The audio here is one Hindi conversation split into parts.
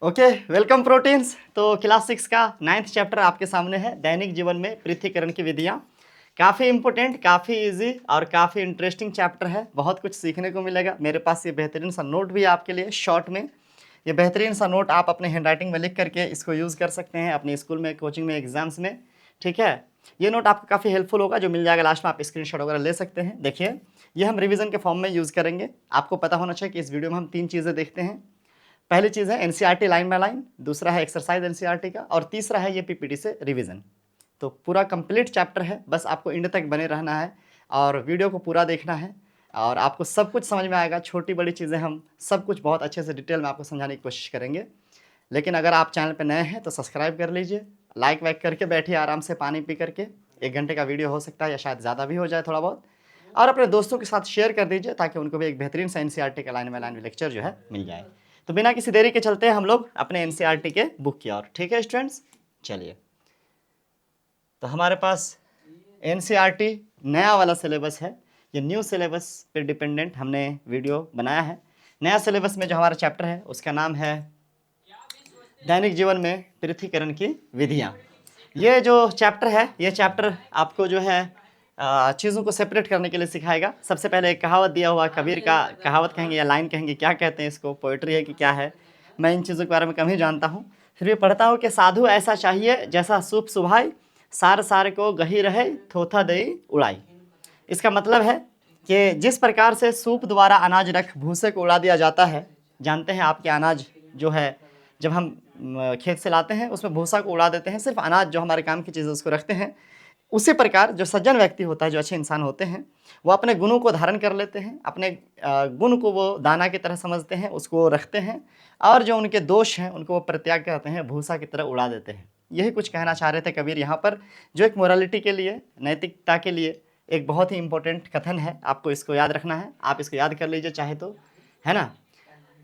Okay, welcome proteins. तो क्लास 6 का 9th चैप्टर आपके सामने है, दैनिक जीवन में पृथक्करण की विधियाँ। काफ़ी इंपॉर्टेंट, काफ़ी इजी और काफ़ी इंटरेस्टिंग चैप्टर है। बहुत कुछ सीखने को मिलेगा। मेरे पास ये बेहतरीन सा नोट भी है आपके लिए शॉर्ट में। ये बेहतरीन सा नोट आप अपने हैंड राइटिंग में लिख करके इसको यूज़ कर सकते हैं अपने स्कूल में, कोचिंग में, एग्जाम्स में। ठीक है, ये नोट आपको काफ़ी हेल्पफुल होगा, जो मिल जाएगा लास्ट में। आप स्क्रीनशॉट वगैरह ले सकते हैं। देखिए, ये हम रिवीजन के फॉर्म में यूज़ करेंगे। आपको पता होना चाहिए कि इस वीडियो में हम 3 चीज़ें देखते हैं। पहली चीज़ है एनसीईआरटी लाइन बाय लाइन, दूसरा है एक्सरसाइज एनसीईआरटी का, और तीसरा है ये पीपीटी से रिवीजन। तो पूरा कंप्लीट चैप्टर है, बस आपको एंड तक बने रहना है और वीडियो को पूरा देखना है और आपको सब कुछ समझ में आएगा। छोटी बड़ी चीज़ें हम सब कुछ बहुत अच्छे से डिटेल में आपको समझाने की कोशिश करेंगे। लेकिन अगर आप चैनल पर नए हैं तो सब्सक्राइब कर लीजिए, लाइक वाइक करके बैठिए आराम से पानी पी करके। 1 घंटे का वीडियो हो सकता है या शायद ज़्यादा भी हो जाए थोड़ा बहुत, और अपने दोस्तों के साथ शेयर कर दीजिए ताकि उनको भी एक बेहतरीन सा एनसीईआरटी का लाइन बाय लाइन लेक्चर जो है मिल जाए। तो बिना किसी देरी के चलते हैं हम लोग अपने एनसीईआरटी के बुक की ओर। ठीक है स्टूडेंट्स, चलिए। तो हमारे पास एनसीईआरटी नया वाला सिलेबस है। ये न्यू सिलेबस पे डिपेंडेंट हमने वीडियो बनाया है। नया सिलेबस में जो हमारा चैप्टर है उसका नाम है दैनिक जीवन में पृथक्करण की विधियाँ। ये जो चैप्टर है, ये चैप्टर आपको जो है चीज़ों को सेपरेट करने के लिए सिखाएगा। सबसे पहले एक कहावत दिया हुआ, कबीर का कहावत कहेंगे या लाइन कहेंगे, क्या कहते हैं इसको, पोइट्री है कि क्या है, मैं इन चीज़ों के बारे में कम ही जानता हूँ। फिर भी पढ़ता हूँ कि साधु ऐसा चाहिए जैसा सूप सुभाई, सार सार को गही रहे थोथा दई उड़ाई। इसका मतलब है कि जिस प्रकार से सूप द्वारा अनाज रख भूसे को उड़ा दिया जाता है, जानते हैं आपके अनाज जो है जब हम खेत से लाते हैं उसमें भूसा को उड़ा देते हैं, सिर्फ अनाज जो हमारे काम की चीज़ है उसको रखते हैं। उसी प्रकार जो सज्जन व्यक्ति होता है, जो अच्छे इंसान होते हैं, वो अपने गुणों को धारण कर लेते हैं, अपने गुण को वो दाना की तरह समझते हैं, उसको वो रखते हैं, और जो उनके दोष हैं उनको वो परित्याग करते हैं, भूसा की तरह उड़ा देते हैं। यही कुछ कहना चाह रहे थे कबीर यहाँ पर, जो एक मोरालिटी के लिए, नैतिकता के लिए एक बहुत ही इंपॉर्टेंट कथन है। आपको इसको याद रखना है, आप इसको याद कर लीजिए चाहे तो, है ना।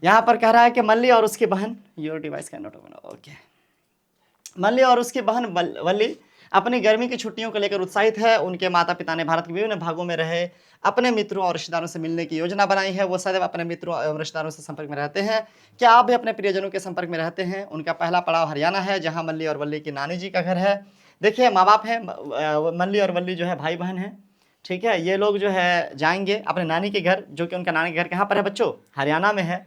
यहाँ पर कह रहा है कि मल्ली और उसकी बहन, your device can not open, okay. Malli और उसकी बहन वल्ली अपनी गर्मी की छुट्टियों को लेकर उत्साहित है। उनके माता पिता ने भारत के विभिन्न भागों में रहे अपने मित्रों और रिश्तेदारों से मिलने की योजना बनाई है। वो सदैव अपने मित्रों एवं रिश्तेदारों से संपर्क में रहते हैं। क्या आप भी अपने प्रियजनों के संपर्क में रहते हैं? उनका पहला पड़ाव हरियाणा है, जहाँ मल्ली और वल्ली की नानी जी का घर है। देखिए, माँ बाप है, मल्ली और वल्ली जो है भाई बहन है। ठीक है, ये लोग जो है जाएंगे अपने नानी के घर, जो कि उनका नानी के घर कहाँ पर है बच्चों? हरियाणा में है।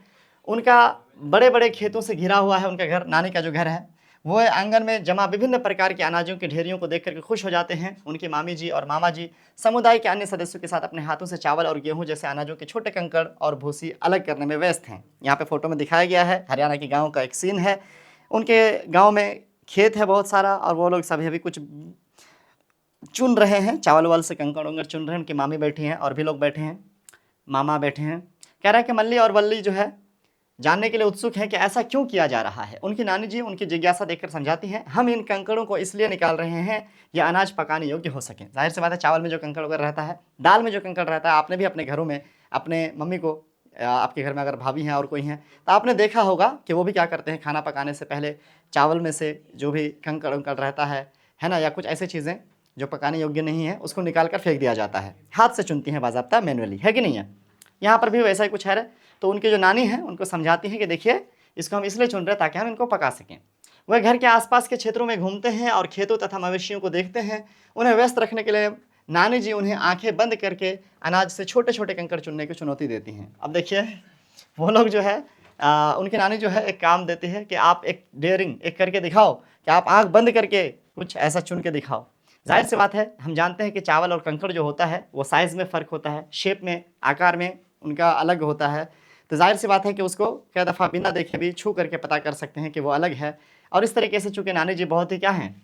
उनका बड़े बड़े खेतों से घिरा हुआ है उनका घर, नानी का जो घर है। वो आंगन में जमा विभिन्न प्रकार के अनाजों की ढेरियों को देख करके खुश हो जाते हैं। उनकी मामी जी और मामा जी समुदाय के अन्य सदस्यों के साथ अपने हाथों से चावल और गेहूं जैसे अनाजों के छोटे कंकड़ और भूसी अलग करने में व्यस्त हैं। यहाँ पे फोटो में दिखाया गया है हरियाणा के गाँव का एक सीन है। उनके गाँव में खेत है बहुत सारा, और वो लोग सभी अभी कुछ चुन रहे हैं, चावल वाल से कंकड़ उंकड़ चुन रहे हैं। उनकी मामी बैठी हैं और भी लोग बैठे हैं, मामा बैठे हैं। कह रहा है कि मल्ली और वल्ली जो है जानने के लिए उत्सुक है कि ऐसा क्यों किया जा रहा है। उनकी नानी जी उनकी जिज्ञासा देखकर समझाती हैं, हम इन कंकड़ों को इसलिए निकाल रहे हैं यह अनाज पकाने योग्य हो सके। जाहिर सी बात है, चावल में जो कंकड़ वगैरह रहता है, दाल में जो कंकड़ रहता है, आपने भी अपने घरों में अपने मम्मी को, आपके घर में अगर भाभी हैं और कोई हैं तो आपने देखा होगा कि वो भी क्या करते हैं, खाना पकाने से पहले चावल में से जो भी कंकड़ उंकड़ रहता है ना, या कुछ ऐसी चीज़ें जो पकाने योग्य नहीं है उसको निकाल कर फेंक दिया जाता है। हाथ से चुनती हैं बाज़ाब्ता, मैनुअली, है कि नहीं है। यहाँ पर भी वैसा ही कुछ है। तो उनकी जो नानी है उनको समझाती हैं कि देखिए, इसको हम इसलिए चुन रहे हैं ताकि हम इनको पका सकें। वह घर के आसपास के क्षेत्रों में घूमते हैं और खेतों तथा मवेशियों को देखते हैं। उन्हें व्यस्त रखने के लिए नानी जी उन्हें आंखें बंद करके अनाज से छोटे छोटे कंकड़ चुनने की चुनौती देती हैं। अब देखिए, वो लोग जो है उनकी नानी जो है एक काम देती है कि आप एक डेयरिंग एक करके दिखाओ, कि आप आंख बंद करके कुछ ऐसा चुन के दिखाओ। जाहिर सी बात है, हम जानते हैं कि चावल और कंकड़ जो होता है वो साइज़ में फ़र्क होता है, शेप में, आकार में उनका अलग होता है। तो जाहिर सी बात है कि उसको कई दफ़ा बिना देखे भी छू करके पता कर सकते हैं कि वो अलग है। और इस तरीके से चूँकि नानी जी बहुत ही क्या हैं,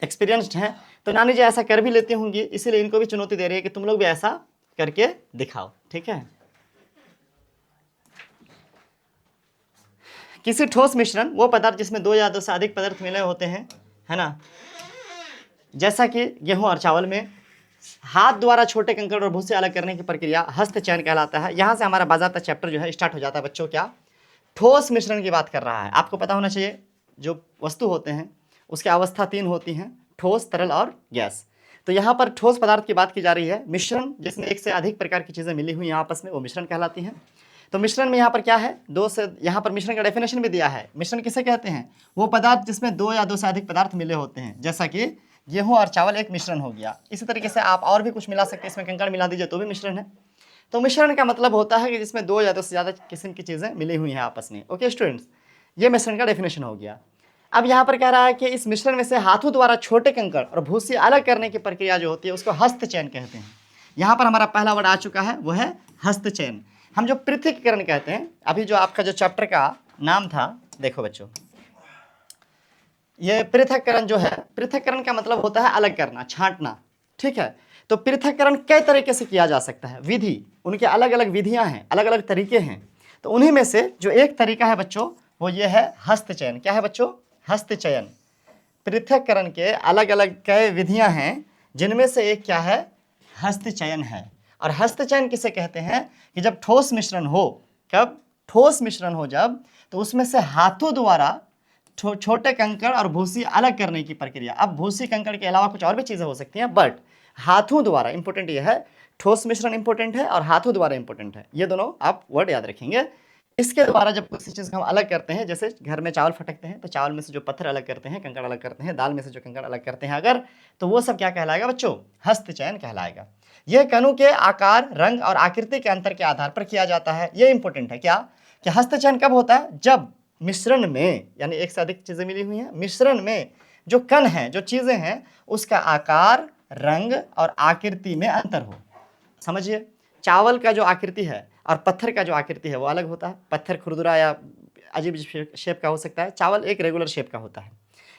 एक्सपीरियंस्ड हैं, तो नानी जी ऐसा कर भी लेती होंगी, इसीलिए इनको भी चुनौती दे रही है कि तुम लोग भी ऐसा करके दिखाओ। ठीक है। किसी ठोस मिश्रण, वो पदार्थ जिसमें 2 या 2 से अधिक पदार्थ मिले होते हैं, है ना, जैसा कि गेहूं और चावल में, हाथ द्वारा छोटे कंकड़ और भूसे अलग करने की प्रक्रिया हस्त चयन कहलाता है। यहाँ से हमारा बाज़ाब्ता चैप्टर जो है स्टार्ट हो जाता है बच्चों। क्या ठोस मिश्रण की बात कर रहा है। आपको पता होना चाहिए, जो वस्तु होते हैं उसकी अवस्था 3 होती हैं, ठोस, तरल और गैस। तो यहाँ पर ठोस पदार्थ की बात की जा रही है। मिश्रण जिसमें एक से अधिक प्रकार की चीज़ें मिली हुई हैं आपस में, वो मिश्रण कहलाती हैं। तो मिश्रण में यहाँ पर क्या है, दो से, यहाँ पर मिश्रण का डेफिनेशन भी दिया है। मिश्रण किसे कहते हैं, वो पदार्थ जिसमें दो या दो से अधिक पदार्थ मिले होते हैं, जैसा कि गेहूं और चावल एक मिश्रण हो गया। इसी तरीके से आप और भी कुछ मिला सकते हैं, इसमें कंकड़ मिला दीजिए तो भी मिश्रण है। तो मिश्रण का मतलब होता है कि जिसमें दो या दो से ज़्यादा किस्म की चीज़ें मिली हुई हैं आपस में। ओके स्टूडेंट्स, ये मिश्रण का डेफिनेशन हो गया। अब यहाँ पर कह रहा है कि इस मिश्रण में से हाथों द्वारा छोटे कंकड़ और भूसी अलग करने की प्रक्रिया जो होती है उसको हस्तचयन कहते हैं। यहाँ पर हमारा पहला वर्ड आ चुका है, वो है हस्तचयन। हम जो पृथक्करण कहते हैं, अभी जो आपका जो चैप्टर का नाम था, देखो बच्चों, ये पृथक्करण जो है, पृथक्करण का मतलब होता है अलग करना, छांटना, ठीक है। तो पृथक्करण कई तरीके से किया जा सकता है, विधि, उनके अलग अलग विधियां हैं, अलग अलग तरीके हैं। तो उन्हीं में से जो एक तरीका है बच्चों, वो ये है हस्तचयन। क्या है बच्चों, हस्तचयन। पृथक्करण के अलग अलग कई विधियां हैं, जिनमें से एक क्या है, हस्तचयन है। और हस्तचयन किसे कहते हैं कि जब ठोस मिश्रण हो, कब ठोस मिश्रण हो जब, तो उसमें से हाथों द्वारा छोटे कंकड़ और भूसी अलग करने की प्रक्रिया। अब भूसी कंकड़ के अलावा कुछ और भी चीज़ें हो सकती हैं, बट हाथों द्वारा, इंपॉर्टेंट ये है, ठोस मिश्रण इंपॉर्टेंट है और हाथों द्वारा इंपॉर्टेंट है। ये दोनों आप वर्ड याद रखेंगे। इसके द्वारा जब किसी चीज़ को हम अलग करते हैं, जैसे घर में चावल फटकते हैं तो चावल में से जो पत्थर अलग करते हैं, कंकड़ अलग करते हैं, दाल में से जो कंकड़ अलग करते हैं अगर, तो वो सब क्या कहलाएगा बच्चों, हस्तचयन कहलाएगा। यह कणों के आकार, रंग और आकृति के अंतर के आधार पर किया जाता है। ये इंपॉर्टेंट है क्या, कि हस्तचयन कब होता है, जब मिश्रण में, यानी एक से अधिक चीजें मिली हुई हैं, मिश्रण में जो कण हैं, जो चीजें हैं, उसका आकार, रंग और आकृति में अंतर हो। समझिए, चावल का जो आकृति है और पत्थर का जो आकृति है वो अलग होता है। पत्थर खुरदुरा या अजीब शेप का हो सकता है, चावल एक रेगुलर शेप का होता है।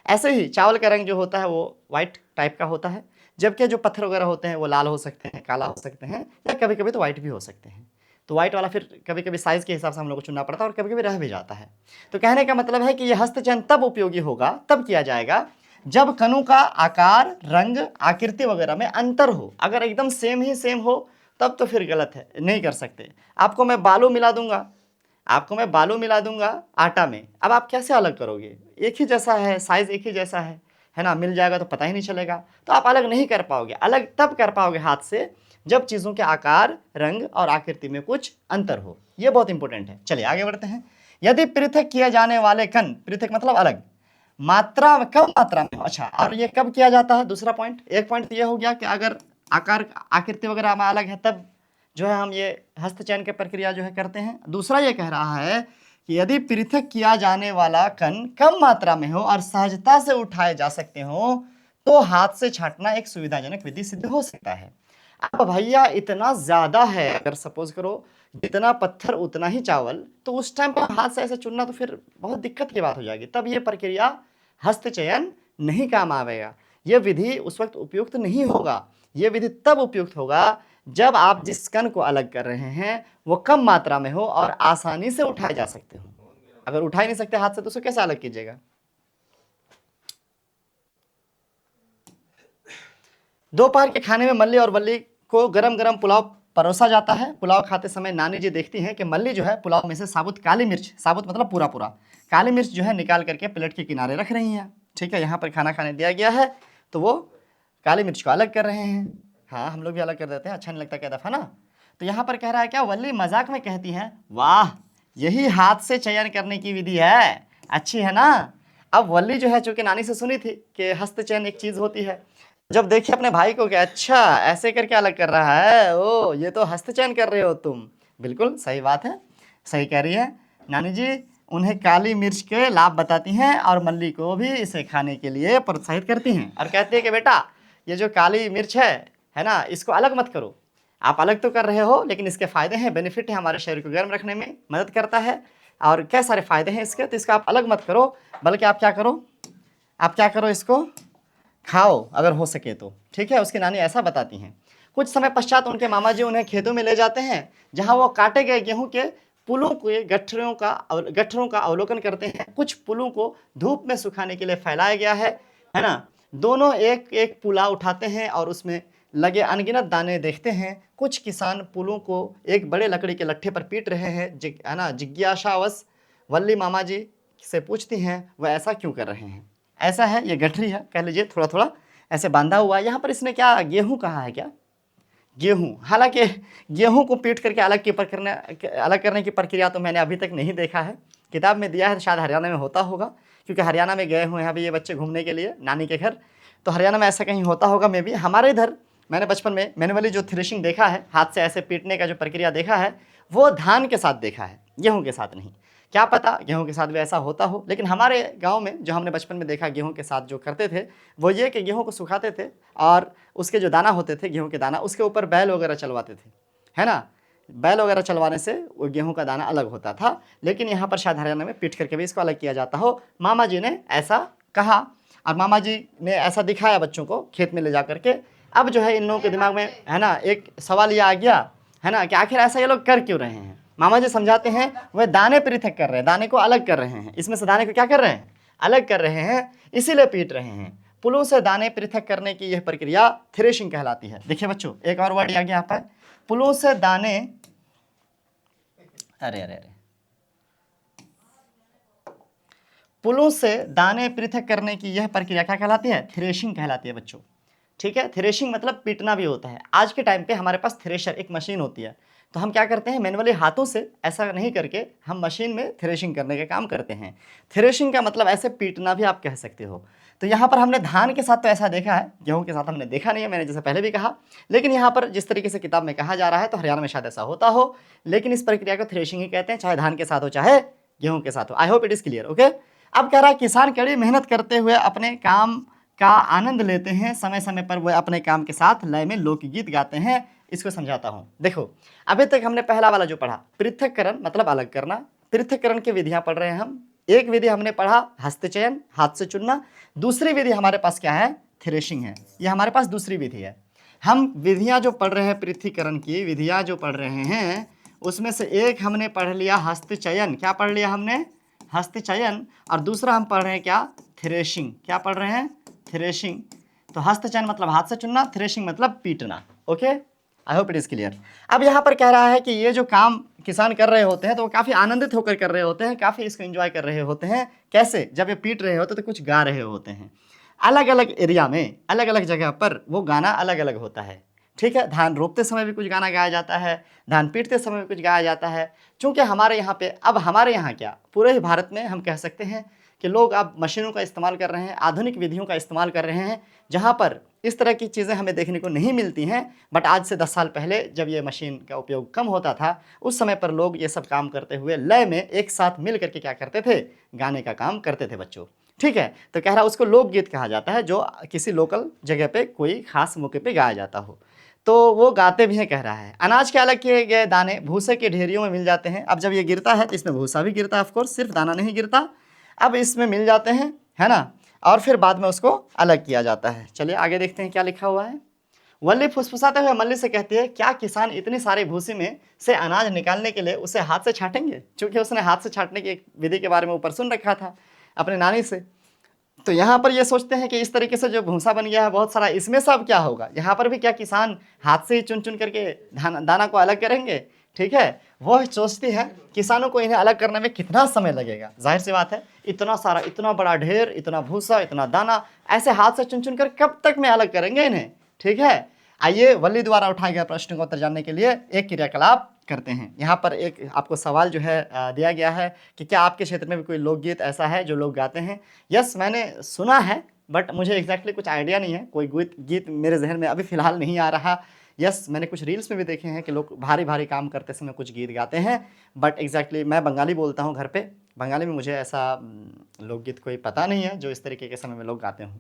ऐसे ही चावल का रंग जो होता है वो वाइट टाइप का होता है, जबकि जो पत्थर वगैरह होते हैं वो लाल हो सकते हैं, काला हो सकते हैं, या कभी कभी तो वाइट भी हो सकते हैं। तो वाइट वाला फिर कभी कभी साइज के हिसाब से हम लोग को चुनना पड़ता है और कभी कभी रह भी जाता है। तो कहने का मतलब है कि यह हस्तचयन तब उपयोगी होगा, तब किया जाएगा जब कणों का आकार, रंग, आकृति वगैरह में अंतर हो। अगर एकदम सेम ही सेम हो तब तो फिर गलत है, नहीं कर सकते। आपको मैं बालू मिला दूंगा, आपको मैं बालू मिला दूंगा आटा में, अब आप कैसे अलग करोगे, एक ही जैसा है, साइज एक ही जैसा है ना, मिल जाएगा तो पता ही नहीं चलेगा। तो आप अलग नहीं कर पाओगे, अलग तब कर पाओगे हाथ से जब चीज़ों के आकार, रंग और आकृति में कुछ अंतर हो। ये बहुत इंपॉर्टेंट है। चलिए आगे बढ़ते हैं। यदि पृथक किए जाने वाले कण, पृथक मतलब अलग, मात्रा में, कम मात्रा में, अच्छा, और ये कब किया जाता है, दूसरा पॉइंट। एक पॉइंट तो ये हो गया कि अगर आकार, आकृति वगैरह में अलग है तब जो है हम ये हस्तचयन की प्रक्रिया जो है करते हैं। दूसरा ये कह रहा है कि यदि पृथक किया जाने वाला कण कम मात्रा में हो और सहजता से उठाए जा सकते हो तो हाथ से छांटना एक सुविधाजनक विधि सिद्ध हो सकता है। अब भैया इतना ज्यादा है, अगर सपोज करो जितना पत्थर उतना ही चावल, तो उस टाइम पर हाथ से ऐसे चुनना तो फिर बहुत दिक्कत की बात हो जाएगी। तब ये प्रक्रिया हस्तचयन नहीं काम आवेगा, यह विधि उस वक्त उपयुक्त नहीं होगा। यह विधि तब उपयुक्त होगा जब आप जिस कण को अलग कर रहे हैं वो कम मात्रा में हो और आसानी से उठाए जा सकते हो। अगर उठा ही नहीं सकते हाथ से तो उसको कैसे अलग कीजिएगा। दोपहर के खाने में मल्ली और वल्ली को गरम गरम पुलाव परोसा जाता है। पुलाव खाते समय नानी जी देखती हैं कि मल्ली जो है पुलाव में से साबुत काली मिर्च, साबुत मतलब पूरा पूरा काली मिर्च जो है निकाल करके प्लेट के किनारे रख रही हैं। ठीक है, यहाँ पर खाना खाने दिया गया है तो वो काली मिर्च को अलग कर रहे हैं। हाँ, हम लोग भी अलग कर देते हैं, अच्छा नहीं लगता क्या दफा ना। तो यहाँ पर कह रहा है क्या, वल्ली मजाक में कहती हैं, वाह यही हाथ से चयन करने की विधि है, अच्छी है ना। अब वल्ली जो है चूंकि नानी से सुनी थी कि हस्तचयन एक चीज होती है, जब देखिए अपने भाई को कि अच्छा ऐसे करके अलग कर रहा है, ओ ये तो हस्तचयन कर रहे हो तुम, बिल्कुल सही बात है, सही कह रही है नानी जी। उन्हें काली मिर्च के लाभ बताती हैं और मल्ली को भी इसे खाने के लिए प्रोत्साहित करती हैं और कहती है कि बेटा ये जो काली मिर्च है ना, इसको अलग मत करो। आप अलग तो कर रहे हो लेकिन इसके फ़ायदे हैं, बेनिफिट है, हमारे शरीर को गर्म रखने में मदद करता है और क्या सारे फ़ायदे हैं इसके, तो इसका आप अलग मत करो, बल्कि आप क्या करो, आप क्या करो, इसको खाओ अगर हो सके तो। ठीक है, उसकी नानी ऐसा बताती हैं। कुछ समय पश्चात उनके मामा जी उन्हें खेतों में ले जाते हैं जहां वो काटे गए गेहूं के पुलों के गट्ठरों का अवलोकन करते हैं। कुछ पुलों को धूप में सुखाने के लिए फैलाया गया है ना। दोनों एक एक पुला उठाते हैं और उसमें लगे अनगिनत दाने देखते हैं। कुछ किसान पुलों को एक बड़े लकड़ी के लट्ठे पर पीट रहे हैं, है ना। जिज्ञासावश वल्ली मामा जी से पूछती हैं वह ऐसा क्यों कर रहे हैं। ऐसा है, ये गठरी है कह लीजिए, थोड़ा थोड़ा ऐसे बांधा हुआ है। यहाँ पर इसने क्या गेहूं कहा है क्या, गेहूँ, हालांकि गेहूँ को पीट करके अलग करने की प्रक्रिया तो मैंने अभी तक नहीं देखा है। किताब में दिया है, शायद हरियाणा में होता होगा, क्योंकि हरियाणा में गए हुए हैं अभी ये बच्चे घूमने के लिए नानी के घर, तो हरियाणा में ऐसा कहीं होता होगा मे बी। हमारे इधर मैंने बचपन में मैनुअली जो थ्रेशिंग देखा है, हाथ से ऐसे पीटने का जो प्रक्रिया देखा है, वो धान के साथ देखा है, गेहूँ के साथ नहीं। क्या पता गेहूं के साथ भी ऐसा होता हो, लेकिन हमारे गांव में जो हमने बचपन में देखा गेहूं के साथ जो करते थे वो ये कि गेहूं को सुखाते थे और उसके जो दाना होते थे, गेहूं के दाना, उसके ऊपर बैल वगैरह चलवाते थे, है ना। बैल वगैरह चलवाने से वो गेहूं का दाना अलग होता था। लेकिन यहाँ पर शायद हरियाणा में पीट करके भी इसको अलग किया जाता हो। मामा जी ने ऐसा कहा और मामा जी ने ऐसा दिखाया बच्चों को खेत में ले जा करके। अब जो है इन लोगों के दिमाग में, है ना, एक सवाल ये आ गया, है ना, कि आखिर ऐसा ये लोग कर क्यों रहे हैं। मामा जी समझाते हैं वह दाने पृथक कर रहे हैं, दाने को अलग कर रहे हैं, इसमें से दाने को क्या कर रहे हैं, अलग कर रहे हैं, इसीलिए पीट रहे हैं। पुलों से दाने पृथक करने की यह प्रक्रिया थ्रेशिंग कहलाती है। देखिए बच्चों, एक और वर्ड आ गया यहाँ पर, पुलों से दाने, अरे अरे अरे, पुलों से दाने पृथक करने की यह प्रक्रिया क्या कहलाती है, थ्रेशिंग कहलाती है बच्चों। ठीक है, थ्रेशिंग मतलब पीटना भी होता है। आज के टाइम पे हमारे पास थ्रेशर एक मशीन होती है, तो हम क्या करते हैं, मैनुअली हाथों से ऐसा नहीं करके हम मशीन में थ्रेशिंग करने का काम करते हैं। थ्रेशिंग का मतलब ऐसे पीटना भी आप कह सकते हो। तो यहाँ पर हमने धान के साथ तो ऐसा देखा है, गेहूं के साथ हमने देखा नहीं है, मैंने जैसे पहले भी कहा। लेकिन यहाँ पर जिस तरीके से किताब में कहा जा रहा है, तो हरियाणा में शायद ऐसा होता हो, लेकिन इस प्रक्रिया को थ्रेशिंग ही कहते हैं, चाहे धान के साथ हो चाहे गेहूं के साथ हो। I hope it is clear, okay. अब कह रहा है किसान कड़ी मेहनत करते हुए अपने काम का आनंद लेते हैं, समय समय पर वह अपने काम के साथ लय में लोकगीत गाते हैं। इसको समझाता हूं। देखो, अभी तक हमने पहला वाला जो पढ़ा, पृथक्करण मतलब अलग करना, पृथक्करण की विधियां पढ़ रहे हैं हम। एक विधि हमने पढ़ा हस्तचयन, हाथ से चुनना। दूसरी विधि हमारे पास क्या है, थ्रेशिंग है। ये हमारे पास दूसरी विधि है। हम विधियां जो पढ़ रहे हैं, पृथक्करण की विधियां जो पढ़ रहे हैं, उसमें से एक हमने पढ़ लिया हस्तचयन। क्या पढ़ लिया हमने, हस्तचयन। और दूसरा हम पढ़ रहे हैं क्या, थ्रेशिंग। क्या पढ़ रहे हैं, थ्रेशिंग। तो हस्तचयन मतलब हाथ से चुनना, थ्रेशिंग मतलब पीटना। Okay, I hope it is clear. अब यहाँ पर कह रहा है कि ये जो काम किसान कर रहे होते हैं तो वो काफ़ी आनंदित होकर कर रहे होते हैं, काफ़ी इसको एंजॉय कर रहे होते हैं। कैसे, जब ये पीट रहे होते तो कुछ गा रहे होते हैं। अलग अलग एरिया में, अलग अलग जगह पर वो गाना अलग अलग होता है। ठीक है, धान रोपते समय भी कुछ गाना गाया जाता है, धान पीटते समय भी कुछ गाया जाता है। चूँकि हमारे यहाँ पे, अब हमारे यहाँ क्या, पूरे ही भारत में हम कह सकते हैं कि लोग अब मशीनों का इस्तेमाल कर रहे हैं, आधुनिक विधियों का इस्तेमाल कर रहे हैं, जहाँ पर इस तरह की चीज़ें हमें देखने को नहीं मिलती हैं। बट आज से 10 साल पहले जब ये मशीन का उपयोग कम होता था, उस समय पर लोग ये सब काम करते हुए लय में एक साथ मिल करके क्या करते थे, गाने का काम करते थे बच्चों। ठीक है, तो कह रहा उसको लोकगीत कहा जाता है, जो किसी लोकल जगह पे कोई खास मौके पे गाया जाता हो। तो वो गाते भी हैं, कह रहा है। अनाज के अलग किए गए दाने भूसे के ढेरियों में मिल जाते हैं। अब जब ये गिरता है तो इसमें भूसा भी गिरता है, ऑफकोर्स, सिर्फ दाना नहीं गिरता। अब इसमें मिल जाते हैं, है ना, और फिर बाद में उसको अलग किया जाता है। चलिए आगे देखते हैं क्या लिखा हुआ है। वल्ली फुसफुसाते हुए मल्ली से कहती है, क्या किसान इतनी सारी भूसी में से अनाज निकालने के लिए उसे हाथ से छाटेंगे? क्योंकि उसने हाथ से छाटने की एक विधि के बारे में ऊपर सुन रखा था अपने नानी से। तो यहाँ पर ये सोचते हैं कि इस तरीके से जो भूसा बन गया है बहुत सारा, इसमें सब क्या होगा, यहाँ पर भी क्या किसान हाथ से ही चुन चुन करके दाना को अलग करेंगे? ठीक है, वो सोचती है किसानों को इन्हें अलग करने में कितना समय लगेगा। जाहिर सी बात है, इतना सारा, इतना बड़ा ढेर, इतना भूसा, इतना दाना, ऐसे हाथ से चुन चुन कर कब तक में अलग करेंगे इन्हें? ठीक है, आइए वल्ली द्वारा उठाए गए प्रश्न का उत्तर जानने के लिए एक क्रियाकलाप करते हैं। यहाँ पर एक आपको सवाल जो है दिया गया है कि क्या आपके क्षेत्र में भी कोई लोकगीत ऐसा है जो लोग गाते हैं? यस, मैंने सुना है, बट मुझे एग्जैक्टली कुछ आइडिया नहीं है, कोई गीत मेरे जहन में अभी फ़िलहाल नहीं आ रहा। यस, मैंने कुछ रील्स में भी देखे हैं कि लोग भारी भारी काम करते समय कुछ गीत गाते हैं, बट एग्जैक्टली मैं बंगाली बोलता हूँ घर पे, बंगाली में मुझे ऐसा लोकगीत कोई पता नहीं है जो इस तरीके के समय में लोग गाते हों।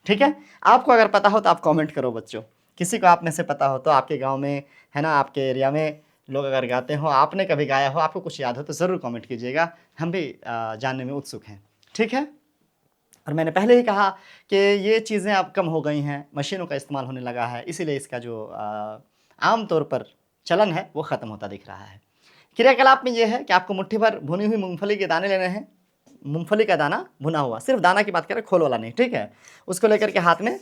ठीक है, आपको अगर पता हो तो आप कमेंट करो बच्चों। किसी को आप में से पता हो तो, आपके गांव में, है ना, आपके एरिया में लोग अगर गाते हो, आपने कभी गाया हो, आपको कुछ याद हो तो ज़रूर कमेंट कीजिएगा, हम भी जानने में उत्सुक हैं। ठीक है, और मैंने पहले ही कहा कि ये चीज़ें अब कम हो गई हैं, मशीनों का इस्तेमाल होने लगा है, इसीलिए इसका जो आम तौर पर चलन है वो ख़त्म होता दिख रहा है। क्रियाकलाप में ये है कि आपको मुट्ठी भर भुनी हुई मूंगफली के दाने लेने हैं। मूंगफली का दाना भुना हुआ, सिर्फ दाना की बात करें, खोल वाला नहीं। ठीक है, उसको लेकर के हाथ में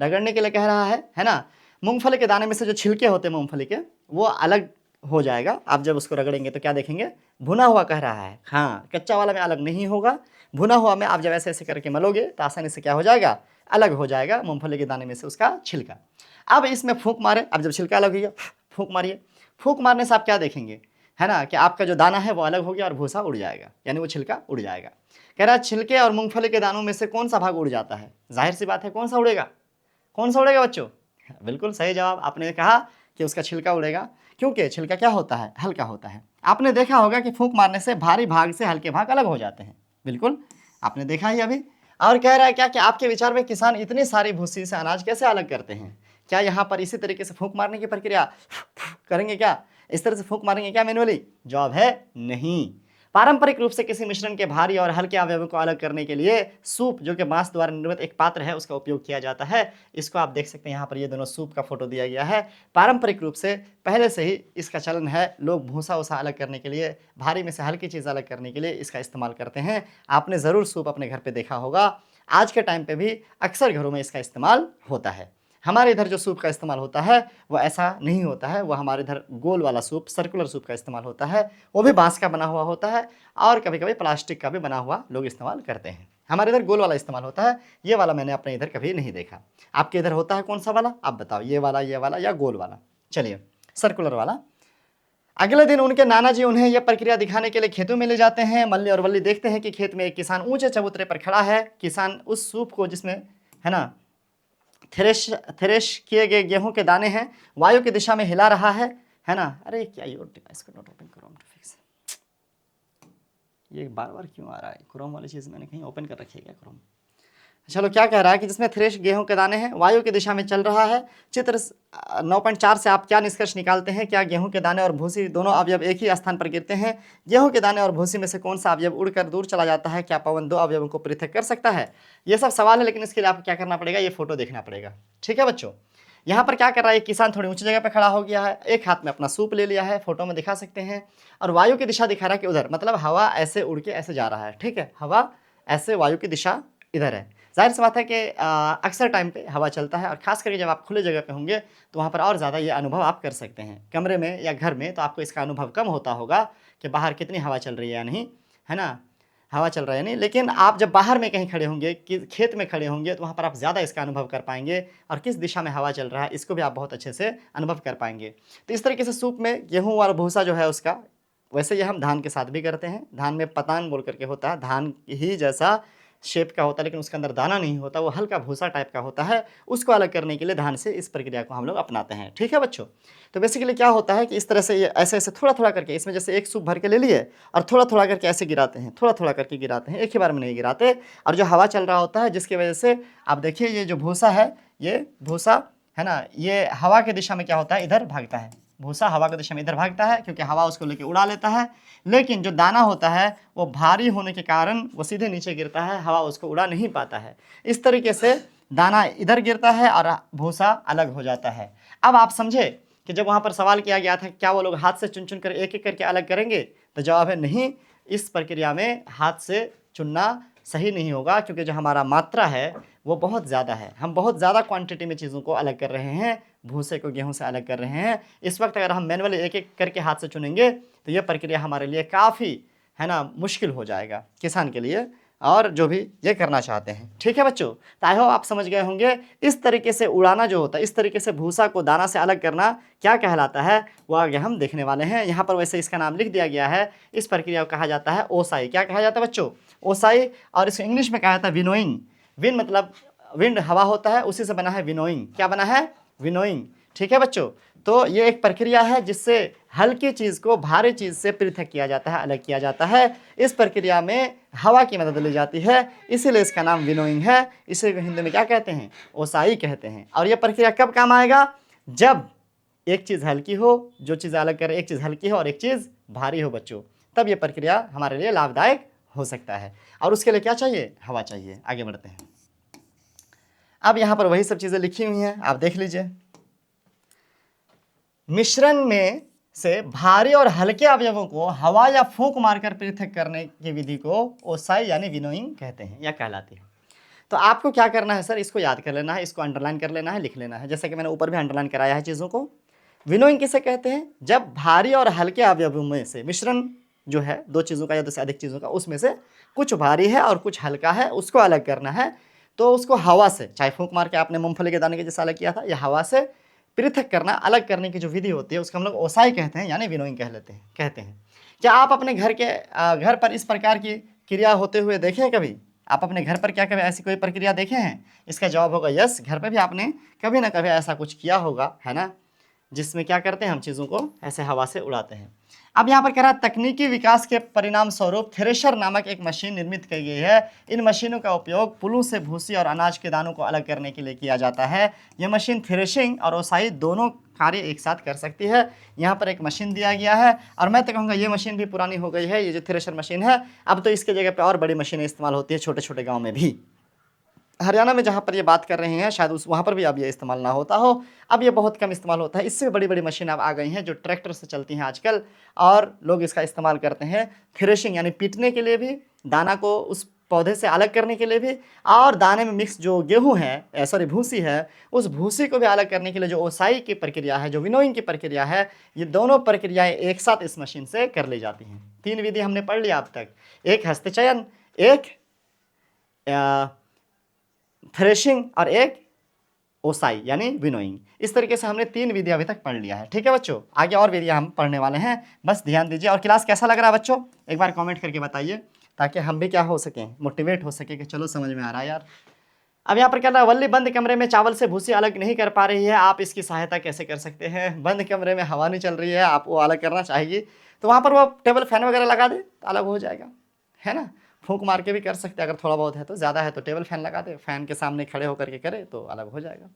रगड़ने के लिए कह रहा है ना। मूंगफली के दाने में से जो छिलके होते हैं मूंगफली के, वो अलग हो जाएगा। आप जब उसको रगड़ेंगे तो क्या देखेंगे, भुना हुआ कह रहा है। हाँ, कच्चा वाला में अलग नहीं होगा, भुना हुआ में आप जब ऐसे ऐसे करके मलोगे तो आसानी से क्या हो जाएगा, अलग हो जाएगा मूंगफली के दाने में से उसका छिलका। अब इसमें फूंक मारे, अब जब छिलका अलग हो गया फूंक मारिए, फूंक मारने से आप क्या देखेंगे, है ना, कि आपका जो दाना है वो अलग हो गया और भूसा उड़ जाएगा, यानी वो छिलका उड़ जाएगा। कह रहा है छिलके और मूंगफली के दानों में से कौन सा भाग उड़ जाता है? जाहिर सी बात है कौन सा उड़ेगा, कौन सा उड़ेगा बच्चों? बिल्कुल सही जवाब, आपने कहा कि उसका छिलका उड़ेगा, क्योंकि छिलका क्या होता है, हल्का होता है। आपने देखा होगा कि फूंक मारने से भारी भाग से हल्के भाग अलग हो जाते हैं, बिल्कुल आपने देखा ही अभी। और कह रहा है क्या कि आपके विचार में किसान इतनी सारी भूसी से अनाज कैसे अलग करते हैं? क्या यहाँ पर इसी तरीके से फूंक मारने की प्रक्रिया करेंगे क्या, इस तरह से फूंक मारेंगे क्या मैनुअली? जवाब है नहीं। पारंपरिक रूप से किसी मिश्रण के भारी और हल्के अवयवों को अलग करने के लिए सूप, जो कि बांस द्वारा निर्मित एक पात्र है, उसका उपयोग किया जाता है। इसको आप देख सकते हैं यहाँ पर, ये दोनों सूप का फोटो दिया गया है। पारंपरिक रूप से पहले से ही इसका चलन है, लोग भूसा उसा अलग करने के लिए, भारी में से हल्की चीज़ अलग करने के लिए इसका इस्तेमाल करते हैं। आपने ज़रूर सूप अपने घर पर देखा होगा, आज के टाइम पर भी अक्सर घरों में इसका इस्तेमाल होता है। हमारे इधर जो सूप का इस्तेमाल होता है वो ऐसा नहीं होता है, वो हमारे इधर गोल वाला सूप, सर्कुलर सूप का इस्तेमाल होता है। वो भी बांस का बना हुआ होता है और कभी कभी प्लास्टिक का भी बना हुआ लोग इस्तेमाल करते हैं। हमारे इधर गोल वाला इस्तेमाल होता है, ये वाला मैंने अपने इधर कभी नहीं देखा। आपके इधर होता है कौन सा वाला, आप बताओ, ये वाला या गोल वाला? चलिए सर्कुलर वाला। अगले दिन उनके नाना जी उन्हें यह प्रक्रिया दिखाने के लिए खेतों में ले जाते हैं। मल्ली और वल्ली देखते हैं कि खेत में एक किसान ऊंचे चबूतरे पर खड़ा है। किसान उस सूप को, जिसमें है ना थ्रेश किए गए गेहूं के दाने हैं, वायु की दिशा में हिला रहा है ना। अरे क्या योर डिवाइस को not open Chrome to fix, ये बार बार क्यों आ रहा है? क्रोम वाली चीज़ मैंने कहीं ओपन कर रखी है क्या क्रोम? चलो, क्या कह रहा है कि जिसमें थ्रेश गेहूं के दाने हैं, वायु की दिशा में चल रहा है। चित्र 9.4 से आप क्या निष्कर्ष निकालते हैं? क्या गेहूं के दाने और भूसी दोनों अवयव एक ही स्थान पर गिरते हैं? गेहूं के दाने और भूसी में से कौन सा अवयव उड़कर दूर चला जाता है? क्या पवन दो अवयवों को पृथक कर सकता है? ये सब सवाल है, लेकिन इसके लिए आपको क्या करना पड़ेगा, ये फोटो देखना पड़ेगा। ठीक है बच्चों, यहाँ पर क्या कर रहा है, किसान थोड़ी ऊंची जगह पर खड़ा हो गया है, एक हाथ में अपना सूप ले लिया है, फोटो में दिखा सकते हैं, और वायु की दिशा दिखा रहा है कि उधर, मतलब हवा ऐसे उड़ के ऐसे जा रहा है। ठीक है, हवा ऐसे, वायु की दिशा इधर है। जाहिर सी बात है कि अक्सर टाइम पे हवा चलता है, और खास करके जब आप खुले जगह पे होंगे तो वहाँ पर और ज़्यादा ये अनुभव आप कर सकते हैं। कमरे में या घर में तो आपको इसका अनुभव कम होता होगा कि बाहर कितनी हवा चल रही है या नहीं, है ना, हवा चल रहा है नहीं। लेकिन आप जब बाहर में कहीं खड़े होंगे, कि खेत में खड़े होंगे, तो वहाँ पर आप ज़्यादा इसका अनुभव कर पाएंगे, और किस दिशा में हवा चल रहा है इसको भी आप बहुत अच्छे से अनुभव कर पाएंगे। तो इस तरीके से सूप में गेहूँ और भूसा जो है उसका, वैसे ही हम धान के साथ भी करते हैं। धान में पतान बोल करके होता है, धान ही जैसा शेप का होता है, लेकिन उसके अंदर दाना नहीं होता, वो हल्का भूसा टाइप का होता है। उसको अलग करने के लिए धान से इस प्रक्रिया को हम लोग अपनाते हैं। ठीक है बच्चों, तो बेसिकली क्या होता है कि इस तरह से ये ऐसे ऐसे थोड़ा थोड़ा करके, इसमें जैसे एक सूप भर के ले लिए और थोड़ा थोड़ा करके ऐसे गिराते हैं, थोड़ा थोड़ा करके गिराते हैं, एक ही बार में नहीं गिराते। और जो हवा चल रहा होता है, जिसकी वजह से आप देखिए ये जो भूसा है, ये भूसा है ना, ये हवा की दिशा में क्या होता है, इधर भागता है। भूसा हवा की दिशा में इधर भागता है, क्योंकि हवा उसको लेके उड़ा लेता है। लेकिन जो दाना होता है वो भारी होने के कारण वो सीधे नीचे गिरता है, हवा उसको उड़ा नहीं पाता है। इस तरीके से दाना इधर गिरता है और भूसा अलग हो जाता है। अब आप समझे कि जब वहाँ पर सवाल किया गया था क्या वो लोग हाथ से चुन चुन कर एक एक करके अलग करेंगे, तो जवाब है नहीं। इस प्रक्रिया में हाथ से चुनना सही नहीं होगा, क्योंकि जो हमारा मात्रा है वो बहुत ज़्यादा है। हम बहुत ज़्यादा क्वांटिटी में चीज़ों को अलग कर रहे हैं, भूसे को गेहूं से अलग कर रहे हैं। इस वक्त अगर हम मैनुअली एक एक करके हाथ से चुनेंगे तो ये प्रक्रिया हमारे लिए काफ़ी, है ना, मुश्किल हो जाएगा किसान के लिए, और जो भी ये करना चाहते हैं। ठीक है बच्चों, तो आई होप आप समझ गए होंगे। इस तरीके से उड़ाना जो होता है, इस तरीके से भूसा को दाना से अलग करना क्या कहलाता है, वो आगे हम देखने वाले हैं। यहाँ पर वैसे इसका नाम लिख दिया गया है। इस प्रक्रिया को कहा जाता है ओसाई। क्या कहा जाता है बच्चों? ओसाई। और इसको इंग्लिश में कहा जाता है विनोइंग। विन मतलब विंड, हवा होता है, उसी से बना है विनोइंग। क्या बना है? विनोइंग। ठीक है बच्चों, तो ये एक प्रक्रिया है जिससे हल्की चीज़ को भारी चीज़ से पृथक किया जाता है, अलग किया जाता है। इस प्रक्रिया में हवा की मदद ली जाती है, इसीलिए इसका नाम विनोइंग है। इसे हिंदी में क्या कहते हैं? ओसाई कहते हैं। और यह प्रक्रिया कब काम आएगा? जब एक चीज़ हल्की हो, जो चीज़ अलग करे, एक चीज़ हल्की हो और एक चीज़ भारी हो बच्चों, तब यह प्रक्रिया हमारे लिए लाभदायक हो सकता है। और उसके लिए क्या चाहिए? हवा चाहिए। आगे बढ़ते हैं। अब यहाँ पर वही सब चीज़ें लिखी हुई हैं, आप देख लीजिए। मिश्रण में से भारी और हल्के अवयवों को हवा या फूंक मारकर पृथक करने की विधि को ओसाई यानी विनोइंग कहते हैं या कहलाती है। तो आपको क्या करना है सर, इसको याद कर लेना है, इसको अंडरलाइन कर लेना है, लिख लेना है, जैसे कि मैंने ऊपर भी अंडरलाइन कराया है चीज़ों को। विनोइंग किसे कहते हैं? जब भारी और हल्के अवयवों में से मिश्रण जो है, दो चीज़ों का या दो से अधिक चीज़ों का, उसमें से कुछ भारी है और कुछ हल्का है, उसको अलग करना है। तो उसको हवा से, चाहे फूंक मार के आपने मूंगफली के दाने के जैसा अलग किया था, या हवा से पृथक करना, अलग करने की जो विधि होती है उसको हम लोग ओसाई कहते हैं, यानी विनोइंग कहते हैं। क्या आप अपने घर पर इस प्रकार की क्रिया होते हुए देखे हैं कभी? आप अपने घर पर क्या कभी ऐसी कोई प्रक्रिया देखे हैं? इसका जवाब होगा यस, घर पर भी आपने कभी ना कभी ऐसा कुछ किया होगा, है ना, जिसमें क्या करते हैं हम चीज़ों को ऐसे हवा से उड़ाते हैं। अब यहाँ पर कह रहा है तकनीकी विकास के परिणाम स्वरूप थ्रेशर नामक एक मशीन निर्मित की गई है। इन मशीनों का उपयोग पुलों से भूसी और अनाज के दानों को अलग करने के लिए किया जाता है। यह मशीन थ्रेशिंग और ओसाई दोनों कार्य एक साथ कर सकती है। यहाँ पर एक मशीन दिया गया है, और मैं तो कहूँगा ये मशीन भी पुरानी हो गई है, ये जो थ्रेशर मशीन है। अब तो इसके जगह पर और बड़ी मशीनें इस्तेमाल होती है छोटे छोटे गाँव में भी। हरियाणा में जहाँ पर ये बात कर रहे हैं शायद वहाँ पर भी अब ये इस्तेमाल ना होता हो, अब ये बहुत कम इस्तेमाल होता है। इससे बड़ी बड़ी मशीन अब आ गई हैं जो ट्रैक्टर से चलती हैं आजकल, और लोग इसका इस्तेमाल करते हैं थ्रेशिंग यानी पीटने के लिए भी, दाना को उस पौधे से अलग करने के लिए भी, और दाने में मिक्स जो गेहूँ है, सॉरी भूसी है, उस भूसी को भी अलग करने के लिए जो ओसाई की प्रक्रिया है, जो विनोइंग की प्रक्रिया है, ये दोनों प्रक्रियाएँ एक साथ इस मशीन से कर ली जाती हैं। 3 विधि हमने पढ़ लिया अब तक, एक हस्तचयन, एक थ्रेशिंग और एक ओसाई यानी विनोइंग। इस तरीके से हमने 3 विधि अभी तक पढ़ लिया है। ठीक है बच्चों, आगे और विधियां हम पढ़ने वाले हैं, बस ध्यान दीजिए। और क्लास कैसा लग रहा है बच्चों, एक बार कमेंट करके बताइए, ताकि हम भी क्या हो सकें, मोटिवेट हो सके कि चलो समझ में आ रहा है यार। अब यहाँ पर क्या रहा है, वल्ली बंद कमरे में चावल से भूसी अलग नहीं कर पा रही है, आप इसकी सहायता कैसे कर सकते हैं? बंद कमरे में हवा नहीं चल रही है, आप वो अलग करना चाहिए, तो वहाँ पर वो टेबल फैन वगैरह लगा दे तो अलग हो जाएगा, है ना। फूंक मार के भी कर सकते हैं, अगर थोड़ा बहुत है तो, ज़्यादा है तो टेबल फैन लगा दे, फैन के सामने खड़े होकर के करे तो अलग हो जाएगा।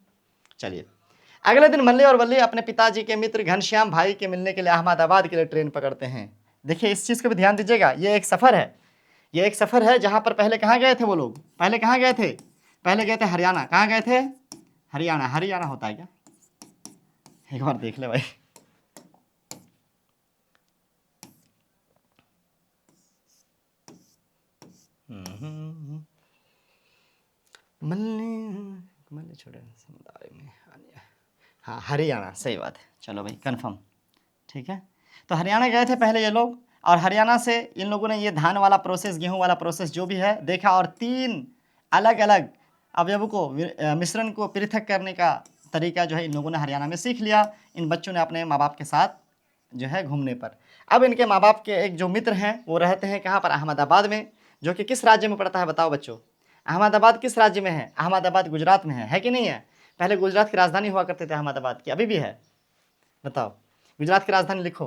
चलिए, अगले दिन मल्ली और वल्ली अपने पिताजी के मित्र घनश्याम भाई के मिलने के लिए अहमदाबाद के लिए ट्रेन पकड़ते हैं। देखिए इस चीज़ को भी ध्यान दीजिएगा, ये एक सफ़र है, ये एक सफ़र है जहाँ पर पहले कहाँ गए थे वो लोग, पहले कहाँ गए थे? पहले गए थे हरियाणा। कहाँ गए थे? हरियाणा। हरियाणा होता है क्या? एक बार देख ले भाई। मल्ली छोड़े समुदाय में, हाँ हरियाणा, सही बात है। चलो भाई कन्फर्म, ठीक है। तो हरियाणा गए थे पहले ये लोग, और हरियाणा से इन लोगों ने ये धान वाला प्रोसेस, गेहूं वाला प्रोसेस जो भी है देखा, और 3 अलग अलग अवयवों को, मिश्रण को पृथक करने का तरीका जो है इन लोगों ने हरियाणा में सीख लिया, इन बच्चों ने अपने माँ बाप के साथ जो है घूमने पर। अब इनके माँ बाप के एक जो मित्र हैं वो रहते हैं कहाँ पर? अहमदाबाद में, जो कि किस राज्य में पड़ता है बताओ बच्चों? अहमदाबाद किस राज्य में है? अहमदाबाद गुजरात में है कि नहीं है? पहले गुजरात की राजधानी हुआ करते थे अहमदाबाद की, अभी भी है? बताओ, गुजरात की राजधानी लिखो।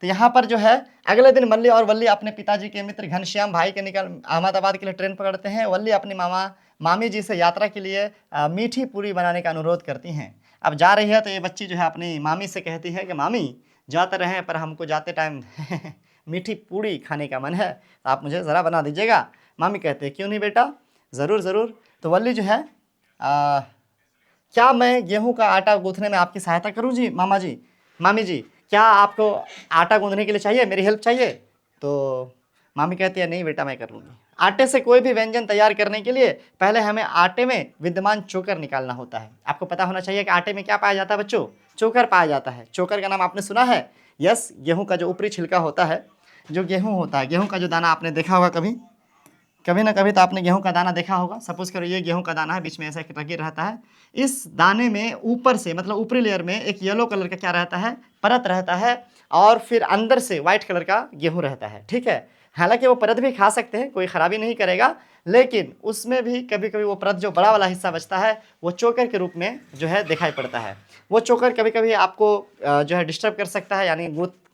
तो यहाँ पर जो है अगले दिन मल्ली और वल्ली अपने पिताजी के मित्र घनश्याम भाई के निकल अहमदाबाद के लिए ट्रेन पकड़ते हैं। वल्ली अपनी मामी जी से यात्रा के लिए मीठी पूरी बनाने का अनुरोध करती हैं। अब जा रही है तो ये बच्ची जो है अपनी मामी से कहती है कि मामी जाते रहें पर हमको जाते टाइम मीठी पूड़ी खाने का मन है, तो आप मुझे ज़रा बना दीजिएगा। मामी कहते हैं क्यों नहीं बेटा, ज़रूर ज़रूर। तो वल्ली जो है क्या मैं गेहूं का आटा गूंथने में आपकी सहायता करूं जी मामा जी, मामी जी, क्या आपको आटा गूंथने के लिए चाहिए, मेरी हेल्प चाहिए? तो मामी कहती है नहीं बेटा मैं कर लूँगी। आटे से कोई भी व्यंजन तैयार करने के लिए पहले हमें आटे में विद्यमान चोकर निकालना होता है। आपको पता होना चाहिए कि आटे में क्या पाया जाता है बच्चों? चोकर पाया जाता है। चोकर का नाम आपने सुना है? यस, गेहूँ का जो ऊपरी छिलका होता है, जो गेहूँ होता है, गेहूँ का जो दाना आपने देखा होगा कभी कभी ना कभी तो आपने गेहूं का दाना देखा होगा। सपोज करो ये गेहूं का दाना है, बीच में ऐसा लगी रहता है। इस दाने में ऊपर से मतलब ऊपरी लेयर में एक येलो कलर का क्या रहता है, परत रहता है, और फिर अंदर से व्हाइट कलर का गेहूं रहता है। ठीक है, हालांकि वो परत भी खा सकते हैं, कोई खराबी नहीं करेगा, लेकिन उसमें भी कभी कभी वो परत जो बड़ा वाला हिस्सा बचता है वो चोकर के रूप में जो है दिखाई पड़ता है। वो चोकर कभी कभी आपको जो है डिस्टर्ब कर सकता है, यानी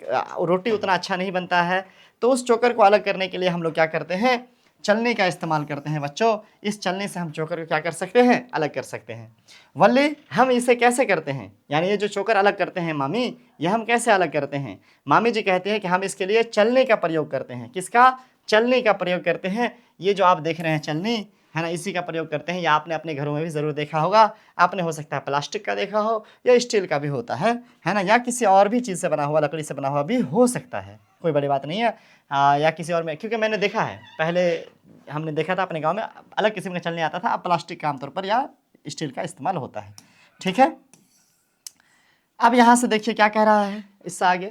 रोटी उतना अच्छा नहीं बनता है। तो उस चोकर को अलग करने के लिए हम लोग क्या करते हैं, चलनी का इस्तेमाल करते हैं बच्चों। इस चलनी से हम चोकर को क्या कर सकते हैं, अलग कर सकते हैं। वल्ली हम इसे कैसे करते हैं, यानी ये जो चोकर अलग करते हैं मामी, ये हम कैसे अलग करते हैं? मामी जी कहते हैं कि हम इसके लिए चलनी का प्रयोग करते हैं। किसका? चलनी का प्रयोग करते हैं। ये जो आप देख रहे हैं चलनी है ना, इसी का प्रयोग करते हैं। या आपने अपने घरों में भी ज़रूर देखा होगा, आपने हो सकता है प्लास्टिक का देखा हो, या स्टील का भी होता है ना, या किसी और भी चीज़ से बना हुआ, लकड़ी से बना हुआ भी हो सकता है, कोई बड़ी बात नहीं है। या किसी और में, क्योंकि मैंने देखा है, पहले हमने देखा था अपने गांव में अलग किस्म का चलनी आता था, अब प्लास्टिक का आमतौर पर या स्टील का इस्तेमाल होता है। ठीक है, अब यहाँ से देखिए क्या कह रहा है, इससे आगे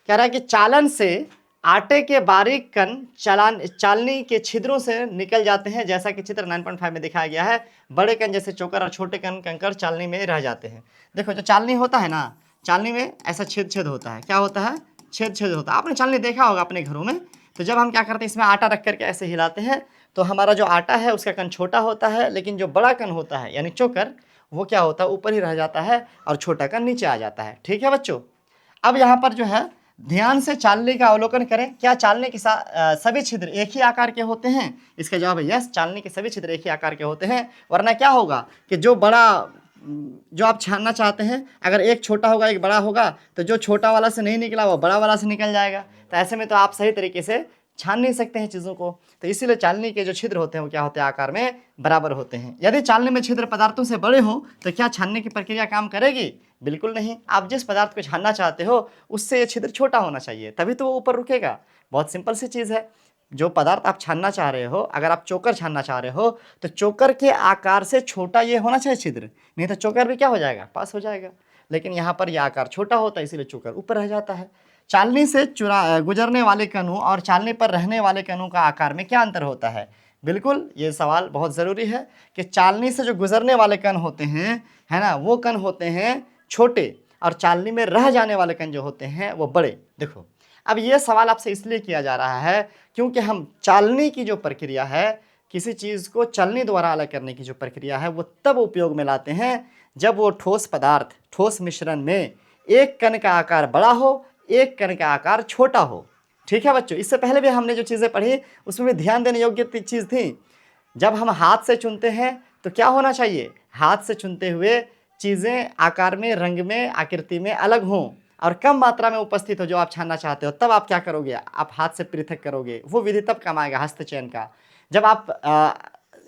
कह रहा है कि चालन से आटे के बारीक कण चालनी के छिद्रों से निकल जाते हैं, जैसा कि चित्र 9.5 में दिखाया गया है। बड़े कण जैसे चोकर और छोटे कण कंकड़ चालनी में रह जाते हैं। देखो जो चालनी होता है ना, चालनी में ऐसा छेद छेद होता है। क्या होता है? छेद छेद होता है। आपने चालनी देखा होगा अपने घरों में। तो जब हम क्या करते हैं, इसमें आटा रख करके ऐसे हिलाते हैं, तो हमारा जो आटा है उसका कण छोटा होता है, लेकिन जो बड़ा कण होता है यानी चोकर, वो क्या होता है, ऊपर ही रह जाता है और छोटा कण नीचे आ जाता है। ठीक है बच्चों। अब यहाँ पर जो है ध्यान से चालनी का अवलोकन करें। क्या चालनी के सभी छिद्र एक ही आकार के होते हैं? इसका जवाब है यस, चालनी के सभी छिद्र एक ही आकार के होते हैं। वरना क्या होगा कि जो आप छानना चाहते हैं, अगर एक छोटा होगा एक बड़ा होगा, तो जो छोटा वाला से नहीं निकला वो बड़ा वाला से निकल जाएगा। तो ऐसे में तो आप सही तरीके से छान नहीं सकते हैं चीज़ों को। तो इसीलिए चालनी के जो छिद्र होते हैं वो क्या होते हैं, आकार में बराबर होते हैं। यदि चालनी में छिद्र पदार्थों से बड़े हों तो क्या छानने की प्रक्रिया काम करेगी? बिल्कुल नहीं। आप जिस पदार्थ को छानना चाहते हो उससे ये छिद्र छोटा होना चाहिए, तभी तो वो ऊपर रुकेगा। बहुत सिंपल सी चीज़ है। जो पदार्थ आप छानना चाह रहे हो, अगर आप चोकर छानना चाह रहे हो तो चोकर के आकार से छोटा ये होना चाहिए छिद्र, नहीं तो चोकर भी क्या हो जाएगा, पास हो जाएगा। लेकिन यहाँ पर यह आकार छोटा होता है, इसीलिए चोकर ऊपर रह जाता है। चालनी से गुजरने वाले कणों और चालनी पर रहने वाले कणों का आकार में क्या अंतर होता है? बिल्कुल, ये सवाल बहुत ज़रूरी है कि चालनी से जो गुजरने वाले कण होते हैं, है ना, वो कण होते हैं छोटे, और चालनी में रह जाने वाले कण जो होते हैं वो बड़े। देखो, अब ये सवाल आपसे इसलिए किया जा रहा है क्योंकि हम चालनी की जो प्रक्रिया है, किसी चीज़ को चलनी द्वारा अलग करने की जो प्रक्रिया है, वो तब उपयोग में लाते हैं जब वो ठोस पदार्थ, ठोस मिश्रण में एक कण का आकार बड़ा हो, एक कण का आकार छोटा हो। ठीक है बच्चों। इससे पहले भी हमने जो चीज़ें पढ़ी उसमें भी ध्यान देने योग्य चीज़ थी। जब हम हाथ से चुनते हैं तो क्या होना चाहिए, हाथ से चुनते हुए चीज़ें आकार में, रंग में, आकृति में अलग हों और कम मात्रा में उपस्थित हो जो आप छानना चाहते हो, तब आप क्या करोगे, आप हाथ से पृथक करोगे। वो विधि तब काम आएगा हस्तचयन का। जब आप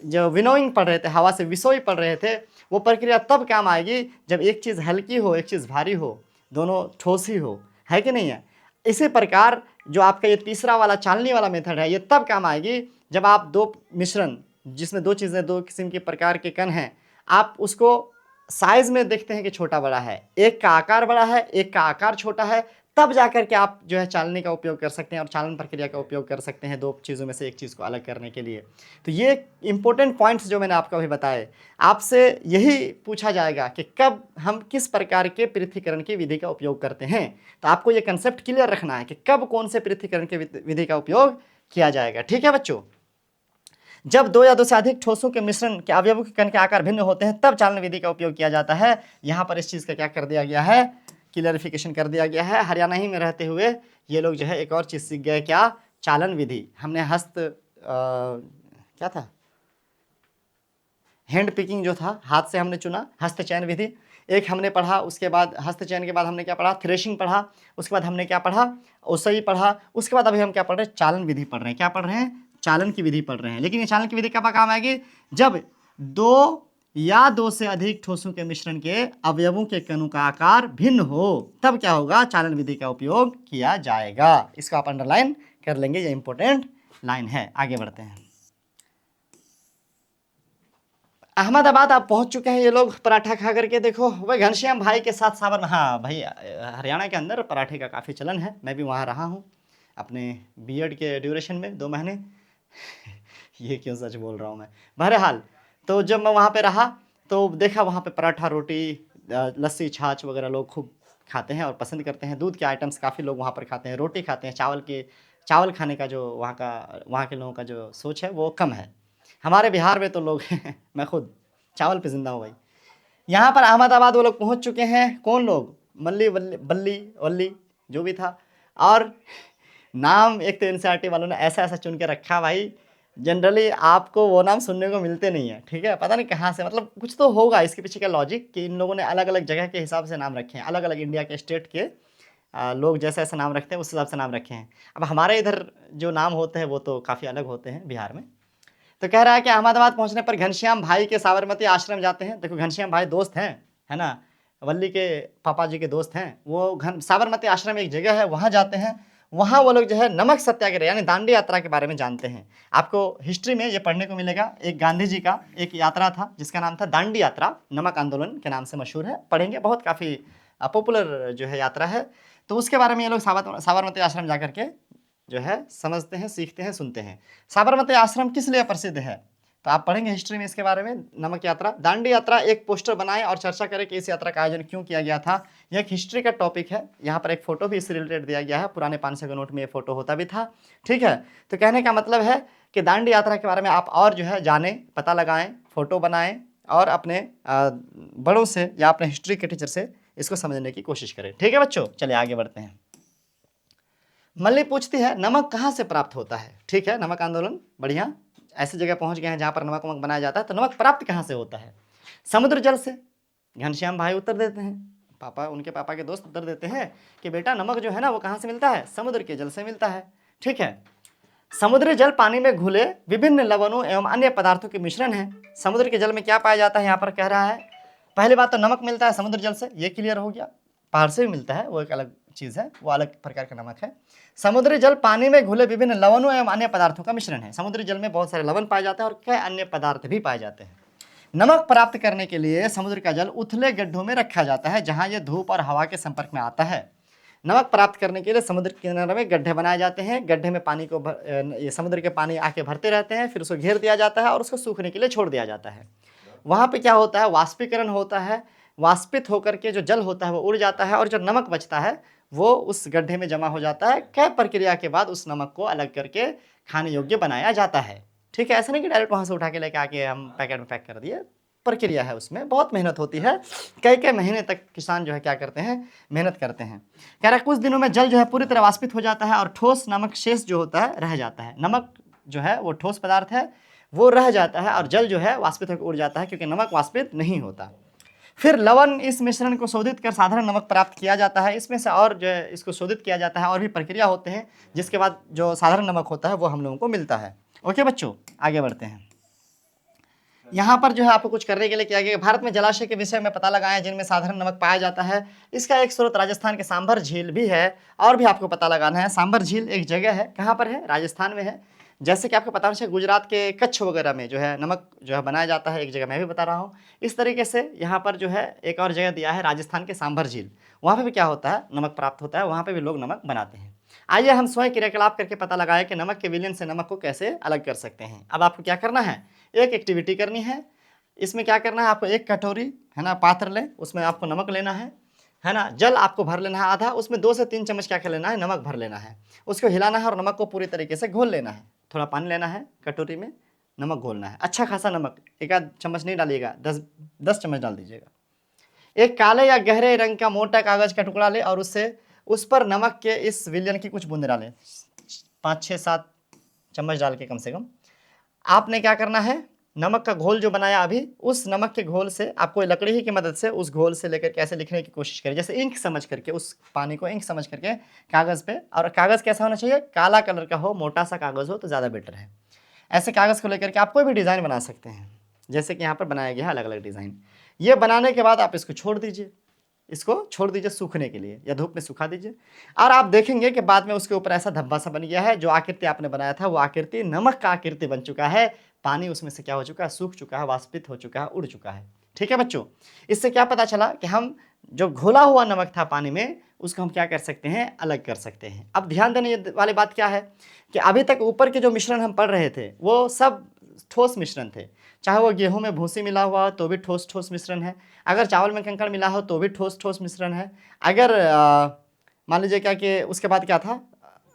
जो विनोइंग पढ़ रहे थे, हवा से विसोई पढ़ रहे थे, वो प्रक्रिया तब काम आएगी जब एक चीज़ हल्की हो, एक चीज़ भारी हो, दोनों ठोस ही हो, है कि नहीं है। इसी प्रकार जो आपका ये तीसरा वाला चालनी वाला मेथड है, ये तब काम आएगी जब आप दो मिश्रण, जिसमें दो चीज़ें, दो किस्म के प्रकार के कण हैं, आप उसको साइज में देखते हैं कि छोटा बड़ा है, एक का आकार बड़ा है, एक का आकार छोटा है, तब जाकर के आप जो है चालनी का उपयोग कर सकते हैं और चालन प्रक्रिया का उपयोग कर सकते हैं दो चीज़ों में से एक चीज़ को अलग करने के लिए। तो ये इंपॉर्टेंट पॉइंट्स जो मैंने आपको अभी बताए, आपसे यही पूछा जाएगा कि कब हम किस प्रकार के पृथक्करण की विधि का उपयोग करते हैं। तो आपको ये कंसेप्ट क्लियर रखना है कि कब कौन से पृथक्करण की विधि का उपयोग किया जाएगा। ठीक है बच्चों। जब दो या दो से अधिक ठोसों के मिश्रण के अवयवों के कण के आकार भिन्न होते हैं तब चालन विधि का उपयोग किया जाता है। यहाँ पर इस चीज़ का क्या कर दिया गया है, क्लियरिफिकेशन कर दिया गया है। हरियाणा ही में रहते हुए ये लोग जो है एक और चीज़ सीख गए, क्या, चालन विधि। हमने क्या था, हैंड पिकिंग जो था, हाथ से हमने चुना, हस्तचयन विधि एक हमने पढ़ा। उसके बाद हस्तचयन के बाद हमने क्या पढ़ा, थ्रेशिंग पढ़ा। उसके बाद हमने क्या पढ़ा, ओसई पढ़ा। उसके बाद अभी हम क्या पढ़ रहे हैं, चालन विधि पढ़ रहे हैं। क्या पढ़ रहे हैं, चालन की विधि पढ़ रहे हैं। लेकिन ये चालन की विधि कब काम आएगी, जब दो या दो से अधिक ठोसों के मिश्रण के अवयवों के कणों का आकार भिन्न हो, तब क्या होगा, चालन विधि का उपयोग किया जाएगा। इसको आप अंडरलाइन कर लेंगे, ये इंपॉर्टेंट लाइन है। आगे बढ़ते हैं। अहमदाबाद आप पहुंच चुके हैं ये लोग पराठा खा करके। देखो भाई, घनश्याम भाई के साथ साबर में, हाँ भाई, हरियाणा के अंदर पराठे का काफ़ी चलन है। मैं भी वहाँ रहा हूँ अपने बीएड के ड्यूरेशन में 2 महीने। ये क्यों सच बोल रहा हूँ मैं। बहरहाल, तो जब मैं वहाँ पे रहा तो देखा वहाँ पे पराठा, रोटी, लस्सी, छाछ वगैरह लोग खूब खाते हैं और पसंद करते हैं। दूध के आइटम्स काफ़ी लोग वहाँ पर खाते हैं, रोटी खाते हैं। चावल खाने का जो वहाँ के लोगों का जो सोच है वो कम है। हमारे बिहार में तो लोग मैं खुद चावल पे जिंदा हूँ भाई। यहाँ पर अहमदाबाद वो लोग पहुँच चुके हैं। कौन लोग, मल्ली वल्ली जो भी था। और नाम एक तो एनसीईआरटी वालों ने ऐसा ऐसा चुन के रखा भाई, जनरली आपको वो नाम सुनने को मिलते नहीं है। ठीक है, पता नहीं कहाँ से, मतलब कुछ तो होगा इसके पीछे का लॉजिक कि इन लोगों ने अलग अलग जगह के हिसाब से नाम रखे हैं, अलग अलग इंडिया के स्टेट के लोग जैसे ऐसा नाम रखते हैं उस हिसाब से नाम रखे हैं। अब हमारे इधर जो नाम होते हैं वो तो काफ़ी अलग होते हैं बिहार में। तो कह रहा है कि अहमदाबाद पहुंचने पर घनश्याम भाई के साबरमती आश्रम जाते हैं। देखो घनश्याम भाई दोस्त हैं, है ना, वल्ली के पापा जी के दोस्त हैं। वो साबरमती आश्रम एक जगह है, वहाँ जाते हैं। वहाँ वो लोग जो है नमक सत्याग्रह यानी दांडी यात्रा के बारे में जानते हैं। आपको हिस्ट्री में ये पढ़ने को मिलेगा, एक गांधी जी का एक यात्रा था जिसका नाम था दांडी यात्रा, नमक आंदोलन के नाम से मशहूर है। पढ़ेंगे, बहुत काफ़ी पॉपुलर जो है यात्रा है। तो उसके बारे में ये लोग साबरमती आश्रम जा करके जो है समझते हैं, सीखते हैं, सुनते हैं। साबरमती आश्रम किस लिए प्रसिद्ध है? तो आप पढ़ेंगे हिस्ट्री में इसके बारे में। नमक यात्रा, दांडी यात्रा, एक पोस्टर बनाएं और चर्चा करें कि इस यात्रा का आयोजन क्यों किया गया था। यह एक हिस्ट्री का टॉपिक है। यहाँ पर एक फोटो भी इससे रिलेटेड दिया गया है, पुराने 500 के नोट में ये फोटो होता भी था। ठीक है, तो कहने का मतलब है कि दांडी यात्रा के बारे में आप और जो है जानें, पता लगाएं, फोटो बनाएं और अपने बड़ों से या अपने हिस्ट्री के टीचर से इसको समझने की कोशिश करें। ठीक है बच्चों, चलिए आगे बढ़ते हैं। मल्ली पूछती है नमक कहाँ से प्राप्त होता है? ठीक है, नमक आंदोलन, बढ़िया, ऐसी जगह पहुंच गए हैं जहां पर नमक वमक बनाया जाता है। तो नमक प्राप्त कहाँ से होता है? समुद्र जल से। घनश्याम भाई उत्तर देते हैं, पापा, उनके पापा के दोस्त उत्तर देते हैं कि बेटा नमक जो है ना वो कहाँ से मिलता है? समुद्र के जल से मिलता है। ठीक है, समुद्री जल पानी में घुले विभिन्न लवणों एवं अन्य पदार्थों के मिश्रण है। समुद्र के जल में क्या पाया जाता है यहाँ पर कह रहा है? पहली बात तो नमक मिलता है समुद्र जल से, ये क्लियर हो गया। पहाड़ से भी मिलता है, वो एक अलग चीज़ है, वो अलग प्रकार का नमक है। समुद्री जल पानी में घुले विभिन्न लवणों एवं अन्य पदार्थों का मिश्रण है। समुद्री जल में बहुत सारे लवण पाए जाते हैं और कई अन्य पदार्थ भी पाए जाते हैं। नमक प्राप्त करने के लिए समुद्र का जल उथले गड्ढों में रखा जाता है जहां यह धूप और हवा के संपर्क में आता है। नमक प्राप्त करने के लिए समुद्र के किनारे में गड्ढे बनाए जाते हैं। गड्ढे में पानी को ये समुद्र के पानी आके भरते रहते हैं, फिर उसको घेर दिया जाता है और उसको सूखने के लिए छोड़ दिया जाता है। वहाँ पे क्या होता है? वाष्पीकरण होता है। वाष्पित होकर के जो जल होता है वो उड़ जाता है और जो नमक बचता है वो उस गड्ढे में जमा हो जाता है। कई प्रक्रिया के बाद उस नमक को अलग करके खाने योग्य बनाया जाता है। ठीक है, ऐसा नहीं कि डायरेक्ट वहाँ से उठा के लेके आके हम पैकेट में पैक कर दिए। प्रक्रिया है, उसमें बहुत मेहनत होती है। कई कई महीने तक किसान जो है क्या करते हैं? मेहनत करते हैं। कह रहा है कुछ दिनों में जल जो है पूरी तरह वाष्पित हो जाता है और ठोस नमक शेष जो होता है रह जाता है। नमक जो है वो ठोस पदार्थ है, वो रह जाता है और जल जो है वाष्पित होकर उड़ जाता है, क्योंकि नमक वाष्पित नहीं होता। फिर लवण इस मिश्रण को शोधित कर साधारण नमक प्राप्त किया जाता है। इसमें से और जो है इसको शोधित किया जाता है और भी प्रक्रिया होते हैं, जिसके बाद जो साधारण नमक होता है वो हम लोगों को मिलता है। ओके बच्चों, आगे बढ़ते हैं। यहाँ पर जो है आपको कुछ करने के लिए किया गया। भारत में जलाशय के विषय में पता लगाएं जिनमें साधारण नमक पाया जाता है। इसका एक स्रोत राजस्थान के सांभर झील भी है। और भी आपको पता लगाना है। सांभर झील एक जगह है, कहाँ पर है? राजस्थान में है। जैसे कि आपको पता है गुजरात के कच्छ वगैरह में जो है नमक जो है बनाया जाता है, एक जगह मैं भी बता रहा हूँ। इस तरीके से यहाँ पर जो है एक और जगह दिया है राजस्थान के सांभर झील, वहाँ पे भी क्या होता है? नमक प्राप्त होता है, वहाँ पे भी लोग नमक बनाते हैं। आइए हम स्वयं क्रियाकलाप करके पता लगाएं कि नमक के विलयन से नमक को कैसे अलग कर सकते हैं। अब आपको क्या करना है? एक एक्टिविटी करनी है। इसमें क्या करना है? आपको एक कटोरी है ना पात्र लें, उसमें आपको नमक लेना है ना, जल आपको भर लेना है आधा, उसमें 2 से 3 चम्मच क्या कर लेना है? नमक भर लेना है। उसको हिलाना है और नमक को पूरी तरीके से घोल लेना है। थोड़ा पानी लेना है, कटोरी में नमक घोलना है, अच्छा खासा नमक, एक आध चम्मच नहीं डालिएगा, 10 चम्मच डाल दीजिएगा। एक काले या गहरे रंग का मोटा कागज का टुकड़ा ले और उस पर नमक के इस विलयन की कुछ बूंदे डालें, 5, 6, 7 चम्मच डाल के कम से कम। आपने क्या करना है? नमक का घोल जो बनाया अभी, उस नमक के घोल से आप कोई लकड़ी ही की मदद से उस घोल से लेकर के ऐसे लिखने की कोशिश करें, जैसे इंक समझ करके, उस पानी को इंक समझ करके कागज़ पे। और कागज़ कैसा होना चाहिए? काला कलर का हो, मोटा सा कागज़ हो तो ज़्यादा बेटर है। ऐसे कागज़ को लेकर के आप कोई भी डिज़ाइन बना सकते हैं, जैसे कि यहाँ पर बनाया गया है अलग अलग डिज़ाइन। ये बनाने के बाद आप इसको छोड़ दीजिए, सूखने के लिए, या धूप में सुखा दीजिए। और आप देखेंगे कि बाद में उसके ऊपर ऐसा धब्बा सा बन गया है। जो आकृति आपने बनाया था वो आकृति नमक का आकृति बन चुका है। पानी उसमें से क्या हो चुका है? सूख चुका है, वाष्पित हो चुका है, उड़ चुका है। ठीक है बच्चों, इससे क्या पता चला कि हम जो घोला हुआ नमक था पानी में, उसको हम क्या कर सकते हैं? अलग कर सकते हैं। अब ध्यान देने वाली बात क्या है कि अभी तक ऊपर के जो मिश्रण हम पढ़ रहे थे वो सब ठोस मिश्रण थे। चाहे वो गेहूं में भूसी मिला हुआ हो तो भी ठोस ठोस मिश्रण है, अगर चावल में कंकड़ मिला हो तो भी ठोस ठोस मिश्रण है, अगर मान लीजिए क्या कि उसके बाद क्या था?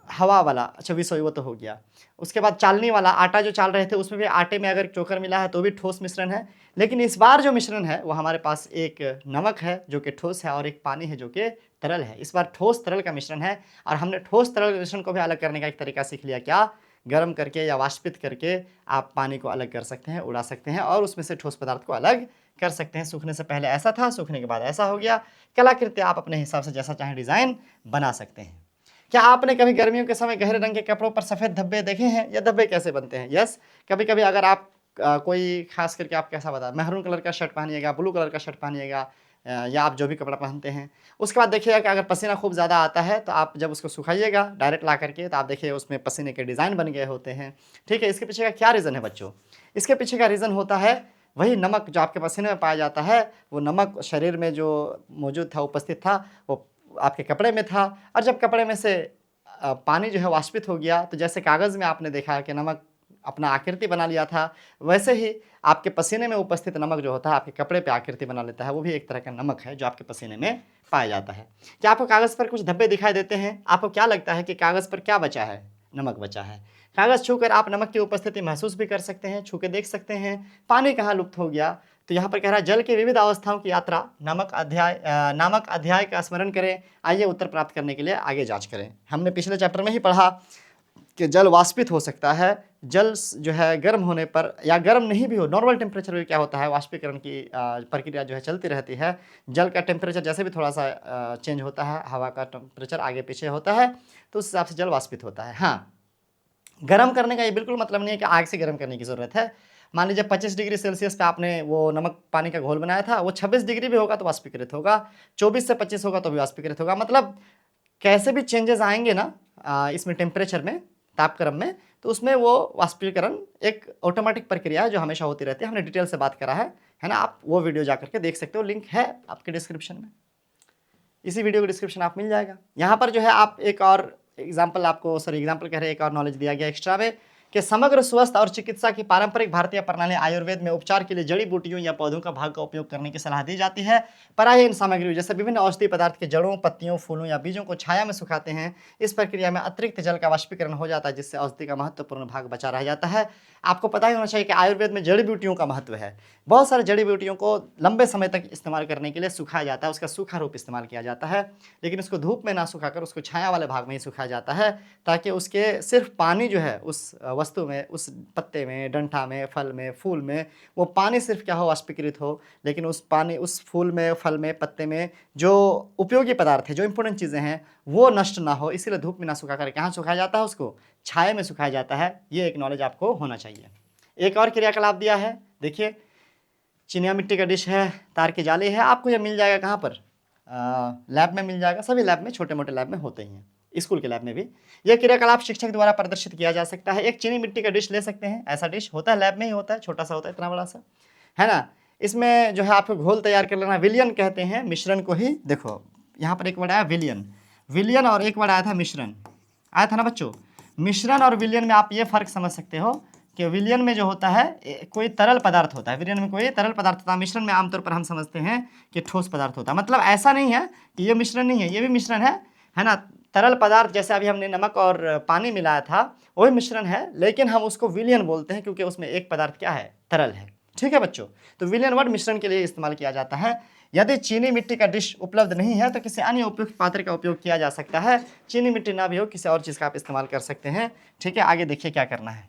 हवा वाला, अच्छा विसोई वो तो हो गया। उसके बाद चालनी वाला आटा जो चाल रहे थे उसमें भी आटे में अगर चोकर मिला है तो भी ठोस मिश्रण है। लेकिन इस बार जो मिश्रण है वो हमारे पास एक नमक है जो कि ठोस है और एक पानी है जो कि तरल है। इस बार ठोस तरल का मिश्रण है और हमने ठोस तरल मिश्रण को भी अलग करने का एक तरीका सीख लिया। क्या? गर्म करके या वाष्पित करके आप पानी को अलग कर सकते हैं, उड़ा सकते हैं और उसमें से ठोस पदार्थ को अलग कर सकते हैं। सूखने से पहले ऐसा था, सूखने के बाद ऐसा हो गया। कलाकृति आप अपने हिसाब से जैसा चाहें डिज़ाइन बना सकते हैं। क्या आपने कभी गर्मियों के समय गहरे रंग के कपड़ों पर सफ़ेद धब्बे देखे हैं? या धब्बे कैसे बनते हैं? यस, कभी कभी अगर आप कोई खास करके आप कैसा बता, मैरून कलर का शर्ट पहनिएगा, ब्लू कलर का शर्ट पहनिएगा, या आप जो भी कपड़ा पहनते हैं, उसके बाद देखिएगा कि अगर पसीना खूब ज़्यादा आता है तो आप जब उसको सुखाइएगा डायरेक्ट ला करके, तो आप देखिए उसमें पसीने के डिज़ाइन बन गए होते हैं। ठीक है, इसके पीछे का क्या रीज़न है बच्चों? इसके पीछे का रीज़न होता है वही नमक जो आपके पसीने में पाया जाता है। वो नमक शरीर में जो मौजूद था, उपस्थित था, वो आपके कपड़े में था। और जब कपड़े में से पानी जो है वाष्पित हो गया, तो जैसे कागज़ में आपने देखा है कि नमक अपना आकृति बना लिया था, वैसे ही आपके पसीने में उपस्थित नमक जो होता है आपके कपड़े पे आकृति बना लेता है। वो भी एक तरह का नमक है जो आपके पसीने में पाया जाता है। क्या आपको कागज़ पर कुछ धब्बे दिखाई देते हैं? आपको क्या लगता है कि कागज़ पर क्या बचा है? नमक बचा है। कागज़ छूकर आप नमक की उपस्थिति महसूस भी कर सकते हैं, छू के देख सकते हैं। पानी कहाँ लुप्त हो गया? तो यहाँ पर कह रहा है जल की विविध अवस्थाओं की यात्रा नामक अध्याय का स्मरण करें। आइए उत्तर प्राप्त करने के लिए आगे जांच करें। हमने पिछले चैप्टर में ही पढ़ा कि जल वाष्पित हो सकता है, जल जो है गर्म होने पर या गर्म नहीं भी हो, नॉर्मल टेम्परेचर में क्या होता है, वाष्पीकरण की प्रक्रिया जो है चलती रहती है। जल का टेम्परेचर जैसे भी थोड़ा सा चेंज होता है, हवा का टेम्परेचर आगे पीछे होता है, तो उस हिसाब से जल वाष्पित होता है। हाँ, गर्म करने का ये बिल्कुल मतलब नहीं है कि आग से गर्म करने की ज़रूरत है। मान लीजिए 25 डिग्री सेल्सियस पे आपने वो नमक पानी का घोल बनाया था, वो 26 डिग्री भी होगा तो वाष्पीकृत होगा, 24 से 25 होगा तो भी वाष्पीकृत होगा। मतलब कैसे भी चेंजेस आएंगे ना इसमें टेम्परेचर में, तापक्रम में, तो उसमें वो वाष्पीकरण एक ऑटोमेटिक प्रक्रिया है जो हमेशा होती रहती है। हमने डिटेल से बात करा है ना। आप वो वीडियो जा करके देख सकते हो, लिंक है आपके डिस्क्रिप्शन में, इसी वीडियो का डिस्क्रिप्शन आप मिल जाएगा। यहाँ पर जो है आप एक और एग्जाम्पल कह रहे हैं, एक और नॉलेज दिया गया एक्स्ट्रा में कि समग्र स्वास्थ्य और चिकित्सा की पारंपरिक भारतीय प्रणाली आयुर्वेद में उपचार के लिए जड़ी बूटियों या पौधों का भाग का उपयोग करने की सलाह दी जाती है। प्रायः इन सामग्रियों जैसे विभिन्न औषधीय पदार्थ के जड़ों, पत्तियों, फूलों या बीजों को छाया में सुखाते हैं। इस प्रक्रिया में अतिरिक्त जल का वाष्पीकरण हो जाता है, जिससे औषधि का महत्वपूर्ण भाग बचा रह जाता है। आपको पता ही होना चाहिए कि आयुर्वेद में जड़ी बूटियों का महत्व है। बहुत सारे जड़ी बूटियों को लंबे समय तक इस्तेमाल करने के लिए सुखाया जाता है, उसका सूखा रूप इस्तेमाल किया जाता है, लेकिन उसको धूप में ना सुखाकर उसको छाया वाले भाग में ही सुखाया जाता है, ताकि उसके सिर्फ पानी जो है उस वस्तु में, उस पत्ते में, डंठा में, फल में, फूल में, वो पानी सिर्फ क्या हो, वाष्पीकृत हो, लेकिन उस पानी, उस फूल में, फल में, पत्ते में जो उपयोगी पदार्थ है, जो इंपॉर्टेंट चीज़ें हैं, वो नष्ट ना हो, इसीलिए धूप में ना सुखाकर कहाँ सुखाया जाता है, उसको छाया में सुखाया जाता है। ये एक नॉलेज आपको होना चाहिए। एक और क्रियाकलाप दिया है, देखिए चिनिया मिट्टी का डिश है, तार की जाली है। आपको ये मिल जाएगा कहाँ पर, लैब में मिल जाएगा। सभी लैब में, छोटे मोटे लैब में होते ही हैं, स्कूल के लैब में भी यह क्रियाकलाप शिक्षक द्वारा प्रदर्शित किया जा सकता है। एक चीनी मिट्टी का डिश ले सकते हैं, ऐसा डिश होता है, लैब में ही होता है, छोटा सा होता है, इतना बड़ा सा, है ना। इसमें जो है आपको घोल तैयार कर लेना, विलियन कहते हैं मिश्रण को ही। देखो यहाँ पर एक वर्ड आया विलियन, विलियन और एक वर्ड आया था मिश्रण, आया था ना बच्चों। मिश्रण और विलियन में आप ये फर्क समझ सकते हो कि विलियन में जो होता है कोई तरल पदार्थ होता है, विलियन में कोई तरल पदार्थ होता है। मिश्रण में आमतौर पर हम समझते हैं कि ठोस पदार्थ होता है। मतलब ऐसा नहीं है कि ये मिश्रण नहीं है, ये भी मिश्रण है ना। तरल पदार्थ जैसे अभी हमने नमक और पानी मिलाया था, वही मिश्रण है, लेकिन हम उसको विलियन बोलते हैं क्योंकि उसमें एक पदार्थ क्या है, तरल है। ठीक है बच्चों, तो विलियन वर्ड मिश्रण के लिए इस्तेमाल किया जाता है। यदि चीनी मिट्टी का डिश उपलब्ध नहीं है तो किसी अन्य उपयुक्त पात्र का उपयोग किया जा सकता है। चीनी मिट्टी ना भी हो, किसी और चीज़ का आप इस्तेमाल कर सकते हैं। ठीक है, आगे देखिए क्या करना है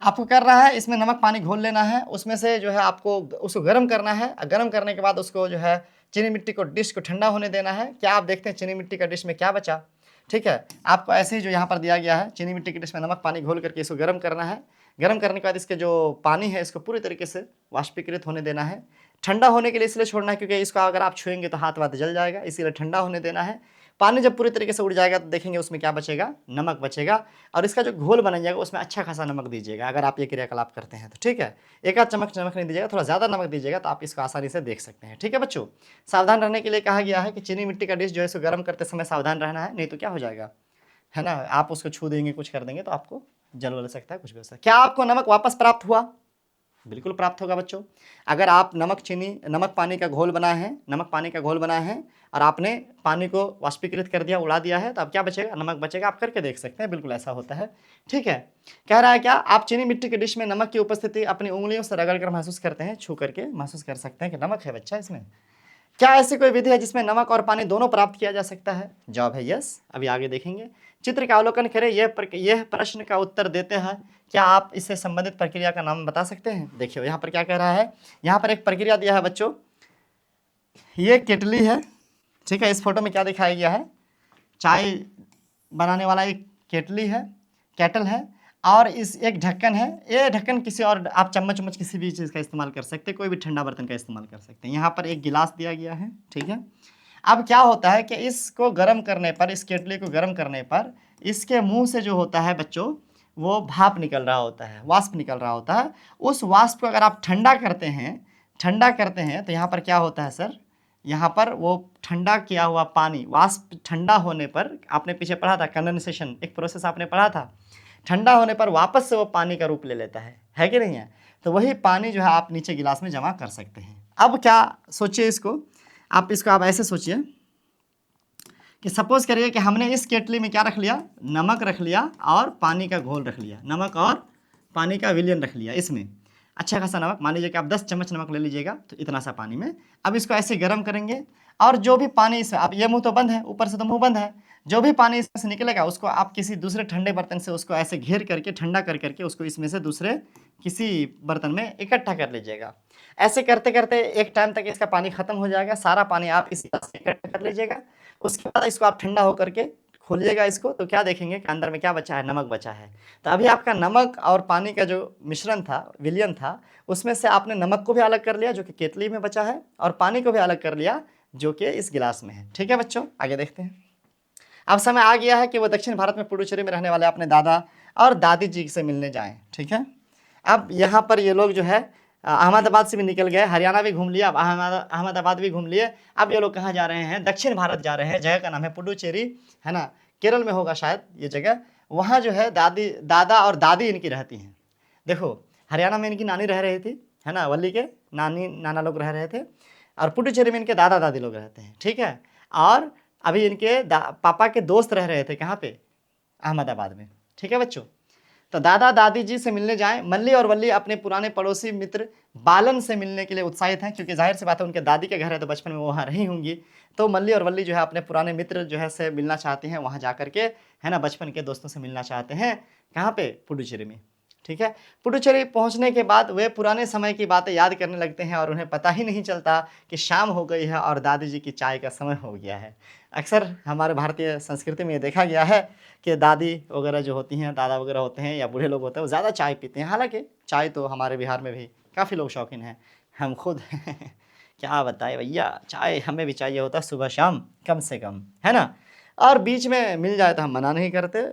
आपको। कर रहा है इसमें नमक पानी घोल लेना है, उसमें से जो है आपको उसको गर्म करना है। गर्म करने के बाद उसको जो है चीनी मिट्टी को, डिश को ठंडा होने देना है। क्या आप देखते हैं चीनी मिट्टी का डिश में क्या बचा। ठीक है, आपको ऐसे ही जो यहाँ पर दिया गया है, चीनी मिट्टी की डिश में नमक पानी घोल करके इसको गर्म करना है। गर्म करने के बाद इसके जो पानी है इसको पूरी तरीके से वाष्पीकृत होने देना है। ठंडा होने के लिए इसलिए छोड़ना है क्योंकि इसको अगर आप छुएंगे तो हाथ वाथ जल जाएगा, इसीलिए ठंडा होने देना है। पानी जब पूरी तरीके से उड़ जाएगा तो देखेंगे उसमें क्या बचेगा, नमक बचेगा। और इसका जो घोल बन जाएगा उसमें अच्छा खासा नमक दीजिएगा अगर आप ये क्रियाकलाप करते हैं तो। ठीक है, एक आध चम्मच नमक नहीं दीजिएगा, थोड़ा ज़्यादा नमक दीजिएगा तो आप इसको आसानी से देख सकते हैं। ठीक है बच्चों, सावधान रहने के लिए कहा गया है कि चीनी मिट्टी का डिश जो है इसको गर्म करते समय सावधान रहना है, नहीं तो क्या हो जाएगा, है ना, आप उसको छू देंगे, कुछ कर देंगे तो आपको जल वल सकता है, कुछ भी हो सकता है। क्या आपको नमक वापस प्राप्त हुआ? बिल्कुल प्राप्त होगा बच्चों। अगर आप नमक पानी का घोल बनाए हैं, नमक पानी का घोल बनाए हैं और आपने पानी को वाष्पीकृत कर दिया, उड़ा दिया है, तो अब क्या बचेगा, नमक बचेगा। आप करके देख सकते हैं, बिल्कुल ऐसा होता है। ठीक है, कह रहा है क्या आप चीनी मिट्टी के डिश में नमक की उपस्थिति अपनी उंगलियों से रगड़ कर महसूस करते हैं, छू करके महसूस कर सकते हैं कि नमक है बच्चा इसमें। क्या ऐसी कोई विधि है जिसमें नमक और पानी दोनों प्राप्त किया जा सकता है? जवाब है यस। अभी आगे देखेंगे। चित्र का अवलोकन करें, यह प्रश्न का उत्तर देते हैं। क्या आप इससे संबंधित प्रक्रिया का नाम बता सकते हैं? देखिए यहाँ पर क्या कह रहा है, यहाँ पर एक प्रक्रिया दिया है बच्चों, ये केटली है। ठीक है, इस फोटो में क्या दिखाया गया है, चाय बनाने वाला एक केटली है, केटल है, और इस एक ढक्कन है। ये ढक्कन किसी और, आप चम्मच उम्मच किसी भी चीज़ का इस्तेमाल कर सकते हैं, कोई भी ठंडा बर्तन का इस्तेमाल कर सकते हैं। यहाँ पर एक गिलास दिया गया है। ठीक है, अब क्या होता है कि इसको गर्म करने पर, इस केटली को गर्म करने पर इसके मुंह से जो होता है बच्चों, वो भाप निकल रहा होता है, वाष्प निकल रहा होता है। उस वाष्प को अगर आप ठंडा करते हैं तो यहाँ पर क्या होता है सर, यहाँ पर वो ठंडा किया हुआ पानी, वाष्प ठंडा होने पर, आपने पीछे पढ़ा था कंडेंसेशन, एक प्रोसेस आपने पढ़ा था, ठंडा होने पर वापस से वो पानी का रूप ले लेता है कि नहीं है। तो वही पानी जो है आप नीचे गिलास में जमा कर सकते हैं। अब क्या सोचिए इसको, आप ऐसे सोचिए कि सपोज करिए कि हमने इस केटली में क्या रख लिया, नमक रख लिया और पानी का घोल रख लिया, नमक और पानी का विलयन रख लिया इसमें, अच्छा खासा नमक, मान लीजिए कि आप 10 चम्मच नमक ले लीजिएगा तो इतना सा पानी में। अब इसको ऐसे गर्म करेंगे और जो भी पानी इसमें, अब ये मुंह तो बंद है, ऊपर से तो मुंह बंद है, जो भी पानी इसमें से निकलेगा उसको आप किसी दूसरे ठंडे बर्तन से उसको ऐसे घेर करके ठंडा कर करके उसको इसमें से दूसरे किसी बर्तन में इकट्ठा कर लीजिएगा। ऐसे करते करते एक टाइम तक इसका पानी खत्म हो जाएगा, सारा पानी आप इसी गिलास में इकट्ठा कर लीजिएगा। उसके बाद इसको आप ठंडा होकर के खोलिएगा इसको, तो क्या देखेंगे कि अंदर में क्या बचा है, नमक बचा है। तो अभी आपका नमक और पानी का जो मिश्रण था, विलयन था, उसमें से आपने नमक को भी अलग कर लिया जो कि केतली में बचा है, और पानी को भी अलग कर लिया जो कि इस गिलास में है। ठीक है बच्चों, आगे देखते हैं। अब समय आ गया है कि वो दक्षिण भारत में पुडुचेरी में रहने वाले अपने दादा और दादी जी से मिलने जाएं। ठीक है, अब यहाँ पर ये लोग जो है अहमदाबाद से भी निकल गए, हरियाणा भी घूम लिया, अब अहमदाबाद भी घूम लिए। अब ये लोग कहाँ जा रहे हैं, दक्षिण भारत जा रहे हैं, जगह का नाम है पुडुचेरी, है ना, केरल में होगा शायद ये जगह। वहाँ जो है दादा और दादी इनकी रहती हैं। देखो, हरियाणा में इनकी नानी रह रही थी, है ना, वल्ली के नानी नाना लोग रह रहे थे, और पुडुचेरी में इनके दादा दादी लोग रहते हैं। ठीक है, और अभी इनके पापा के दोस्त रह रहे थे कहाँ पे, अहमदाबाद में। ठीक है बच्चों, तो दादा दादी जी से मिलने जाएं। मल्ली और वल्ली अपने पुराने पड़ोसी मित्र बालन से मिलने के लिए उत्साहित हैं, क्योंकि जाहिर सी बात है उनके दादी के घर है तो बचपन में वो वहाँ रही होंगी। तो मल्ली और वल्ली जो है अपने पुराने मित्र जो है से मिलना चाहती हैं वहाँ जा करके, है ना, बचपन के दोस्तों से मिलना चाहते हैं। कहाँ पे, पुडुचेरी में। ठीक है, पुडुचेरी पहुंचने के बाद वे पुराने समय की बातें याद करने लगते हैं और उन्हें पता ही नहीं चलता कि शाम हो गई है और दादी जी की चाय का समय हो गया है। अक्सर हमारे भारतीय संस्कृति में ये देखा गया है कि दादी वगैरह जो होती हैं, दादा वगैरह होते हैं या बूढ़े लोग होते हैं, वो ज़्यादा चाय पीते हैं। हालांकि चाय तो हमारे बिहार में भी काफ़ी लोग शौकीन हैं, हम खुद क्या बताएं भैया, चाय हमें भी चाहिए होता सुबह शाम कम से कम, है ना। और बीच में मिल जाए तो हम मना नहीं करते,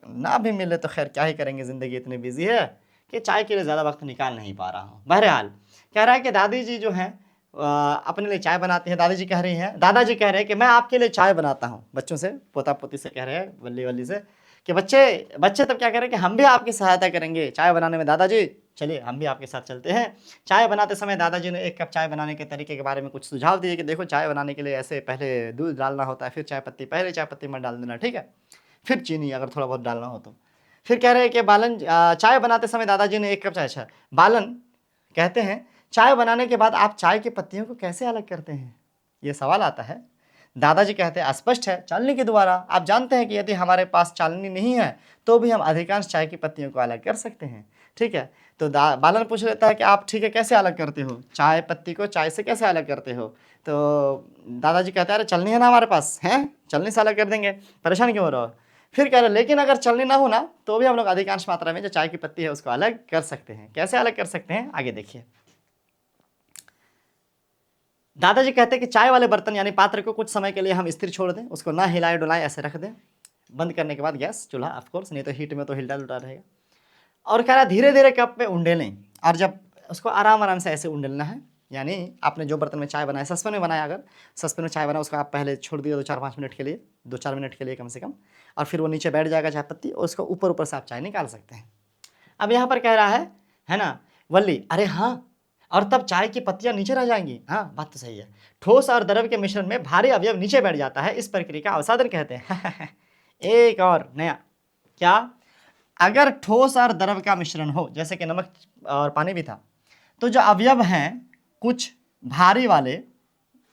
ना भी मिले तो खैर क्या ही करेंगे, ज़िंदगी इतनी बिजी है कि चाय के लिए ज़्यादा वक्त निकाल नहीं पा रहा हूँ। बहरहाल कह रहा है कि दादी जी जो हैं अपने लिए चाय बनाती हैं। दादाजी कह रही हैं, दादाजी कह रहे हैं कि मैं आपके लिए चाय बनाता हूँ। बच्चों से, पोता पोती से कह रहे हैं, वल्ली वल्ली से, कि बच्चे तब क्या कह रहे हैं कि हम भी आपकी सहायता करेंगे चाय बनाने में दादाजी, चलिए हम भी आपके साथ चलते हैं। चाय बनाते समय दादाजी ने एक कप चाय बनाने के तरीके के बारे में कुछ सुझाव दिए कि देखो, चाय बनाने के लिए ऐसे पहले दूध डालना होता है, फिर चाय पत्ती, पहले चाय पत्ती मत डाल देना, ठीक है, फिर चीनी अगर थोड़ा बहुत डालना हो तो। फिर कह रहे हैं कि बालन, चाय बनाते समय दादाजी ने एक कप चाय, अच्छा बालन कहते हैं चाय बनाने के बाद आप चाय की पत्तियों को कैसे अलग करते हैं, ये सवाल आता है। दादाजी कहते हैं स्पष्ट है, चालनी के द्वारा। आप जानते हैं कि यदि हमारे पास चालनी नहीं है तो भी हम अधिकांश चाय की पत्तियों को अलग कर सकते हैं। ठीक है, तो बालन पूछ लेता है कि आप ठीक है कैसे अलग करते हो, चाय पत्ती को चाय से कैसे अलग करते हो। तो दादाजी कहते हैं अरे चलनी है ना हमारे पास, हैं चलनी से अलग कर देंगे, परेशान क्यों हो रहे हो। फिर कह रहे लेकिन अगर चलनी ना हो ना तो भी हम लोग अधिकांश मात्रा में जो चाय की पत्ती है उसको अलग कर सकते हैं। कैसे अलग कर सकते हैं, आगे देखिए। दादाजी कहते हैं कि चाय वाले बर्तन यानी पात्र को कुछ समय के लिए हम स्थिर छोड़ दें, उसको ना हिलाए डुलाएं, ऐसे रख दें, बंद करने के बाद गैस चूल्हा ऑफकोर्स, नहीं तो हीट में तो हिलता डुलता रहेगा। और कह रहा धीरे धीरे कप में उंडेलें, और जब उसको आराम आराम से ऐसे उंडेलना है, यानी आपने जो बर्तन में चाय बनाया, सस्पेन में बनाया, अगर सस्पेन में चाय बना उसको आप पहले छोड़ दिए 2-4-5 मिनट के लिए, 2-4 मिनट के लिए कम से कम, और फिर वो नीचे बैठ जाएगा चाय पत्ती, और उसको ऊपर ऊपर से आप चाय निकाल सकते हैं। अब यहाँ पर कह रहा है ना वल्ली, अरे हाँ, और तब चाय की पत्तियां नीचे रह जाएंगी। हाँ बात तो सही है। ठोस और द्रव के मिश्रण में भारी अवयव नीचे बैठ जाता है, इस प्रक्रिया का अवसादन कहते हैं। एक और नया, क्या, अगर ठोस और द्रव का मिश्रण हो, जैसे कि नमक और पानी भी था, तो जो अवयव हैं कुछ भारी वाले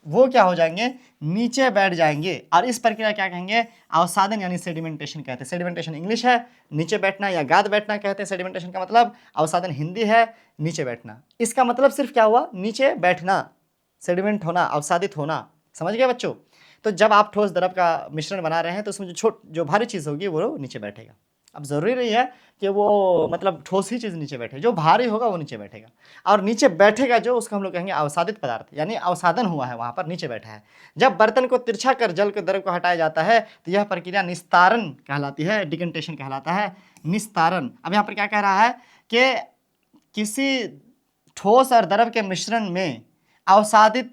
वो क्या हो जाएंगे, नीचे बैठ जाएंगे, और इस प्रक्रिया क्या कहेंगे, अवसादन यानी सेडिमेंटेशन कहते हैं। सेडिमेंटेशन इंग्लिश है, नीचे बैठना या गाद बैठना कहते हैं सेडिमेंटेशन का मतलब, अवसादन हिंदी है, नीचे बैठना। इसका मतलब सिर्फ क्या हुआ, नीचे बैठना, सेडिमेंट होना, अवसादित होना, समझ गए बच्चों। तो जब आप ठोस द्रव का मिश्रण बना रहे हैं तो उसमें जो भारी चीज़ होगी वो नीचे बैठेगा। अब ज़रूरी नहीं है कि वो मतलब ठोस ही चीज़ नीचे बैठे, जो भारी होगा वो नीचे बैठेगा, और नीचे बैठेगा जो, उसको हम लोग कहेंगे अवसादित पदार्थ, यानी अवसादन हुआ है, वहाँ पर नीचे बैठा है। जब बर्तन को तिरछा कर जल के द्रव को हटाया जाता है तो यह प्रक्रिया निस्तारण कहलाती है, डिकंटेशन कहलाता है, निस्तारण। अब यहाँ पर क्या कह रहा है कि किसी ठोस और द्रव के मिश्रण में अवसादित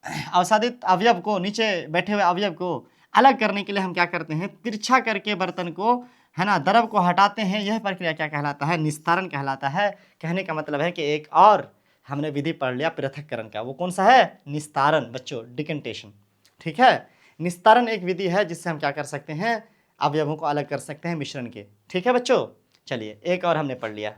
अवसादित अवयव को, नीचे बैठे हुए अवयव को अलग करने के लिए हम क्या करते हैं, तिरछा करके बर्तन को, है ना, द्रव को हटाते हैं। यह प्रक्रिया क्या कहलाता है, निस्तारण कहलाता है। कहने का मतलब है कि एक और हमने विधि पढ़ लिया पृथक्करण का, वो कौन सा है, निस्तारण बच्चों, डिकेंटेशन। ठीक है, निस्तारण एक विधि है जिससे हम क्या कर सकते हैं, अवयवों को अलग कर सकते हैं मिश्रण के। ठीक है बच्चों, चलिए एक और हमने पढ़ लिया,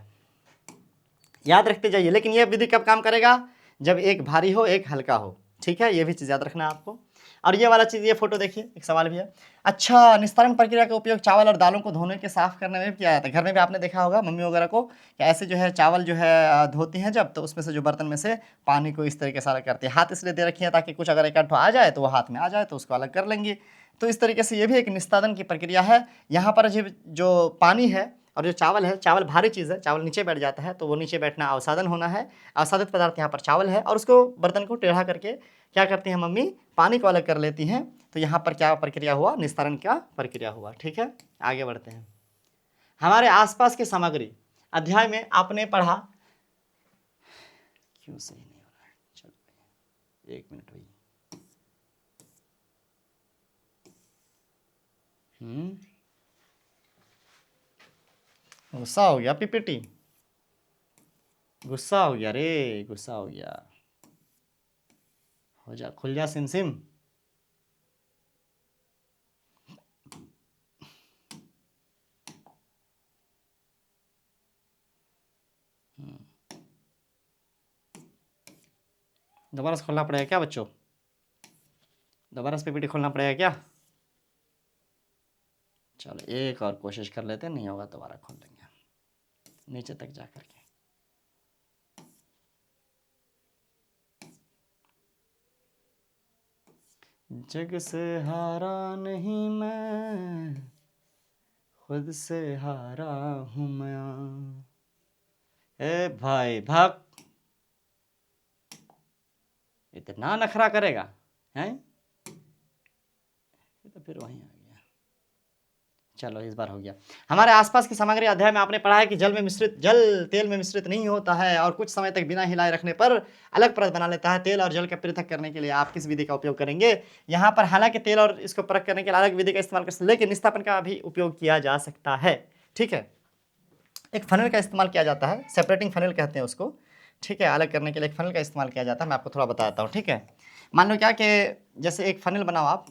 याद रखते जाइए। लेकिन यह विधि कब काम करेगा, जब एक भारी हो एक हल्का हो। ठीक है, ये भी चीज़ याद रखना आपको। और ये वाला चीज़, ये फोटो देखिए, एक सवाल भी है। अच्छा, निस्तारण प्रक्रिया का उपयोग चावल और दालों को धोने के साफ करने में भी किया जाता है। घर में भी आपने देखा होगा मम्मी वगैरह को कि ऐसे जो है चावल जो है धोती हैं जब, तो उसमें से जो बर्तन में से पानी को इस तरीके से अलग करती है। हाथ इसलिए दे रखी है ताकि कुछ अगर एक आ जाए तो वो हाथ में आ जाए तो उसको अलग कर लेंगे। तो इस तरीके से ये भी एक निस्तारण की प्रक्रिया है। यहाँ पर जो पानी है और जो चावल है, चावल भारी चीज़ है, चावल नीचे बैठ जाता है, तो वो नीचे बैठना अवसादन होना है। अवसादित पदार्थ यहाँ पर चावल है, और उसको बर्तन को टेढ़ा करके क्या करती हैं मम्मी, पानी को अलग कर लेती हैं। तो यहाँ पर क्या प्रक्रिया हुआ, निस्तारण का प्रक्रिया हुआ। ठीक है, आगे बढ़ते हैं। हमारे आसपास की सामग्री अध्याय में आपने पढ़ा, क्यों सही नहीं हो रहा है, चलो 1 मिनट भाई। गुस्सा हो गया पीपीटी, गुस्सा हो गया रे, गुस्सा हो गया, हो जा, खुल जा सिम सिम। दोबारा से खोलना पड़ेगा क्या बच्चों, दोबारा से पीपीटी खोलना पड़ेगा क्या? चलो एक और कोशिश कर लेते हैं, नहीं होगा दोबारा खोल लेंगे नीचे तक जा करके। जग से हारा नहीं मैं, खुद से हारा हूं मैं। ए भाई भाग, इतना नखरा करेगा हैं, तो फिर वहीं आ गया। चलो इस बार हो गया। हमारे आसपास की सामग्री अध्याय में आपने पढ़ा है कि जल तेल में मिश्रित नहीं होता है और कुछ समय तक बिना हिलाए रखने पर अलग परत बना लेता है। तेल और जल का पृथक करने के लिए आप किस विधि का उपयोग करेंगे? यहाँ पर हालांकि तेल और इसको पृथक करने के लिए अलग विधि का इस्तेमाल कर सकते, लेकिन निस्तापन का भी उपयोग किया जा सकता है। ठीक है, एक फनल का इस्तेमाल किया जाता है, सेपरेटिंग फनल कहते हैं उसको। ठीक है, अलग करने के लिए एक फनल का इस्तेमाल किया जाता है। मैं आपको थोड़ा बताता हूँ। ठीक है, मान लो क्या कि जैसे एक फनल बनाओ आप,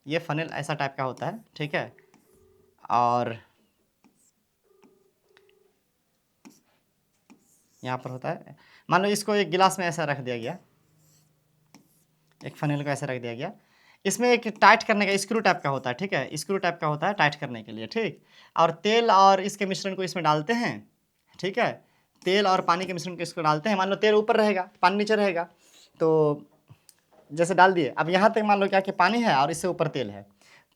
ये फनल ऐसा टाइप का होता है। ठीक है, और यहाँ पर होता है, मान लो इसको एक गिलास में ऐसा रख दिया गया, एक फनल को ऐसा रख दिया गया, इसमें एक टाइट करने का स्क्रू टाइप का होता है। ठीक है, स्क्रू टाइप का होता है टाइट करने के लिए। ठीक, और तेल और इसके मिश्रण को इसमें डालते हैं। ठीक है, तेल और पानी के मिश्रण को इसको डालते हैं। मान लो तेल ऊपर रहेगा, पानी नीचे रहेगा, तो जैसे डाल दिए, अब यहाँ तक मान लो क्या कि पानी है और इससे ऊपर तेल है,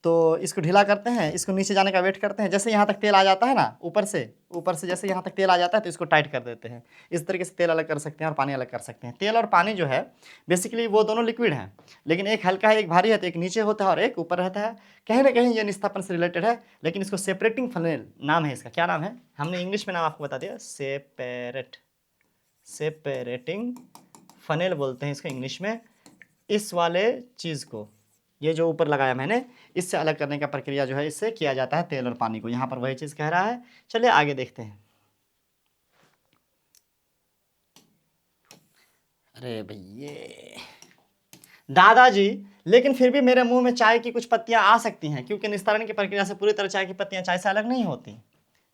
तो इसको ढीला करते हैं, इसको नीचे जाने का वेट करते हैं। जैसे यहाँ तक तेल आ जाता है ना, ऊपर से जैसे यहाँ तक तेल आ जाता है तो इसको टाइट कर देते हैं। इस तरीके से तेल अलग कर सकते हैं और पानी अलग कर सकते हैं। तेल और पानी जो है बेसिकली वो दोनों लिक्विड हैं, लेकिन एक हल्का है एक भारी है, तो एक नीचे होता है और एक ऊपर रहता है। कहीं ना कहीं ये निस्तापन से रिलेटेड है, लेकिन इसको सेपरेटिंग फनल नाम है इसका। क्या नाम है, हमने इंग्लिश में नाम आपको बता दिया, सेपरेटिंग फनल बोलते हैं इसको इंग्लिश में। इस वाले चीज़ को, ये जो ऊपर लगाया मैंने, इससे अलग करने का प्रक्रिया जो है इससे किया जाता है, तेल और पानी को। यहाँ पर वही चीज़ कह रहा है। चलिए आगे देखते हैं। अरे भैये दादाजी, लेकिन फिर भी मेरे मुंह में चाय की कुछ पत्तियां आ सकती हैं, क्योंकि निस्तारण की प्रक्रिया से पूरी तरह चाय की पत्तियां चाय से अलग नहीं होती।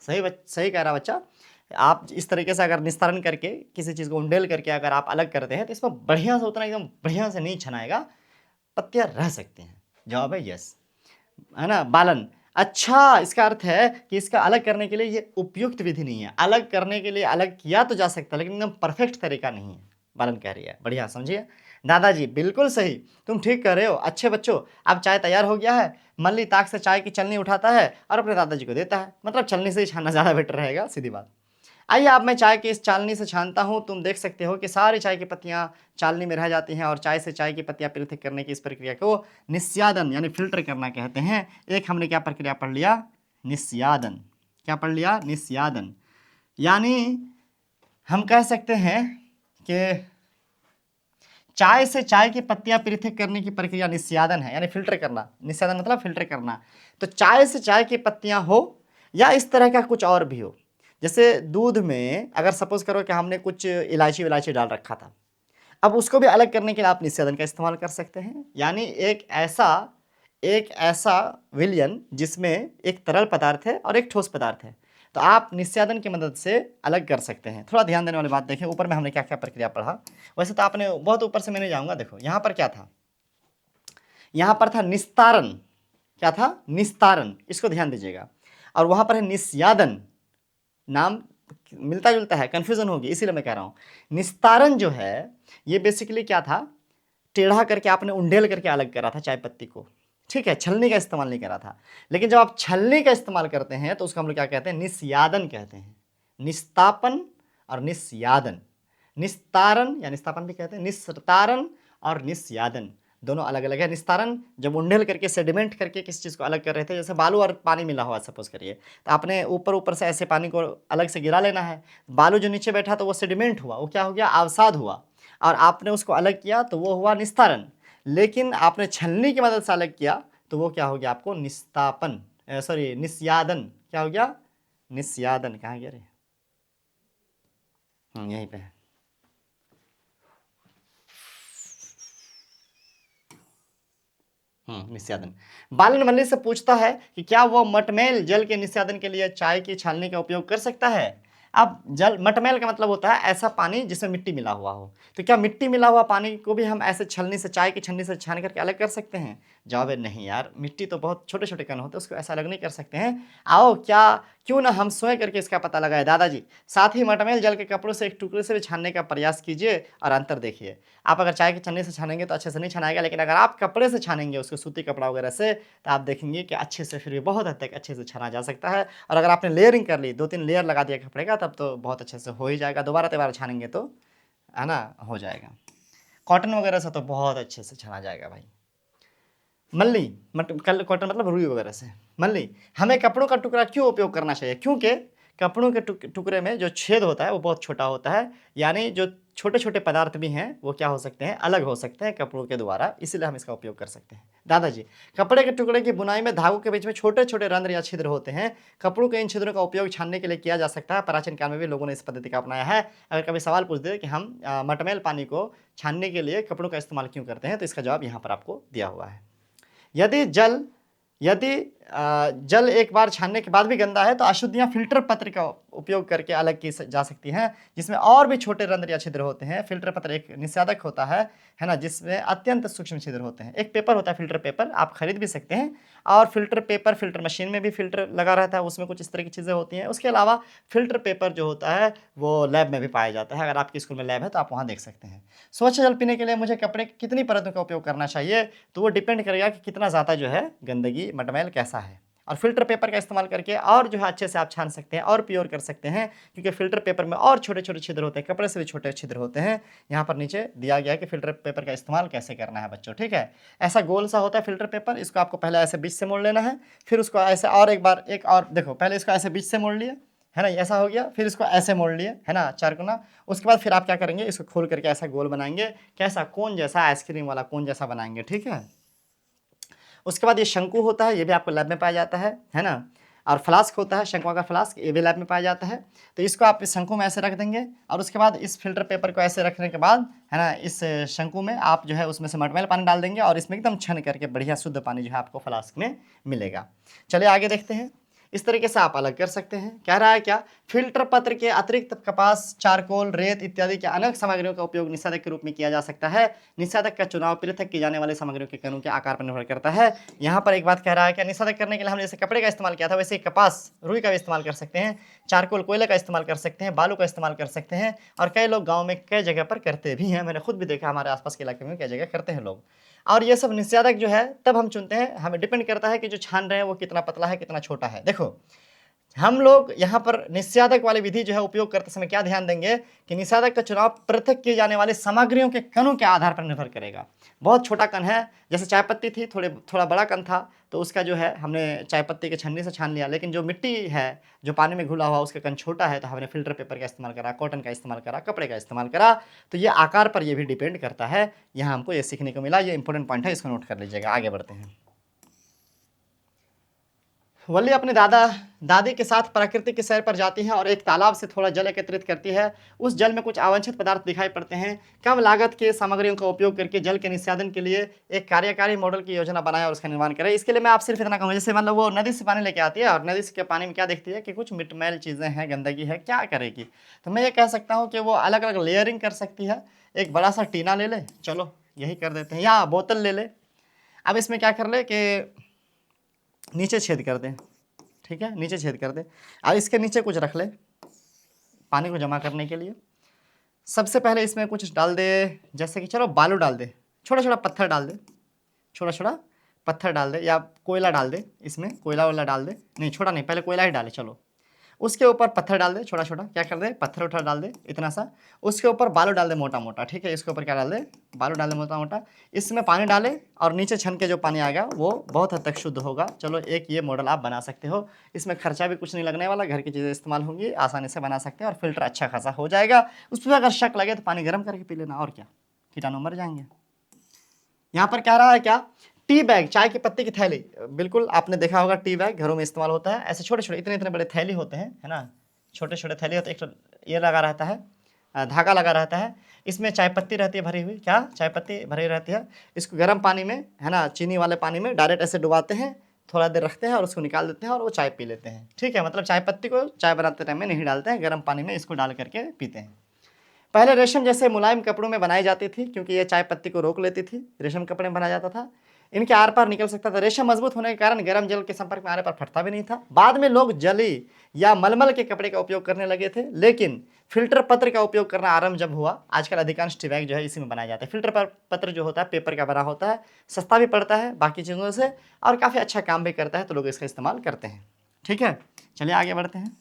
सही कह रहा बच्चा। आप इस तरीके से अगर निस्तारण करके किसी चीज़ को उंडेल करके अगर आप अलग करते हैं तो इसमें बढ़िया से, उतना एकदम बढ़िया से नहीं छनाएगा, पत्तियां रह सकती हैं। जवाब है यस, है ना बालन। अच्छा, इसका अर्थ है कि इसका अलग करने के लिए ये उपयुक्त विधि नहीं है। अलग करने के लिए अलग किया तो जा सकता है, लेकिन एकदम परफेक्ट तरीका नहीं है, बालन कह रही है। बढ़िया समझिए दादाजी, बिल्कुल सही, तुम ठीक कर रहे हो। अच्छे बच्चों, अब चाय तैयार हो गया है। मल्ली ताक से चाय की चलनी उठाता है और अपने दादाजी को देता है, मतलब चलनी से ही छानना ज़्यादा बेटर रहेगा, सीधी बात। आइए अब मैं चाय की इस चालनी से छानता हूँ। तुम देख सकते हो कि सारी चाय की पत्तियां चालनी में रह जाती हैं, और चाय से चाय की पत्तियां पृथक करने की इस प्रक्रिया को निस्यादन यानी फिल्टर करना कहते हैं। एक हमने क्या प्रक्रिया पढ़ लिया, निस्यादन। क्या पढ़ लिया, निस्यादन। यानी हम कह सकते हैं कि चाय से चाय की पत्तियां पृथक करने की प्रक्रिया निस्यादन है, यानी फिल्टर करना। निस्यादन मतलब फिल्टर करना। तो चाय से चाय की पत्तियां हो या इस तरह का कुछ और भी हो, जैसे दूध में अगर सपोज करो कि हमने कुछ इलायची विलायची डाल रखा था, अब उसको भी अलग करने के लिए आप निस्यादन का इस्तेमाल कर सकते हैं। यानी एक ऐसा विलयन जिसमें एक तरल पदार्थ है और एक ठोस पदार्थ है, तो आप निस्यादन की मदद से अलग कर सकते हैं। थोड़ा ध्यान देने वाली बात देखें, ऊपर में हमने क्या क्या प्रक्रिया पढ़ा। वैसे तो आपने बहुत ऊपर से मैं नहीं जाऊंगा। देखो यहाँ पर क्या था, यहाँ पर था निस्तारण। क्या था? निस्तारण। इसको ध्यान दीजिएगा। और वहां पर है निस्यादन। नाम मिलता जुलता है, कंफ्यूजन होगी, इसीलिए मैं कह रहा हूं। निस्तारण जो है ये बेसिकली क्या था, टेढ़ा करके आपने उंडेल करके अलग करा था चाय पत्ती को, ठीक है, छलनी का इस्तेमाल नहीं करा था। लेकिन जब आप छलनी का इस्तेमाल करते हैं तो उसको हम लोग क्या कहते हैं, निस्यादन कहते हैं। निस्तापन और निस्यादन। निस्तारण या निस्तापन भी कहते हैं, निस्तारण और निस्यादन दोनों अलग अलग है। निस्तारण जब उंडेल करके सेडिमेंट करके किसी चीज़ को अलग कर रहे थे, जैसे बालू और पानी मिला हुआ सपोज करिए, तो आपने ऊपर ऊपर से ऐसे पानी को अलग से गिरा लेना है। बालू जो नीचे बैठा तो वो सेडिमेंट हुआ, वो क्या हो गया, अवसाद हुआ, और आपने उसको अलग किया तो वो हुआ निस्तारण। लेकिन आपने छलनी की मदद से अलग किया तो वो क्या हो गया आपको, निस्तापन, सॉरी निस्यादन। क्या हो गया? निस्यादन। कहाँ गया रे? यहीं पे है। निस्यादन। बालन मल्ली से पूछता है कि क्या वो मटमेल जल के निस्यादन के लिए चाय की छाननी का उपयोग कर सकता है। अब जल, मटमेल का मतलब होता है ऐसा पानी जिसमें मिट्टी मिला हुआ हो। तो क्या मिट्टी मिला हुआ पानी को भी हम ऐसे छलनी से, चाय की छलनी से छान करके अलग कर सकते हैं? जवाब है नहीं यार, मिट्टी तो बहुत छोटे छोटे कण होते हैं, उसको ऐसा अलग नहीं कर सकते हैं। आओ क्यों ना हम स्वयं करके इसका पता लगाए दादाजी। साथ ही मटमेल जल के कपड़ों से एक टुकड़े से भी छानने का प्रयास कीजिए और अंतर देखिए। आप अगर चाय की छन्नी से छानेंगे तो अच्छे से नहीं छनाएगा, लेकिन अगर आप कपड़े से छानेंगे उसको, सूती कपड़ा वगैरह से, तो आप देखेंगे कि अच्छे से, फिर भी बहुत हद तक अच्छे से छना जा सकता है। और अगर आपने लेयरिंग कर ली, 2-3 लेयर लगा दिया कपड़े का, तब तो बहुत अच्छे से हो ही जाएगा। दोबारा तिबारा छानेंगे तो है ना, हो जाएगा। कॉटन वगैरह से तो बहुत अच्छे से छना जाएगा भाई। मल्ली कॉटन मतलब रुई वगैरह से। मल्ली, हमें कपड़ों का टुकड़ा क्यों उपयोग करना चाहिए? क्योंकि कपड़ों के टुकड़े में जो छेद होता है वो बहुत छोटा होता है, यानी जो छोटे छोटे पदार्थ भी हैं वो क्या हो सकते हैं, अलग हो सकते हैं कपड़ों के द्वारा, इसीलिए हम इसका उपयोग कर सकते हैं। दादाजी, कपड़े के टुकड़े की बुनाई में धागों के बीच में छोटे छोटे रंध्र या छिद्र होते हैं। कपड़ों के इन छिद्रों का उपयोग छानने के लिए किया जा सकता है। प्राचीन काल में भी लोगों ने इस पद्धति का अपनाया है। अगर कभी सवाल पूछ दे कि हम मटमेल पानी को छानने के लिए कपड़ों का इस्तेमाल क्यों करते हैं, तो इसका जवाब यहाँ पर आपको दिया हुआ है। यदि जल एक बार छानने के बाद भी गंदा है तो अशुद्धियां फिल्टर पत्र का उपयोग करके अलग की जा सकती हैं, जिसमें और भी छोटे रंध्र या छिद्र होते हैं। फिल्टर पत्र एक निस्यादक होता है ना, जिसमें अत्यंत सूक्ष्म छिद्र होते हैं। एक पेपर होता है फिल्टर पेपर, आप खरीद भी सकते हैं, और फिल्टर पेपर फिल्टर मशीन में भी फिल्टर लगा रहता है, उसमें कुछ इस तरह की चीज़ें होती हैं। उसके अलावा फिल्टर पेपर जो होता है वो लैब में भी पाया जाता है। अगर आपके स्कूल में लैब है तो आप वहाँ देख सकते हैं। स्वच्छ जल पीने के लिए मुझे कपड़े की कितनी परतों का उपयोग करना चाहिए, तो वो डिपेंड करेगा कि कितना ज़्यादा जो है गंदगी, मटमैल कैसा है। और फिल्टर पेपर का इस्तेमाल करके और जो है अच्छे से आप छान सकते हैं और प्योर कर सकते हैं, क्योंकि फिल्टर पेपर में और छोटे छोटे छिद्र होते हैं, कपड़े से भी छोटे छिद्र होते हैं। यहाँ पर नीचे दिया गया है कि फिल्टर पेपर का इस्तेमाल कैसे करना है बच्चों, ठीक है। ऐसा गोल सा होता है फिल्टर पेपर, इसको आपको पहले ऐसे बीच से मोड़ लेना है, फिर उसको ऐसे और एक बार एक और देखो, पहले इसको ऐसे बीच से मोड़ लिए है ना, ऐसा हो गया, फिर इसको ऐसे मोड़ लिए है ना, चारकोना। उसके बाद फिर आप क्या करेंगे, इसको खोल करके ऐसा गोल बनाएंगे, कैसा, कोन जैसा, आइसक्रीम वाला कोन जैसा बनाएंगे, ठीक है। उसके बाद ये शंकु होता है, ये भी आपको लैब में पाया जाता है ना। और फ्लास्क होता है, शंकुआ का फ्लास्क, ये भी लैब में पाया जाता है। तो इसको आप इस शंकु में ऐसे रख देंगे, और उसके बाद इस फिल्टर पेपर को ऐसे रखने के बाद है ना, इस शंकु में आप जो है उसमें से मटमैल पानी डाल देंगे, और इसमें एकदम छन करके बढ़िया शुद्ध पानी जो है आपको फ्लास्क में मिलेगा। चलिए आगे देखते हैं। इस तरीके से आप अलग कर सकते हैं। कह रहा है क्या, फिल्टर पत्र के अतिरिक्त कपास, चारकोल, रेत इत्यादि के अनेक सामग्रियों का उपयोग निस्यादक के रूप में किया जा सकता है। निस्यादक का चुनाव पृथक की जाने वाली सामग्रियों के कणों के आकार पर निर्भर करता है। यहाँ पर एक बात कह रहा है, क्या निस्यादक करने के लिए हम जैसे कपड़े का इस्तेमाल किया था, वैसे कपास, रुई का भी इस्तेमाल कर सकते हैं, चारकोल, कोयले का इस्तेमाल कर सकते हैं, बालू का इस्तेमाल कर सकते हैं, और कई लोग गाँव में कई जगह पर करते भी हैं। मैंने खुद भी देखा, हमारे आसपास के इलाके में कई जगह करते हैं लोग। और ये सब निस्यादक जो है तब हम चुनते हैं, हमें डिपेंड करता है कि जो छान रहे हैं वो कितना पतला है, कितना छोटा है। देखो, हम लोग यहाँ पर निस्यादक वाली विधि जो है उपयोग करते समय क्या ध्यान देंगे कि निस्यादक का चुनाव पृथक किए जाने वाली सामग्रियों के कणों के आधार पर निर्भर करेगा। बहुत छोटा कण है, जैसे चाय पत्ती थी, थोड़ा बड़ा कण था, तो उसका जो है हमने चाय पत्ती के छन्नी से छान लिया। लेकिन जो मिट्टी है, जो पानी में घुला हुआ, उसका कण छोटा है, तो हमने फिल्टर पेपर का इस्तेमाल करा, कॉटन का इस्तेमाल करा, कपड़े का इस्तेमाल करा। तो ये आकार पर ये भी डिपेंड करता है। यहाँ हमको ये सीखने को मिला, ये इंपॉर्टेंट पॉइंट है, इसको नोट कर लीजिएगा। आगे बढ़ते हैं। वल्ली अपने दादा दादी के साथ प्रकृति की सैर पर जाती है और एक तालाब से थोड़ा जल एकत्रित करती है। उस जल में कुछ अवांछित पदार्थ दिखाई पड़ते हैं। कम लागत के सामग्रियों का उपयोग करके जल के निस्यादन के लिए एक कार्यकारी मॉडल की योजना बनाए और उसका निर्माण करें। इसके लिए मैं आप सिर्फ इतना कहूँगा, जैसे मतलब वो नदी से पानी लेके आती है और नदी के पानी में क्या देखती है कि कुछ मिटमैल चीज़ें हैं, गंदगी है, क्या करेगी। तो मैं ये कह सकता हूँ कि वो अलग अलग लेयरिंग कर सकती है। एक बड़ा सा टीना ले ले, चलो यही कर देते हैं, या बोतल ले ले। अब इसमें क्या कर ले कि नीचे छेद कर दें, ठीक है, नीचे छेद कर दे। अब इसके नीचे कुछ रख ले पानी को जमा करने के लिए। सबसे पहले इसमें कुछ डाल दे, जैसे कि चलो बालू डाल दे, छोटा छोटा पत्थर डाल दे, छोटा छोटा पत्थर डाल दे, या कोयला डाल दे, इसमें कोयला वाला डाल दे, नहीं छोटा नहीं, पहले कोयला ही डाले। चलो उसके ऊपर पत्थर डाल दे, छोटा छोटा, क्या कर दे, पत्थर उठा डाल दे इतना सा। उसके ऊपर बालू डाल दे मोटा मोटा, ठीक है, इसके ऊपर क्या डाल दे, बालू डाल दे मोटा मोटा। इसमें पानी डाले और नीचे छन के जो पानी आएगा वो बहुत हद तक शुद्ध होगा। चलो एक ये मॉडल आप बना सकते हो। इसमें खर्चा भी कुछ नहीं लगने वाला, घर की चीज़ें इस्तेमाल होंगी, आसानी से बना सकते हैं और फिल्टर अच्छा खासा हो जाएगा। उस पर अगर शक लगे तो पानी गर्म करके पी लेना, और क्या, कीटाणु मर जाएंगे। यहाँ पर क्या रहा है, क्या, टी बैग, चाय की पत्ती की थैली। बिल्कुल आपने देखा होगा, टी बैग घरों में इस्तेमाल होता है। ऐसे छोटे छोटे इतने इतने बड़े थैली होते हैं, है ना, छोटे छोटे थैली होते हैं। एक तो ये लगा रहता है, धागा लगा रहता है, इसमें चाय पत्ती रहती है भरी हुई, क्या, चाय पत्ती भरी रहती है। इसको गर्म पानी में, है ना, चीनी वाले पानी में डायरेक्ट ऐसे डुबाते हैं, थोड़ा देर रखते हैं और उसको निकाल देते हैं और वो चाय पी लेते हैं। ठीक है, मतलब चाय पत्ती को चाय बनाते टाइम में नहीं डालते हैं, गर्म पानी में इसको डाल करके पीते हैं। पहले रेशम जैसे मुलायम कपड़ों में बनाई जाती थी, क्योंकि ये चाय पत्ती को रोक लेती थी, रेशम कपड़े में बनाया जाता था। इनके आर पार निकल सकता था। रेशम मजबूत होने के कारण गर्म जल के संपर्क में आने पर फटता भी नहीं था। बाद में लोग जली या मलमल के कपड़े का उपयोग करने लगे थे, लेकिन फिल्टर पत्र का उपयोग करना आरंभ जब हुआ, आजकल अधिकांश टी बैग जो है इसी में बनाए जाते हैं। फिल्टर पत्र जो होता है पेपर का बना होता है, सस्ता भी पड़ता है बाकी चीज़ों से, और काफ़ी अच्छा काम भी करता है, तो लोग इसका इस्तेमाल करते हैं। ठीक है, चलिए आगे बढ़ते हैं।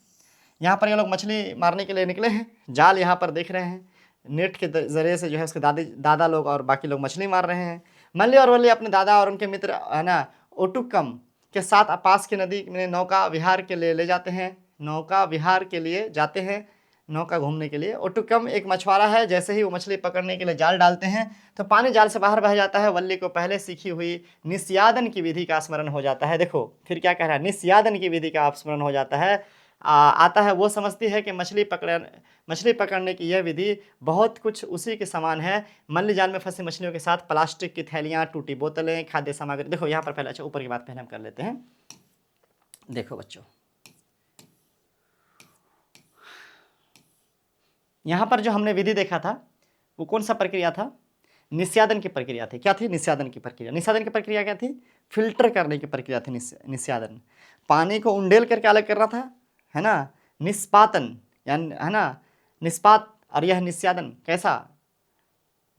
यहाँ पर ये लोग मछली मारने के लिए निकले हैं। जाल यहाँ पर देख रहे हैं, नेट के ज़रिए से जो है उसके दादा लोग और बाकी लोग मछली मार रहे हैं। मल्ली और वल्ली अपने दादा और उनके मित्र, है ना, ओटुकम के साथ पास की नदी में नौका विहार के लिए ले जाते हैं। नौका विहार के लिए जाते हैं, नौका घूमने के लिए। ओटुकम एक मछुआरा है। जैसे ही वो मछली पकड़ने के लिए जाल डालते हैं तो पानी जाल से बाहर बह जाता है। वल्ली को पहले सीखी हुई निस्यादन की विधि का स्मरण हो जाता है। देखो फिर क्या कह रहा है, निस्यादन की विधि का स्मरण हो जाता है। आता है, वो समझती है कि मछली पकड़ने की यह विधि बहुत कुछ उसी के समान है। मल्ली जाल में फंसी मछलियों के साथ प्लास्टिक की थैलियाँ, टूटी बोतलें, खाद्य सामग्री। देखो यहाँ पर पहले, अच्छा ऊपर की बात पहले हम कर लेते हैं। देखो बच्चों, यहाँ पर जो हमने विधि देखा था वो कौन सा प्रक्रिया था, निस्यादन की प्रक्रिया थी। क्या थी, निस्यादन की प्रक्रिया। निस्यादन की प्रक्रिया क्या थी, फिल्टर करने की प्रक्रिया थी निस्यादन। पानी को उंडेल करके अलग करना था, है ना, निष्पातन, यानी, है ना, निष्पात, और यह निस्यादन कैसा,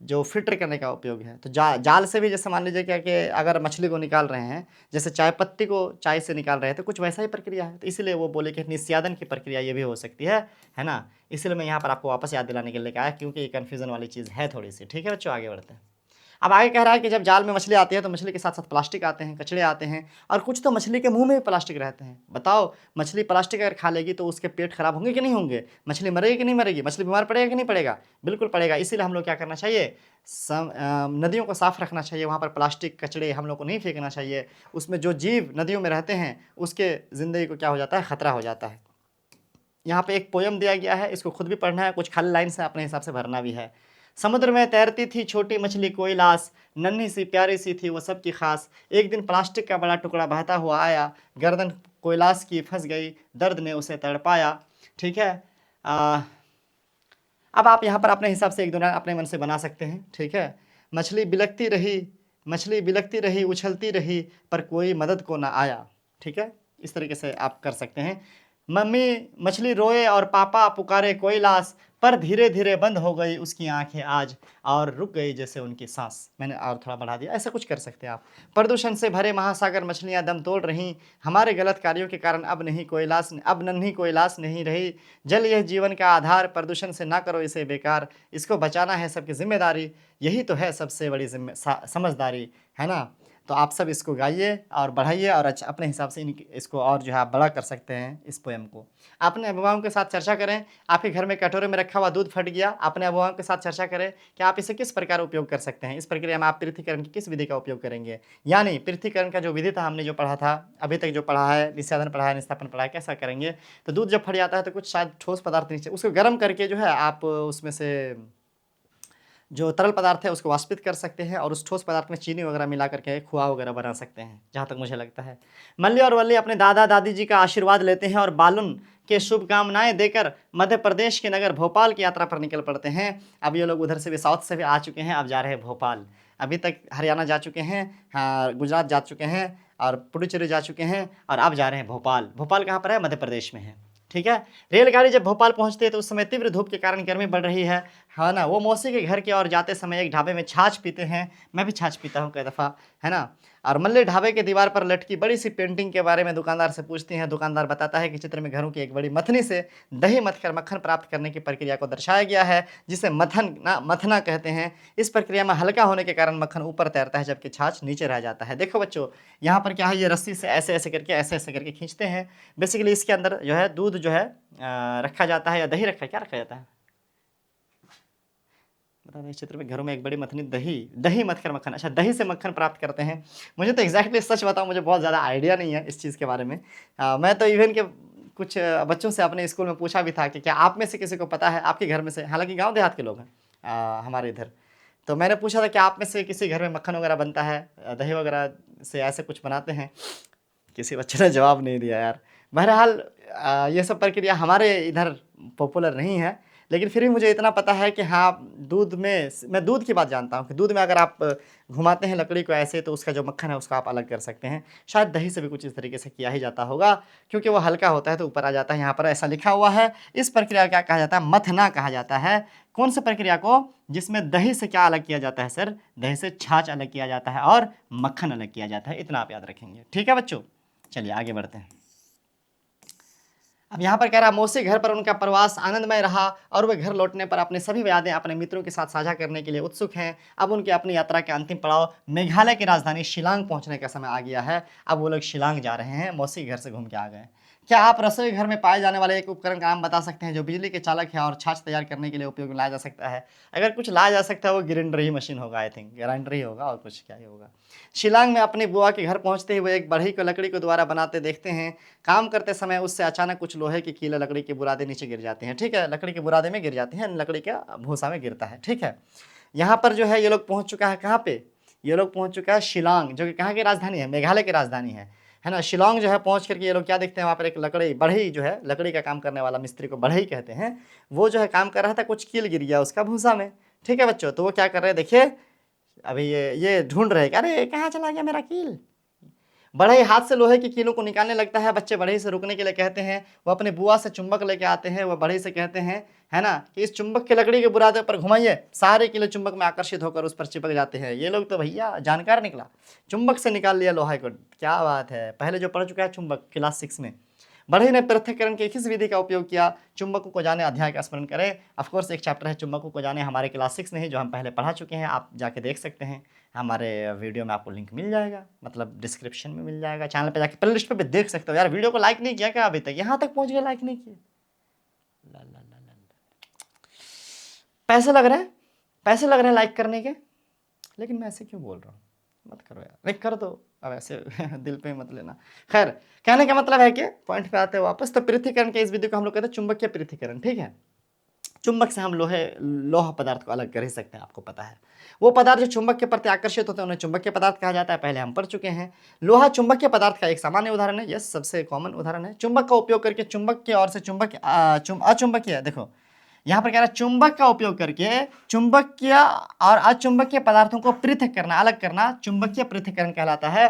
जो फिल्टर करने का उपयोग है। तो जाल से भी, जैसे मान लीजिए क्या कि अगर मछली को निकाल रहे हैं, जैसे चाय पत्ती को चाय से निकाल रहे हैं, तो कुछ वैसा ही प्रक्रिया है। तो इसीलिए वो बोले कि निस्यादन की प्रक्रिया ये भी हो सकती है ना। इसलिए मैं यहाँ पर आपको वापस याद दिलाने के लिए कहा, क्योंकि ये कन्फ्यूजन वाली चीज़ है थोड़ी सी। ठीक है बच्चों, आगे बढ़ते हैं। अब आगे कह रहा है कि जब जाल में मछली आती है तो मछली के साथ साथ प्लास्टिक आते हैं, कचड़े आते हैं, और कुछ तो मछली के मुंह में भी प्लास्टिक रहते हैं। बताओ, मछली प्लास्टिक अगर खा लेगी तो उसके पेट खराब होंगे कि नहीं होंगे, मछली मरेगी कि नहीं मरेगी, मछली बीमार पड़ेगा कि नहीं पड़ेगा, बिल्कुल पड़ेगा। इसीलिए हम लोग क्या करना चाहिए, नदियों को साफ रखना चाहिए। वहाँ पर प्लास्टिक कचड़े हम लोग को नहीं फेंकना चाहिए। उसमें जो जीव नदियों में रहते हैं उसके ज़िंदगी को क्या हो जाता है, ख़तरा हो जाता है। यहाँ पे एक पोयम दिया गया है, इसको खुद भी पढ़ना है, कुछ खाली लाइन से अपने हिसाब से भरना भी है। समुद्र में तैरती थी छोटी मछली कोयलास, नन्ही सी प्यारी सी थी वो सबकी खास। एक दिन प्लास्टिक का बड़ा टुकड़ा बहता हुआ आया, गर्दन कोयलास की फंस गई, दर्द ने उसे तड़पाया। ठीक है, अब आप यहाँ पर अपने हिसाब से एक दो लाइन अपने मन से बना सकते हैं। ठीक है, मछली बिलखती रही उछलती रही, पर कोई मदद को ना आया। ठीक है, इस तरीके से आप कर सकते हैं। मम्मी मछली रोए और पापा पुकारे कोयलास, पर धीरे धीरे बंद हो गई उसकी आंखें आज, और रुक गई जैसे उनकी सांस। मैंने और थोड़ा बढ़ा दिया, ऐसा कुछ कर सकते हैं आप। प्रदूषण से भरे महासागर मछलियां दम तोड़ रहीं, हमारे गलत कार्यों के कारण अब नन्ही कोई लाश नहीं रही। जल यह जीवन का आधार, प्रदूषण से ना करो इसे बेकार, इसको बचाना है सबकी जिम्मेदारी, यही तो है सबसे बड़ी समझदारी, है ना। तो आप सब इसको गाइए और बढ़ाइए, और अच्छा अपने हिसाब से इसको और जो है आप बड़ा कर सकते हैं इस पोएम को। अपने अभिभावकों के साथ चर्चा करें। आपके घर में कटोरे में रखा हुआ दूध फट गया, अपने अभिभावकों के साथ चर्चा करें कि आप इसे किस प्रकार उपयोग कर सकते हैं। इस प्रक्रिया में आप पृथक्करण की किस विधि का उपयोग करेंगे। यानी पृथक्करण का जो विधि था हमने जो पढ़ा था, अभी तक जो पढ़ा है, निस्यादन पढ़ा है, निस्तापन पढ़ा है, कैसा करेंगे। तो दूध जब फट जाता है तो कुछ शायद ठोस पदार्थ नीचे, उसको गर्म करके जो है आप उसमें से जो तरल पदार्थ है उसको वाष्पित कर सकते हैं, और उस ठोस पदार्थ में चीनी वगैरह मिला करके खोआ वगैरह बना सकते हैं, जहाँ तक मुझे लगता है। मल्ली और वल्ली अपने दादा दादी जी का आशीर्वाद लेते हैं और बालुन के शुभकामनाएं देकर मध्य प्रदेश के नगर भोपाल की यात्रा पर निकल पड़ते हैं। अब ये लोग उधर से भी, साउथ से भी आ चुके हैं, अब जा रहे हैं भोपाल। अभी तक हरियाणा जा चुके हैं, हाँ, गुजरात जा चुके हैं, और पुडुचेरी जा चुके हैं, और अब जा रहे हैं भोपाल। भोपाल कहाँ पर है? मध्य प्रदेश में है, ठीक है। रेलगाड़ी जब भोपाल पहुंचती है तो उस समय तीव्र धूप के कारण गर्मी बढ़ रही है ना। वो मौसी के घर की ओर जाते समय एक ढाबे में छाछ पीते हैं। मैं भी छाछ पीता हूँ कई दफ़ा, है ना। और मल्ले ढाबे के दीवार पर लटकी बड़ी सी पेंटिंग के बारे में दुकानदार से पूछती हैं। दुकानदार बताता है कि चित्र में घरों की एक बड़ी मथनी से दही मथकर मक्खन प्राप्त करने की प्रक्रिया को दर्शाया गया है, जिसे मथना कहते हैं। इस प्रक्रिया में हल्का होने के कारण मक्खन ऊपर तैरता है जबकि छाछ नीचे रह जाता है। देखो बच्चों, यहाँ पर क्या है, ये रस्सी से ऐसे ऐसे करके खींचते हैं। बेसिकली इसके अंदर जो है दूध जो है रखा जाता है, या दही रखा, क्या रखा जाता है बता दें। इस चित्र में घरों में एक बड़ी मथनी दही मथकर मक्खन, अच्छा दही से मक्खन प्राप्त करते हैं। मुझे तो एग्जैक्टली सच बताऊं, मुझे बहुत ज़्यादा आइडिया नहीं है इस चीज़ के बारे में। मैं तो इवन के कुछ बच्चों से अपने स्कूल में पूछा भी था कि क्या आप में से किसी को पता है, आपके घर में से, हालांकि गाँव देहात के लोग हैं हमारे इधर, तो मैंने पूछा था कि आप में से किसी घर में मक्खन वगैरह बनता है, दही वगैरह से ऐसे कुछ बनाते हैं। किसी बच्चे ने जवाब नहीं दिया यार। बहरहाल ये सब प्रक्रिया हमारे इधर पॉपुलर नहीं है, लेकिन फिर भी मुझे इतना पता है कि हाँ, मैं दूध की बात जानता हूँ कि दूध में अगर आप घुमाते हैं लकड़ी को ऐसे, तो उसका जो मक्खन है उसको आप अलग कर सकते हैं। शायद दही से भी कुछ इस तरीके से किया ही जाता होगा, क्योंकि वो हल्का होता है तो ऊपर आ जाता है। यहाँ पर ऐसा लिखा हुआ है। इस प्रक्रिया को क्या कहा जाता है? मथना कहा जाता है। कौन सी प्रक्रिया को? जिसमें दही से क्या अलग किया जाता है सर? दही से छाछ अलग किया जाता है और मक्खन अलग किया जाता है। इतना आप याद रखेंगे, ठीक है बच्चों। चलिए आगे बढ़ते हैं। अब यहाँ पर कह रहा है, मौसी घर पर उनका प्रवास आनंदमय रहा और वे घर लौटने पर अपनी सभी यादें अपने मित्रों के साथ साझा करने के लिए उत्सुक हैं। अब उनकी अपनी यात्रा के अंतिम पड़ाव मेघालय की राजधानी शिलांग पहुंचने का समय आ गया है। अब वो लोग शिलांग जा रहे हैं, मौसी घर से घूम के आ गए। क्या आप रसोई घर में पाए जाने वाले एक उपकरण का नाम बता सकते हैं जो बिजली के चालक है और छाछ तैयार करने के लिए उपयोग में लाया जा सकता है? अगर कुछ लाया जा सकता है वो ग्राइंडर ही मशीन होगा, आई थिंक ग्राइंडर ही होगा, और कुछ क्या ही होगा। शिलांग में अपनी बुआ के घर पहुंचते ही वो एक बढ़ई को लकड़ी को द्वारा बनाते देखते हैं। काम करते समय उससे अचानक कुछ लोहे की कीले लकड़ी के बुरादे नीचे गिर जाते हैं, ठीक है, लकड़ी के बुरादे में गिर जाते हैं, लकड़ी का भूसा में गिरता है, ठीक है। यहाँ पर जो है ये लोग पहुंच चुका है, कहाँ पे? ये लोग पहुंच चुका है शिलांग, जो कि कहाँ की राजधानी है? मेघालय की राजधानी है ना। शिलांग जो है पहुंच करके ये लोग क्या देखते हैं, वहाँ पर एक लकड़ी बढ़ई जो है, लकड़ी का काम करने वाला मिस्त्री को बढ़ई कहते हैं, वो जो है काम कर रहा था, कुछ कील गिर गया उसका भूसा में, ठीक है बच्चों। तो वो क्या कर रहे हैं, देखिए अभी ये ढूंढ रहे हैं, अरे कहाँ चला गया मेरा कील। बढ़ई हाथ से लोहे की कीलों को निकालने लगता है। बच्चे बढ़ई से रुकने के लिए कहते हैं। वो अपने बुआ से चुंबक लेके आते हैं। वह बढ़ई से कहते हैं, है ना, कि इस चुंबक के लकड़ी के बुरादे पर घुमाइए। सारे कीले चुंबक में आकर्षित होकर उस पर चिपक जाते हैं। ये लोग तो भैया जानकार निकला, चुंबक से निकाल लिया लोहा को, क्या बात है। पहले जो पढ़ चुका है चुंबक क्लास 6 में। बढ़ई ने पृथक्करण की किस विधि का उपयोग किया? चुंबकों को जाने अध्याय का स्मरण करें। ऑफकोर्स एक चैप्टर है चुंबकों को जाने, हमारे क्लास 6 में ही, जो हम पहले पढ़ा चुके हैं, आप जाके देख सकते हैं। हमारे वीडियो में आपको लिंक मिल जाएगा, मतलब डिस्क्रिप्शन में मिल जाएगा। चैनल पे जाके प्ले लिस्ट पे भी देख सकते हो। यार वीडियो को लाइक नहीं किया क्या अभी तक? यहाँ तक पहुँच गया, लाइक नहीं किया। पैसे लग रहे हैं, पैसे लग रहे हैं लाइक करने के, लेकिन मैं ऐसे क्यों बोल रहा हूँ? मत करो यार, नहीं कर दो अब, ऐसे दिल पे मत लेना। खैर, कहने का मतलब है कि पॉइंट पे आते हैं वापस। तो पृथक्करण के इस विधि को हम लोग कहते हैं चुंबकीय पृथक्करण, ठीक है। चुंबक से हम लोहा पदार्थ को अलग कर ही सकते हैं, आपको पता है। वो पदार्थ जो चुंबक के प्रति आकर्षित होते हैं उन्हें चुंबकीय पदार्थ कहा जाता है, पहले हम पढ़ चुके हैं। लोहा चुंबकीय पदार्थ का एक सामान्य उदाहरण है, यस, सबसे कॉमन उदाहरण है। चुंबक का उपयोग करके चुंबक की ओर से अचुंबकीय, देखो यहाँ पर कह रहा है चुंबक का उपयोग करके चुंबकीय और अचुंबकीय पदार्थों को पृथक करना, अलग करना, चुंबकीय पृथक्करण कहलाता है।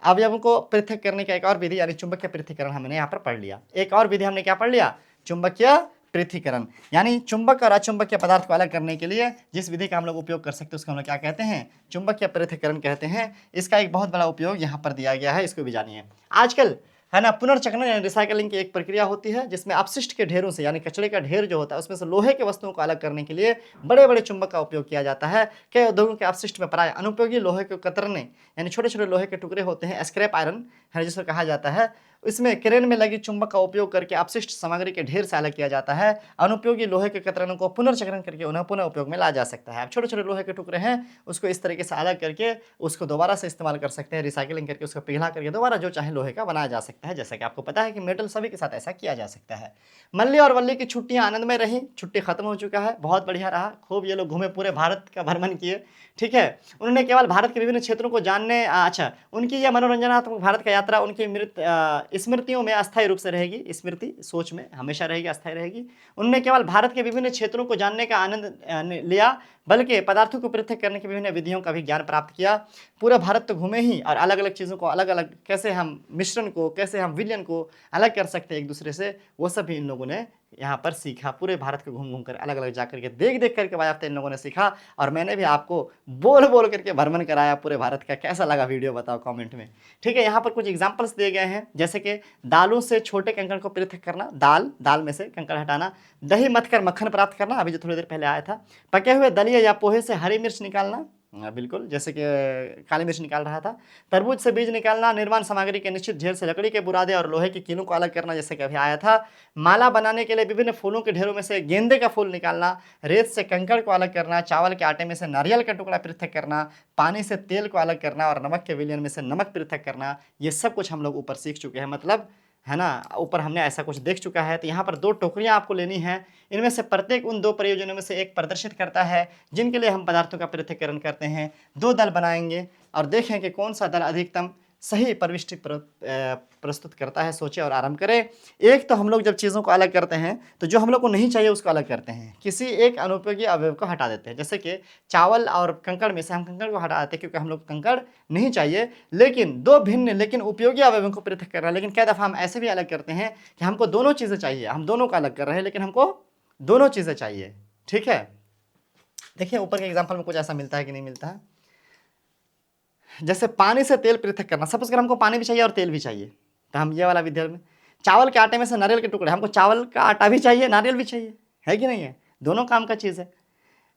अवयवों को पृथक करने का एक और विधि यानी चुंबकीय पृथक्करण हमने यहाँ पर पढ़ लिया। एक और विधि हमने क्या पढ़ लिया? चुंबकीय पृथक्करण, यानी चुंबक और अचुंबकीय पदार्थ को अलग करने के लिए जिस विधि का हम लोग उपयोग कर सकते हैं उसको हम लोग क्या कहते हैं, चुंबकीय पृथक्करण कहते हैं। इसका एक बहुत बड़ा उपयोग यहाँ पर दिया गया है, इसको भी जानिए। आजकल है ना, पुनर्चक्रण यानी रिसाइकलिंग की एक प्रक्रिया होती है जिसमें अपशिष्ट के ढेरों से, यानी कचरे का ढेर जो होता है उसमें से लोहे के वस्तुओं को अलग करने के लिए बड़े बड़े चुंबक का उपयोग किया जाता है। कई उद्योगों के अपशिष्ट में प्राय अनुपयोगी लोहे को कतरने, यानी छोटे छोटे लोहे के टुकड़े होते हैं, स्क्रैप आयरन है जिसको कहा जाता है, इसमें क्रेन में लगी चुंबक का उपयोग करके अपशिष्ट सामग्री के ढेर से अलग किया जाता है। अनुपयोगी लोहे के कतरनों को पुनर्चक्रण करके उन्हें पुनः उपयोग में ला जा सकता है। अब छोटे छोटे लोहे के टुकड़े हैं उसको इस तरीके से अलग करके उसको दोबारा से इस्तेमाल कर सकते हैं, रिसाइकलिंग करके उसको पिघला करके दोबारा जो चाहे लोहे का बनाया जा सकता है। जैसा कि आपको पता है कि मेटल सभी के साथ ऐसा किया जा सकता है। मल्ली और वल्ली की छुट्टियां आनंदमय रही, छुट्टी खत्म हो चुका है, बहुत बढ़िया रहा, खूब ये लोग घूमे, पूरे भारत का भ्रमण किए, ठीक है। उन्होंने केवल भारत के विभिन्न क्षेत्रों को जानने अच्छा, उनकी यह मनोरंजनात्मक भारत का यात्रा उनकी स्मृतियों में अस्थायी रूप से रहेगी, स्मृति सोच में हमेशा रहेगी, अस्थायी रहेगी। उन्होंने केवल भारत के विभिन्न क्षेत्रों को जानने का आनंद लिया, बल्कि पदार्थों को पृथक करने की विभिन्न विधियों का भी ज्ञान प्राप्त किया। पूरा भारत तो घूमे ही, और अलग अलग चीज़ों को अलग अलग कैसे हम मिश्रण को, कैसे हम विलयन को अलग कर सकते हैं एक दूसरे से, वो सब भी इन लोगों ने यहाँ पर सीखा। पूरे भारत को घूम घूम कर अलग अलग जा करके देख देख करके बायाफ्ता इन लोगों ने सीखा, और मैंने भी आपको बोल बोल करके भ्रमण कराया पूरे भारत का। कैसा लगा वीडियो बताओ कमेंट में, ठीक है। यहाँ पर कुछ एग्जांपल्स दिए गए हैं, जैसे कि दालों से छोटे कंकड़ को पृथक करना, दाल में से कंकड़ हटाना, दही मथ कर मक्खन प्राप्त करना, अभी जो थोड़ी देर पहले आया था, पके हुए दलिया या पोहे से हरी मिर्च निकालना, बिल्कुल जैसे कि काली मिर्च निकाल रहा था, तरबूज से बीज निकालना, निर्माण सामग्री के निश्चित ढेर से लकड़ी के बुरादे और लोहे की कीलों को अलग करना, जैसे कि अभी आया था, माला बनाने के लिए विभिन्न फूलों के ढेरों में से गेंदे का फूल निकालना, रेत से कंकड़ को अलग करना, चावल के आटे में से नारियल का टुकड़ा पृथक करना, पानी से तेल को अलग करना, और नमक के विलयन में से नमक पृथक करना। ये सब कुछ हम लोग ऊपर सीख चुके हैं, मतलब है ना, ऊपर हमने ऐसा कुछ देख चुका है। तो यहाँ पर 2 टोकरियाँ आपको लेनी है, इनमें से प्रत्येक उन 2 प्रयोजनों में से एक प्रदर्शित करता है जिनके लिए हम पदार्थों का पृथक्करण करते हैं। 2 दल बनाएंगे और देखें कि कौन सा दल अधिकतम सही प्रविष्टि प्रस्तुत करता है। सोचे और आरंभ करें। एक तो हम लोग जब चीज़ों को अलग करते हैं तो जो हम लोग को नहीं चाहिए उसको अलग करते हैं, किसी एक अनुपयोगी अवयव को हटा देते हैं। जैसे कि चावल और कंकड़ में से हम कंकड़ को हटा देते हैं क्योंकि हम लोग कंकड़ नहीं चाहिए, लेकिन 2 भिन्न लेकिन उपयोगी अवयवों को पृथक कर रहे हैं। लेकिन कई दफ़ा हम ऐसे भी अलग करते हैं कि हमको दोनों चीज़ें चाहिए, हम दोनों का अलग कर रहे हैं लेकिन हमको दोनों चीज़ें चाहिए, ठीक है। देखिए ऊपर के एग्जाम्पल में कुछ ऐसा मिलता है कि नहीं मिलता है। जैसे पानी से तेल पृथक करना, सपोज अगर हमको पानी भी चाहिए और तेल भी चाहिए तो हम ये वाला विधि में, चावल के आटे में से नारियल के टुकड़े, हमको चावल का आटा भी चाहिए, नारियल भी चाहिए, है कि नहीं है, दोनों काम का चीज़ है।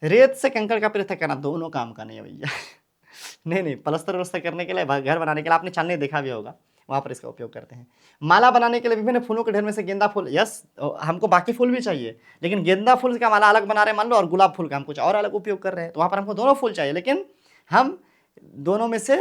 रेत से कंकड़ का पृथक करना, दोनों काम का नहीं है भैया नहीं, पलस्तर वलस्तर करने के लिए, घर बनाने के लिए, आपने चालनी देखा भी होगा, वहाँ पर इसका उपयोग करते हैं। माला बनाने के लिए विभिन्न फूलों के ढेर में से गेंदा फूल, यस हमको बाकी फूल भी चाहिए, लेकिन गेंदा फूल का माला अलग बना रहे मान लो, और गुलाब फूल का हम कुछ और अलग उपयोग कर रहे हैं, तो वहाँ पर हमको दोनों फूल चाहिए, लेकिन हम दोनों में से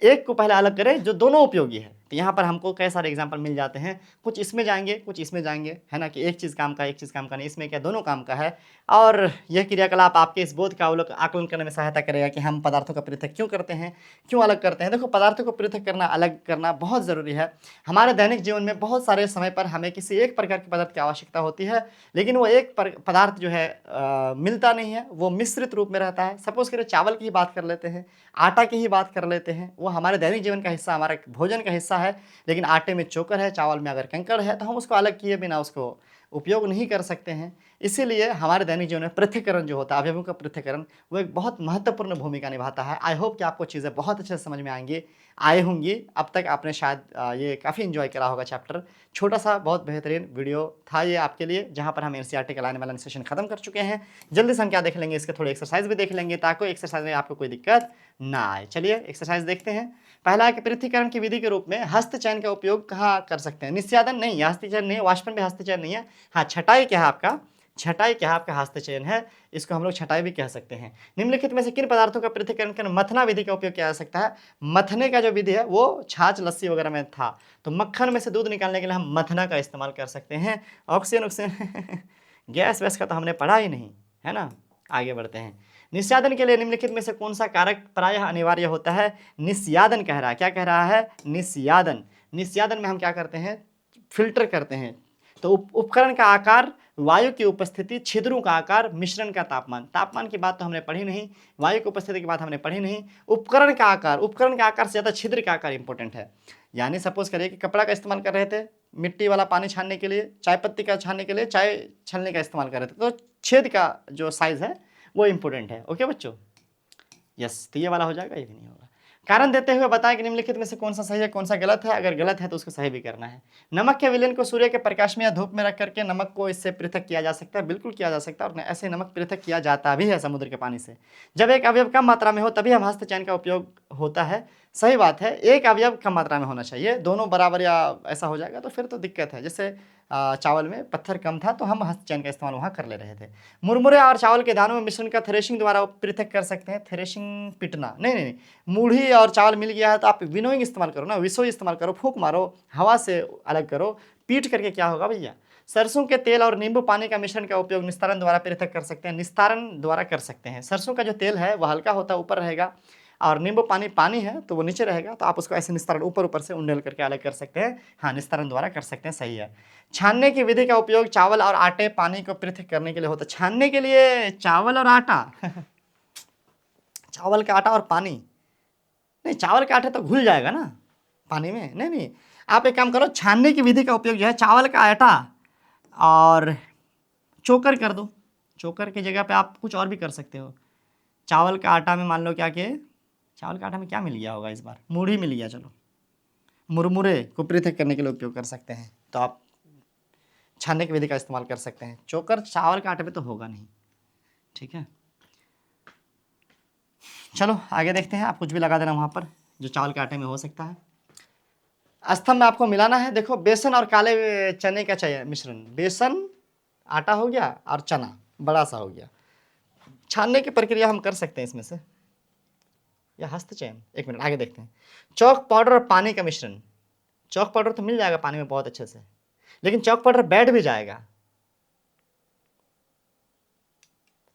एक को पहले अलग करें जो दोनों उपयोगी है। तो यहाँ पर हमको कई सारे एग्जाम्पल मिल जाते हैं, कुछ इसमें जाएंगे कुछ इसमें जाएंगे, है ना, कि एक चीज़ काम का एक चीज़ काम का नहीं, इसमें क्या दोनों काम का है। और यह क्रियाकलाप आपके इस बोध का आकलन करने में सहायता करेगा कि हम पदार्थों का पृथक क्यों करते हैं, क्यों अलग करते हैं। देखो पदार्थों को पृथक करना, अलग करना बहुत ज़रूरी है। हमारे दैनिक जीवन में बहुत सारे समय पर हमें किसी एक प्रकार के पदार्थ की आवश्यकता होती है, लेकिन वो एक पदार्थ जो है मिलता नहीं है, वो मिश्रित रूप में रहता है। सपोज करें चावल की ही बात कर लेते हैं, आटा की ही बात कर लेते हैं, वो हमारे दैनिक जीवन का हिस्सा, हमारा भोजन का हिस्सा है, लेकिन आटे में चोकर है, चावल में अगर कंकड़ है तो हम उसको अलग किए बिना उसको उपयोग नहीं कर सकते हैं। इसीलिए हमारे दैनिक जीवन में पृथक्करण जो होता है, अवयवों का पृथक्करण, वो एक बहुत महत्वपूर्ण भूमिका निभाता है। आई होप कि आपको चीज़ें बहुत अच्छे से समझ में आई होंगी। अब तक आपने शायद ये काफ़ी इन्जॉय करा होगा चैप्टर। छोटा सा बहुत बेहतरीन वीडियो था ये आपके लिए, जहाँ पर हम एनसीईआरटी का लाने वाला सेशन खत्म कर चुके हैं। जल्दी से हम क्या देख लेंगे, इसके थोड़े एक्सरसाइज भी देख लेंगे ताकि एक्सरसाइज में आपको कोई दिक्कत ना आए। चलिए एक्सरसाइज देखते हैं। पहला है कि पृथक्करण की विधि के रूप में हस्तचयन का उपयोग कहाँ कर सकते हैं। निस्यादन नहीं, हस्तचयन नहीं, वाष्पन भी हस्तचयन नहीं है। हाँ, छटाई क्या है आपका, छटाई क्या है आपका हस्तचयन है, इसको हम लोग छटाई भी कह सकते हैं। निम्नलिखित में से किन पदार्थों का पृथक्करण कर मथना विधि का उपयोग किया जा सकता है। मथने का जो विधि है वो छाछ लस्सी वगैरह में था, तो मक्खन में से दूध निकालने के लिए हम मथना का इस्तेमाल कर सकते हैं। ऑक्सीजन गैस वैस का तो हमने पढ़ा ही नहीं, है ना। आगे बढ़ते हैं। निस्यादन के लिए निम्नलिखित में से कौन सा कारक प्रायः अनिवार्य होता है। निस्यादन कह रहा है, क्या कह रहा है, निस्यादन। निस्यादन में हम क्या करते हैं, फिल्टर करते हैं। तो उपकरण का आकार, वायु की उपस्थिति, छिद्रों का आकार, मिश्रण का तापमान। तापमान की बात तो हमने पढ़ी नहीं, वायु की उपस्थिति की बात हमने पढ़ी नहीं। उपकरण का आकार, उपकरण का आकार से ज़्यादा छिद्र का आकार इंपॉर्टेंट है। यानी सपोज करिए कि कपड़ा का इस्तेमाल कर रहे थे, मिट्टी वाला पानी छानने के लिए, चाय पत्ती का छानने के लिए, चाय छलने का इस्तेमाल कर रहे थे। तो छेद का जो साइज़ है वो इम्पोर्टेंट है। ओके बच्चों, यस, तो ये वाला हो जाएगा, ये भी नहीं होगा। कारण देते हुए बताएं कि निम्नलिखित में से कौन सा सही है, कौन सा गलत है। अगर गलत है तो उसको सही भी करना है। नमक के विलयन को सूर्य के प्रकाश में या धूप में रख करके नमक को इससे पृथक किया जा सकता है। बिल्कुल किया जा सकता है, और ऐसे नमक पृथक किया जाता भी है समुद्र के पानी से। जब एक अवयव कम मात्रा में हो तभी हम हस्तचयन का उपयोग होता है। सही बात है, एक अवयव कम मात्रा में होना चाहिए, दोनों बराबर या ऐसा हो जाएगा तो फिर तो दिक्कत है। जैसे चावल में पत्थर कम था तो हम हस्तचयन का इस्तेमाल वहाँ कर ले रहे थे। मुरमुरे और चावल के दानों में मिश्रण का थ्रेशिंग द्वारा पृथक कर सकते हैं। थ्रेशिंग, पिटना नहीं नहीं नहीं, मूढ़ी और चावल मिल गया है तो आप विनोइंग इस्तेमाल करो ना, विसो इस्तेमाल करो, फूंक मारो, हवा से अलग करो। पीट करके क्या होगा भैया, सरसों के तेल और नींबू पानी का मिश्रण का उपयोग निस्तारण द्वारा पृथक कर सकते हैं। निस्तारण द्वारा कर सकते हैं। सरसों का जो तेल है वह हल्का होता है, ऊपर रहेगा, और नींबू पानी पानी है तो वो नीचे रहेगा, तो आप उसको ऐसे निस्तारण ऊपर ऊपर से उंडेल करके अलग कर सकते हैं। हाँ, निस्तारण द्वारा कर सकते हैं, सही है। छानने की विधि का उपयोग चावल और आटे पानी को पृथक करने के लिए होता है। छानने के लिए चावल और आटा चावल का आटा और पानी नहीं, चावल का आटा तो घुल जाएगा ना पानी में। नहीं नहीं, आप एक काम करो, छानने की विधि का उपयोग जो है चावल का आटा और चोकर कर दो। चोकर की जगह पे आप कुछ और भी कर सकते हो। चावल का आटा में मान लो क्या कि चावल का आटा में क्या मिल गया होगा इस बार, मूढ़ी मिल गया, चलो मुरमुरे को पृथक करने के लिए उपयोग कर सकते हैं, तो आप छानने की विधि का इस्तेमाल कर सकते हैं। चोकर चावल के आटे पे तो होगा नहीं, ठीक है। चलो आगे देखते हैं, आप कुछ भी लगा देना वहाँ पर जो चावल के आटे में हो सकता है। स्तंभ में आपको मिलाना है, देखो बेसन और काले चने का चाहिए मिश्रण। बेसन, आटा हो गया और चना बड़ा सा हो गया। छानने की प्रक्रिया हम कर सकते हैं इसमें से, या हस्तचयन, एक मिनट आगे देखते हैं। चौक पाउडर और पानी का मिश्रण। चौक पाउडर तो मिल जाएगा पानी में बहुत अच्छे से, लेकिन चौक पाउडर बैठ भी जाएगा,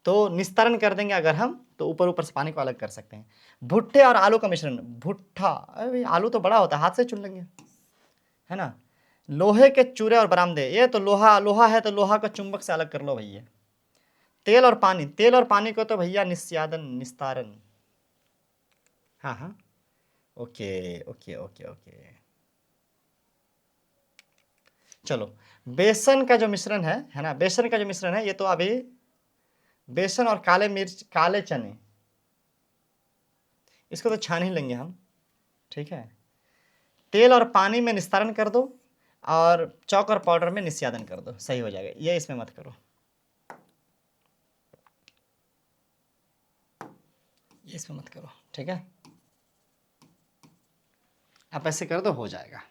तो निस्तारण कर देंगे अगर हम, तो ऊपर ऊपर से पानी को अलग कर सकते हैं। भुट्टे और आलू का मिश्रण। भुट्टा, अरे आलू तो बड़ा होता है, हाथ से चुन लेंगे, है ना। लोहे के चूरे और बरामदे, ये तो लोहा, लोहा है तो लोहा का चुंबक से अलग कर लो भैया। तेल और पानी, तेल और पानी को तो भैया निस्यादन, निस्तारण। हाँ हाँ, ओके ओके ओके ओके। चलो, बेसन का जो मिश्रण है ना, बेसन का जो मिश्रण है, ये तो अभी बेसन और काले मिर्च, काले चने, इसको तो छान ही लेंगे हम, ठीक है। तेल और पानी में निस्तारण कर दो, और चौक और पाउडर में निस्यादन कर दो, सही हो जाएगा। ये इसमें मत करो, ये इसमें मत करो, ठीक है। आप ऐसे कर दो, हो जाएगा।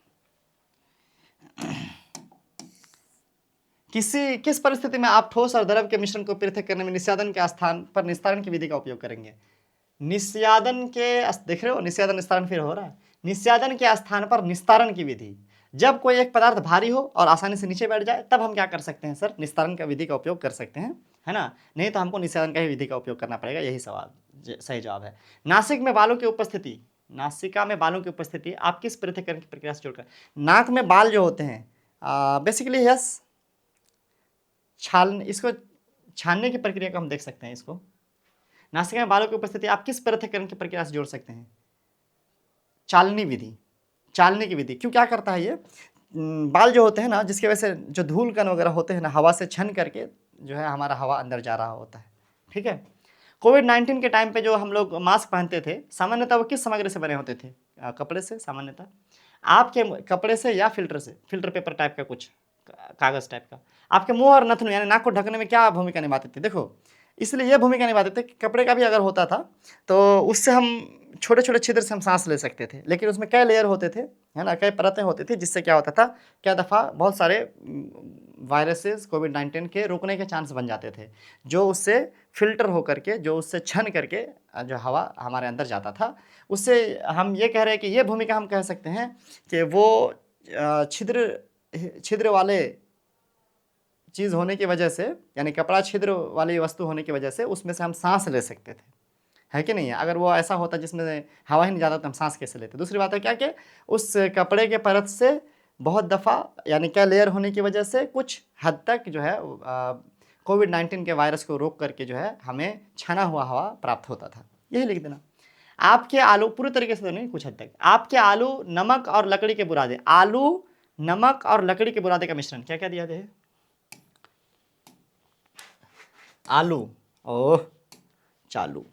किस परिस्थिति में आप ठोस और द्रव के मिश्रण को पृथक करने में निस्यादन के स्थान पर निस्तारण की विधि का उपयोग करेंगे? निस्यादन के, देख रहे हो, निस्यादन निस्तारण फिर हो रहा है। निस्यादन के स्थान पर निस्तारण की विधि, जब कोई एक पदार्थ भारी हो और आसानी से नीचे बैठ जाए तब हम क्या कर सकते हैं सर, निस्तारण का विधि का उपयोग कर सकते हैं, है ना। नहीं तो हमको निस्यादन का ही विधि का उपयोग करना पड़ेगा। यही सवाल सही जवाब है। नासिक में बालों की उपस्थिति, नासिका में बालों की उपस्थिति आप किस पृथक्करण की प्रक्रिया से जोड़कर। नाक में बाल जो होते हैं, बेसिकली यस, इसको छानने की प्रक्रिया को हम देख सकते हैं। इसको नासिका में बालों की उपस्थिति आप किस पृथक्करण की प्रक्रिया से जोड़ सकते हैं? चालनी विधि, चालने की विधि। क्यों, क्या करता है ये, बाल जो होते हैं ना, जिसकी वजह से जो धूल कण वगैरह होते हैं ना, हवा से छन करके जो है हमारा हवा अंदर जा रहा होता है, ठीक है। कोविड-19 के टाइम पे जो हम लोग मास्क पहनते थे, सामान्यतः वो किस सामग्री से बने होते थे? कपड़े से सामान्यतः। आपके कपड़े से या फिल्टर से, फिल्टर पेपर टाइप का कुछ कागज टाइप का। आपके मुंह और नथुन यानी नाक को ढकने में क्या भूमिका निभाते थे? देखो, इसलिए ये भूमिका निभाते थे कि कपड़े का भी अगर होता था तो उससे हम छोटे छोटे छिद्र से हम सांस ले सकते थे, लेकिन उसमें कई लेयर होते थे, है ना, कई परतें होती थी, जिससे क्या होता था, क्या दफ़ा बहुत सारे वायरसेस कोविड-19 के रुकने के चांस बन जाते थे, जो उससे फिल्टर हो करके, जो उससे छन करके जो हवा हमारे अंदर जाता था, उससे हम ये कह रहे हैं कि ये भूमिका हम कह सकते हैं कि वो छिद्र छिद्र वाले चीज़ होने की वजह से, यानी कपड़ा छिद्र वाली वस्तु होने की वजह से उसमें से हम सांस ले सकते थे, है कि नहीं है। अगर वो ऐसा होता जिसमें हवा ही नहीं जाता तो हम सांस कैसे लेते। दूसरी बात है क्या कि उस कपड़े के परत से बहुत दफ़ा, यानी क्या, लेयर होने की वजह से कुछ हद तक जो है कोविड-19 के वायरस को रोक करके जो है हमें छना हुआ हवा प्राप्त होता था। यही लिख देना। आपके आलू, पूरी तरीके से तो नहीं, कुछ हद तक। आपके आलू नमक और लकड़ी के बुरादे, आलू नमक और लकड़ी के बुरादे का मिश्रण, क्या क्या दिया है? आलू, ओह चालू,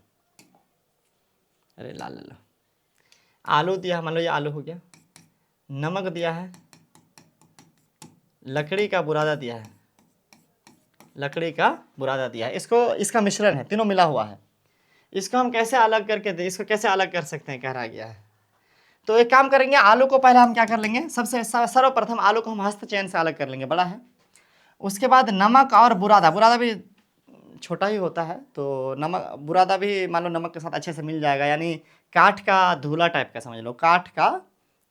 अरे ला ला ला, आलू दिया, मान लो ये आलू हो गया, नमक दिया है, लकड़ी का बुरादा दिया है, लकड़ी का बुरादा दिया है, इसको इसका मिश्रण है, तीनों मिला हुआ है। इसको हम कैसे अलग करके दे, इसको कैसे अलग कर सकते हैं, कह रहा गया है। तो एक काम करेंगे, आलू को पहले हम क्या कर लेंगे, सबसे सर्वप्रथम आलू को हम हस्त चयन से अलग कर लेंगे, बड़ा है। उसके बाद नमक और बुरादा, बुरादा भी छोटा ही होता है, तो नमक बुरादा भी मान लो नमक के साथ अच्छे से मिल जाएगा, यानी काठ का धूला टाइप का समझ लो, काठ का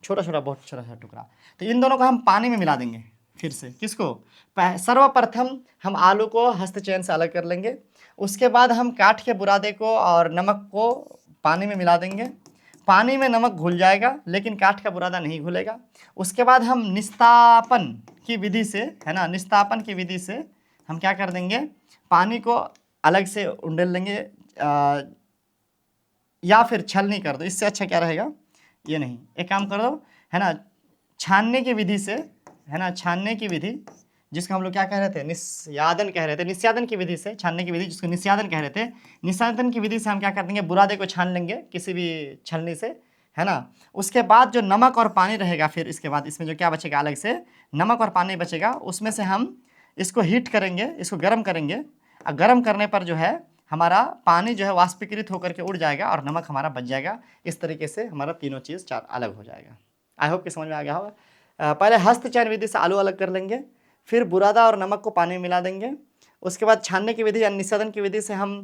छोटा छोटा, बहुत छोटा छोटा टुकड़ा। तो इन दोनों को हम पानी में मिला देंगे फिर से, किसको, सर्वप्रथम हम आलू को हस्त चयन से अलग कर लेंगे, उसके बाद हम काठ के बुरादे को और नमक को पानी में मिला देंगे, पानी में नमक घुल जाएगा लेकिन काठ का बुरादा नहीं घुलेगा। उसके बाद हम निस्तापन की विधि से, है ना, निस्तापन की विधि से हम क्या कर देंगे, पानी को अलग से उंडेल लेंगे, या फिर छलनी कर दो, इससे अच्छा क्या रहेगा, ये नहीं, एक काम कर दो, है ना, छानने की विधि से, है ना, छानने की विधि, जिसको हम लोग क्या कह रहे थे, निस्यादन कह रहे थे, निस्यादन की विधि से, छानने की विधि जिसको निस्यादन कह रहे थे, निस्यादन की विधि से हम क्या कर देंगे, बुरादे को छान लेंगे किसी भी छलनी से, है ना। उसके बाद जो नमक और पानी रहेगा, फिर इसके बाद इसमें जो क्या बचेगा अलग से, नमक और पानी बचेगा, उसमें से हम इसको हीट करेंगे, इसको गर्म करेंगे, और गर्म करने पर जो है हमारा पानी जो है वाष्पीकृत होकर के उड़ जाएगा और नमक हमारा बच जाएगा। इस तरीके से हमारा तीनों चीज़ चार अलग हो जाएगा। आई होप कि समझ में आ गया होगा। पहले हस्त चयन विधि से आलू अलग कर लेंगे, फिर बुरादा और नमक को पानी में मिला देंगे, उसके बाद छानने की विधि या निस्यादन की विधि से हम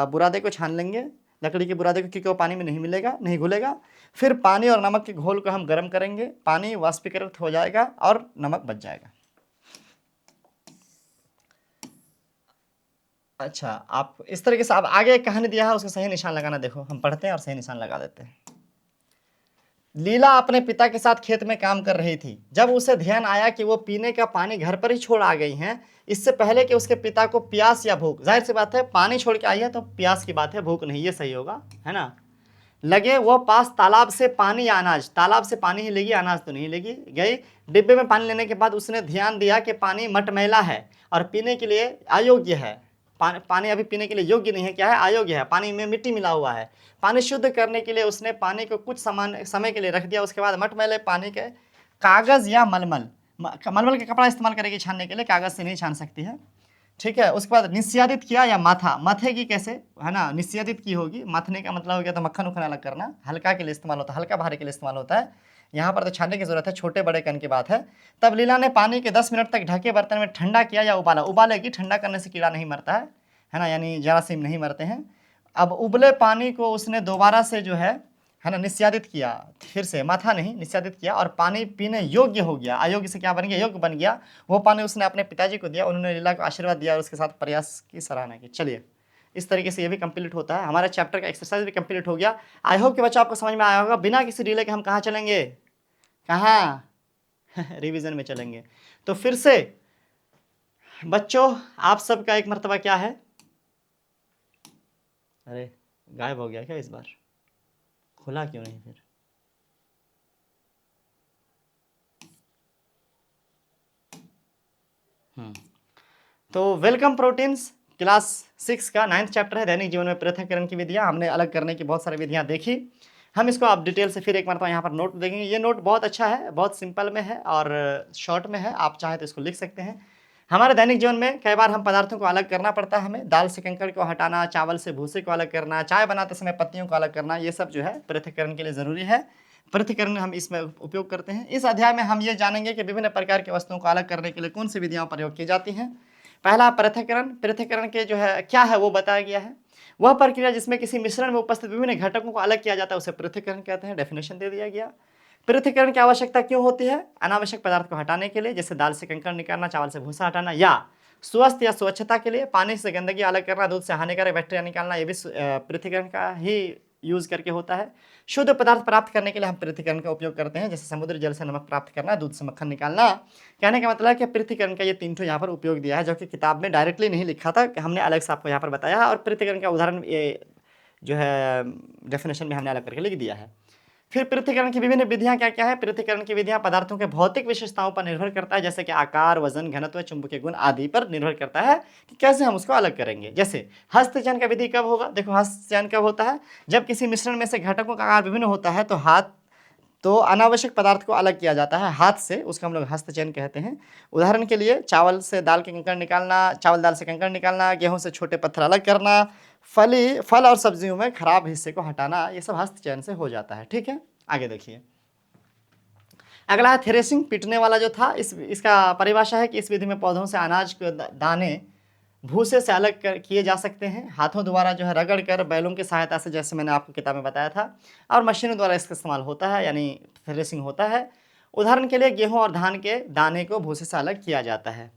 बुरादे को छान लेंगे, लकड़ी के बुरादे को, क्योंकि वो पानी में नहीं मिलेगा, नहीं घुलेगा। फिर पानी और नमक के घोल को हम गर्म करेंगे, पानी वाष्पीकृत हो जाएगा और नमक बच जाएगा। अच्छा, आप इस तरीके से, आप आगे एक कहानी दिया है, उसका सही निशान लगाना, देखो हम पढ़ते हैं और सही निशान लगा देते हैं। लीला अपने पिता के साथ खेत में काम कर रही थी, जब उसे ध्यान आया कि वो पीने का पानी घर पर ही छोड़ आ गई हैं, इससे पहले कि उसके पिता को प्यास या भूख, जाहिर सी बात है पानी छोड़ के आई है तो प्यास की बात है, भूख नहीं, ये सही होगा, है ना, लगे वो पास तालाब से पानी या अनाज, तालाब से पानी ही लेगी, अनाज तो नहीं लेगी, गई। डिब्बे में पानी लेने के बाद उसने ध्यान दिया कि पानी मटमैला है और पीने के लिए अयोग्य है, पानी अभी पीने के लिए योग्य नहीं है, क्या है, अयोग्य है, पानी में मिट्टी मिला हुआ है। पानी शुद्ध करने के लिए उसने पानी को कुछ समय के लिए रख दिया, उसके बाद मटमैले पानी के कागज़ या मलमल का कपड़ा इस्तेमाल करेगी छानने के लिए, कागज़ से नहीं छान सकती है, ठीक है। उसके बाद निस्यादित किया या माथा, मथेगी कैसे, है ना, निस्यादित की होगी, मथने का मतलब हो गया तो मक्खन उखन अलग करना, हल्का के लिए इस्तेमाल होता है, हल्का भारे के लिए इस्तेमाल होता है, यहाँ पर तो छानने की जरूरत है, छोटे बड़े कण की बात है। तब लीला ने पानी के 10 मिनट तक ढके बर्तन में ठंडा किया या उबाला, उबालेगी, ठंडा करने से कीड़ा नहीं मरता है ना, यानी जरासीम नहीं मरते हैं। अब उबले पानी को उसने दोबारा से जो है ना, निस्यादित किया, फिर से माथा नहीं, निस्यादित किया और पानी पीने योग्य हो गया, अयोग्य से क्या बन गया, योग्य बन गया। वो पानी उसने अपने पिताजी को दिया, उन्होंने लीला को आशीर्वाद दिया और उसके साथ प्रयास की सराहना की। चलिए, इस तरीके से ये भी कंप्लीट होता है, हमारा चैप्टर का एक्सरसाइज भी कंप्लीट हो गया। आई होप कि बच्चों आपको समझ में आया होगा। बिना किसी डिले के हम कहाँ चलेंगे, कहाँ रिवीजन में चलेंगे। तो फिर से बच्चों आप सबका एक मर्तबा क्या है, अरे गायब हो गया क्या, इस बार खुला क्यों नहीं फिर, तो वेलकम प्रोटीन्स क्लास 6 का 9th चैप्टर है, दैनिक जीवन में पृथक्करण की विधियां। हमने अलग करने की बहुत सारी विधियां देखी, हम इसको आप डिटेल से फिर एक मरतबा यहाँ पर नोट देखेंगे। ये नोट बहुत अच्छा है, बहुत सिंपल में है और शॉर्ट में है, आप चाहे तो इसको लिख सकते हैं। हमारे दैनिक जीवन में कई बार हम पदार्थों को अलग करना पड़ता है, हमें दाल से कंकड़ को हटाना, चावल से भूसे को अलग करना, चाय बनाते समय पत्तियों को अलग करना, ये सब जो है पृथक्करण के लिए ज़रूरी है। पृथक्करण हम इसमें उपयोग करते हैं। इस अध्याय में हम ये जानेंगे कि विभिन्न प्रकार की वस्तुओं को अलग करने के लिए कौन सी विधियाँ प्रयोग की जाती हैं। पहला पृथक्करण, पृथक्करण के जो है क्या है वो बताया गया है। वह प्रक्रिया जिसमें किसी मिश्रण में उपस्थित विभिन्न घटकों को अलग किया जाता है उसे पृथक्करण कहते हैं, डेफिनेशन दे दिया गया। पृथक्करण की आवश्यकता क्यों होती है, अनावश्यक पदार्थ को हटाने के लिए, जैसे दाल से कंकड़ निकालना, चावल से भूसा हटाना, या स्वस्थ या स्वच्छता के लिए, पानी से गंदगी अलग करना, दूध से हानिकारक बैक्टीरिया निकालना, ये भी पृथक्करण का ही यूज करके होता है। शुद्ध पदार्थ प्राप्त करने के लिए हम पृथक्करण का उपयोग करते हैं, जैसे समुद्री जल से नमक प्राप्त करना, दूध से मक्खन निकालना। कहने का मतलब है कि पृथक्करण का ये 3 ठो यहाँ पर उपयोग दिया है, जो कि किताब में डायरेक्टली नहीं लिखा था, हमने अलग से आपको यहाँ पर बताया है, और पृथक्करण का उदाहरण ये जो है डेफिनेशन में हमने अलग करके लिख दिया है। फिर पृथक्करण की विभिन्न विधियां क्या क्या है। पृथक्करण की विधियां पदार्थों के भौतिक विशेषताओं पर निर्भर करता है, जैसे कि आकार, वजन, घनत्व, चुंबकीय गुण आदि पर निर्भर करता है कि कैसे हम उसको अलग करेंगे। जैसे हस्तचयन का विधि कब होगा, देखो हस्तचयन कब होता है, जब किसी मिश्रण में से घटकों का आकार विभिन्न होता है तो अनावश्यक पदार्थ को अलग किया जाता है हाथ से, उसको हम लोग हस्तचयन कहते हैं। उदाहरण के लिए चावल से दाल के कंकड़ निकालना, चावल दाल से कंकड़ निकालना, गेहूं से छोटे पत्थर अलग करना, फल और सब्जियों में खराब हिस्से को हटाना, ये सब हस्तचयन से हो जाता है। ठीक है, आगे देखिए। अगला है थ्रेसिंग, पीटने वाला जो था, इसका परिभाषा है कि इस विधि में पौधों से अनाज के दाने भूसे से अलग किए जा सकते हैं, हाथों द्वारा जो है रगड़ कर, बैलों की सहायता से, जैसे मैंने आपको किताब में बताया था, और मशीनों द्वारा इसका इस्तेमाल होता है, यानी थ्रेसिंग होता है। उदाहरण के लिए गेहूं और धान के दाने को भूसे से अलग किया जाता है।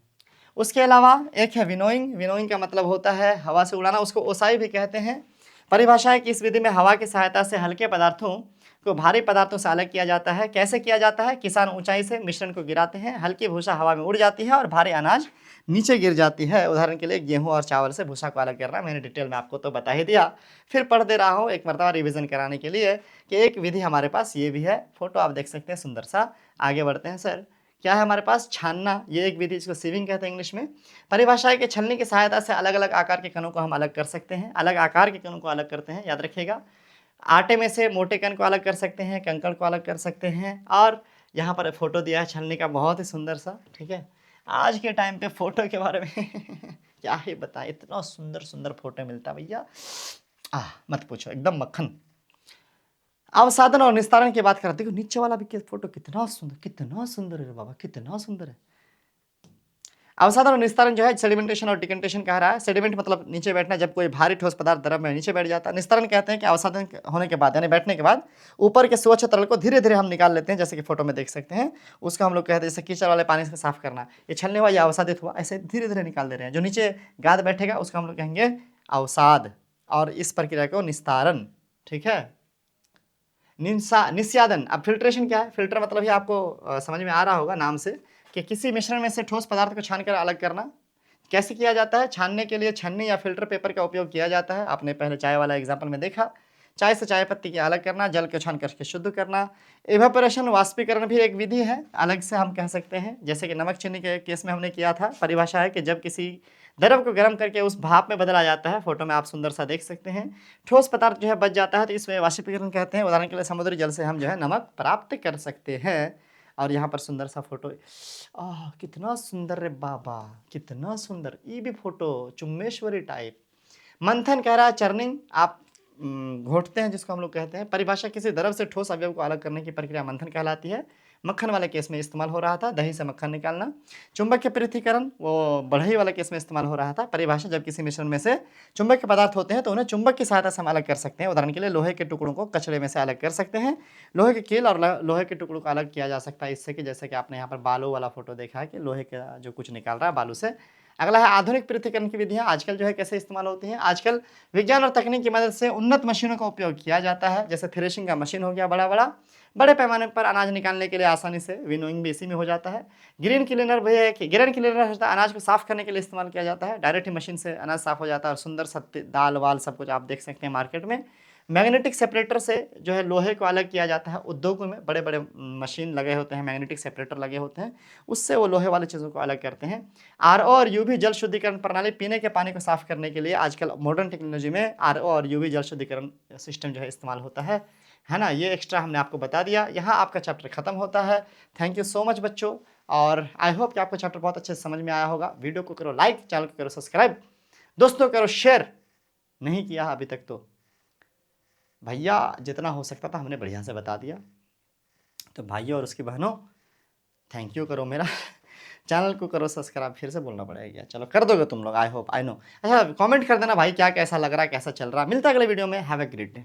उसके अलावा एक है विनोइंग। विनोइंग का मतलब होता है हवा से उड़ाना, उसको ओसाई भी कहते हैं। परिभाषा है कि इस विधि में हवा की सहायता से हल्के पदार्थों को भारी पदार्थों से अलग किया जाता है। कैसे किया जाता है, किसान ऊंचाई से मिश्रण को गिराते हैं, हल्की भूसा हवा में उड़ जाती है और भारी अनाज नीचे गिर जाती है। उदाहरण के लिए गेहूं और चावल से भूसा को अलग करना, मैंने डिटेल में आपको तो बता ही दिया, फिर पढ़ दे रहा हूँ एक मरतबा रिवीजन कराने के लिए कि एक विधि हमारे पास ये भी है। फोटो आप देख सकते हैं सुंदर सा। आगे बढ़ते हैं सर, क्या है हमारे पास, छानना, ये एक विधि, इसको सीविंग कहते हैं इंग्लिश में। परिभाषा है कि छलनी की सहायता से अलग अलग आकार के कणों को हम अलग कर सकते हैं। अलग आकार के कणों को अलग करते हैं, याद रखिएगा। आटे में से मोटे कण को अलग कर सकते हैं, कंकड़ को अलग कर सकते हैं। और यहाँ पर फोटो दिया है छलनी का, बहुत ही सुंदर सा। ठीक है, आज के टाइम पे फोटो के बारे में क्या ही बताएं, इतना सुंदर सुंदर फोटो मिलता है भैया, मत पूछो, एकदम मक्खन। अवसादन और निस्तारण की बात करते, देखो नीचे वाला भी फोटो कितना सुंदर है बाबा, कितना सुंदर है। अवसादन और निस्तारण जो है, सेडिमेंटेशन और डिकंटेशन कह रहा है। सेडिमेंट मतलब नीचे बैठना, जब कोई भारी ठोस पदार्थ द्रव में नीचे बैठ जाता है। निस्तारण कहते हैं कि अवसादन होने के बाद, यानी बैठने के बाद ऊपर के स्वच्छ तरल को धीरे धीरे हम निकाल लेते हैं, जैसे कि फोटो में देख सकते हैं। उसका हम लोग कहते हैं, जैसे कीचड़ वाले पानी से साफ करना, ये छलने हुआ या अवसादित हुआ, ऐसे धीरे धीरे निकाल दे रहे हैं। जो नीचे गाद बैठेगा उसका हम लोग कहेंगे अवसाद, और इस प्रक्रिया को निस्तारण। ठीक है, निस्यादन। अब फिल्ट्रेशन क्या है, फिल्टर मतलब ही आपको समझ में आ रहा होगा नाम से, कि किसी मिश्रण में से ठोस पदार्थ को छानकर अलग करना। कैसे किया जाता है, छानने के लिए छन्नी या फिल्टर पेपर का उपयोग किया जाता है। आपने पहले चाय वाला एग्जाम्पल में देखा, चाय से चाय पत्ती की अलग करना, जल को छान करके शुद्ध करना। एवापोरेशन, वाष्पीकरण भी एक विधि है, अलग से हम कह सकते हैं, जैसे कि नमक चीनी के केस में हमने किया था। परिभाषा है कि जब किसी द्रव को गर्म करके उस भाप में बदला जाता है, फोटो में आप सुंदर सा देख सकते हैं, ठोस पदार्थ जो है बच जाता है, तो इसमें वाष्पीकरण कहते हैं। उदाहरण के लिए समुद्री जल से हम जो है नमक प्राप्त कर सकते हैं। और यहाँ पर सुंदर सा फोटो, कितना सुंदर रे बाबा, कितना सुंदर, ये भी फोटो चुम्बेश्वरी टाइप। मंथन कह रहा है चर्निंग, आप घोटते हैं जिसको हम लोग कहते हैं। परिभाषा, किसी द्रव से ठोस अवयव को अलग करने की प्रक्रिया मंथन कहलाती है। मक्खन वाले केस में इस्तेमाल हो रहा था, दही से मक्खन निकालना। चुंबकीय पृथक्करण, वो बढ़ई वाले केस में इस्तेमाल हो रहा था। परिभाषा, जब किसी मिश्रण में से चुंबकीय पदार्थ होते हैं तो उन्हें चुंबक की सहायता से हम अलग कर सकते हैं। उदाहरण के लिए लोहे के टुकड़ों को कचड़े में से अलग कर सकते हैं। लोहे के कील और लोहे के टुकड़ों को अलग किया जा सकता है इससे, कि जैसे कि आपने यहाँ पर बालू वाला फोटो देखा है कि लोहे का जो कुछ निकाल रहा है बालू से। अगला है आधुनिक पृथक्करण की विधियां, आजकल जो है कैसे इस्तेमाल होती हैं। आजकल विज्ञान और तकनीक की मदद से उन्नत मशीनों का उपयोग किया जाता है, जैसे थ्रेशिंग का मशीन हो गया बड़े पैमाने पर अनाज निकालने के लिए आसानी से, विनोइंग भी इसी में हो जाता है। ग्रेन क्लीनर भी है, कि ग्रेन क्लीनर होता है अनाज को साफ करने के लिए इस्तेमाल किया जाता है। डायरेक्ट ही मशीन से अनाज साफ हो जाता है और सुंदर सत्ती दाल वाल सब कुछ आप देख सकते हैं मार्केट में। मैग्नेटिक सेपरेटर से जो है लोहे को अलग किया जाता है। उद्योगों में बड़े बड़े मशीन लगे होते हैं, मैग्नेटिक सेपरेटर लगे होते हैं, उससे वो लोहे वाली चीज़ों को अलग करते हैं। आरओ और यूवी जल शुद्धिकरण प्रणाली, पीने के पानी को साफ करने के लिए आजकल मॉडर्न टेक्नोलॉजी में आरओ और यूवी जल शुद्धिकरण सिस्टम जो है इस्तेमाल होता है ना। ये एक्स्ट्रा हमने आपको बता दिया। यहाँ आपका चैप्टर खत्म होता है। थैंक यू सो मच बच्चों, और आई होप कि आपको चैप्टर बहुत अच्छे से समझ में आया होगा। वीडियो को करो लाइक, चैनल को करो सब्सक्राइब, दोस्तों करो शेयर, नहीं किया अभी तक तो भैया जितना हो सकता था हमने बढ़िया से बता दिया। तो भाइयों और उसकी बहनों, थैंक यू करो मेरा चैनल को करो सब्सक्राइब, फिर से बोलना पड़ेगा, चलो कर दोगे तुम लोग, आई होप, आई नो। अच्छा कमेंट कर देना भाई क्या कैसा लग रहा है, कैसा चल रहा है। मिलता है अगले वीडियो में, हैव ए ग्रेट डे।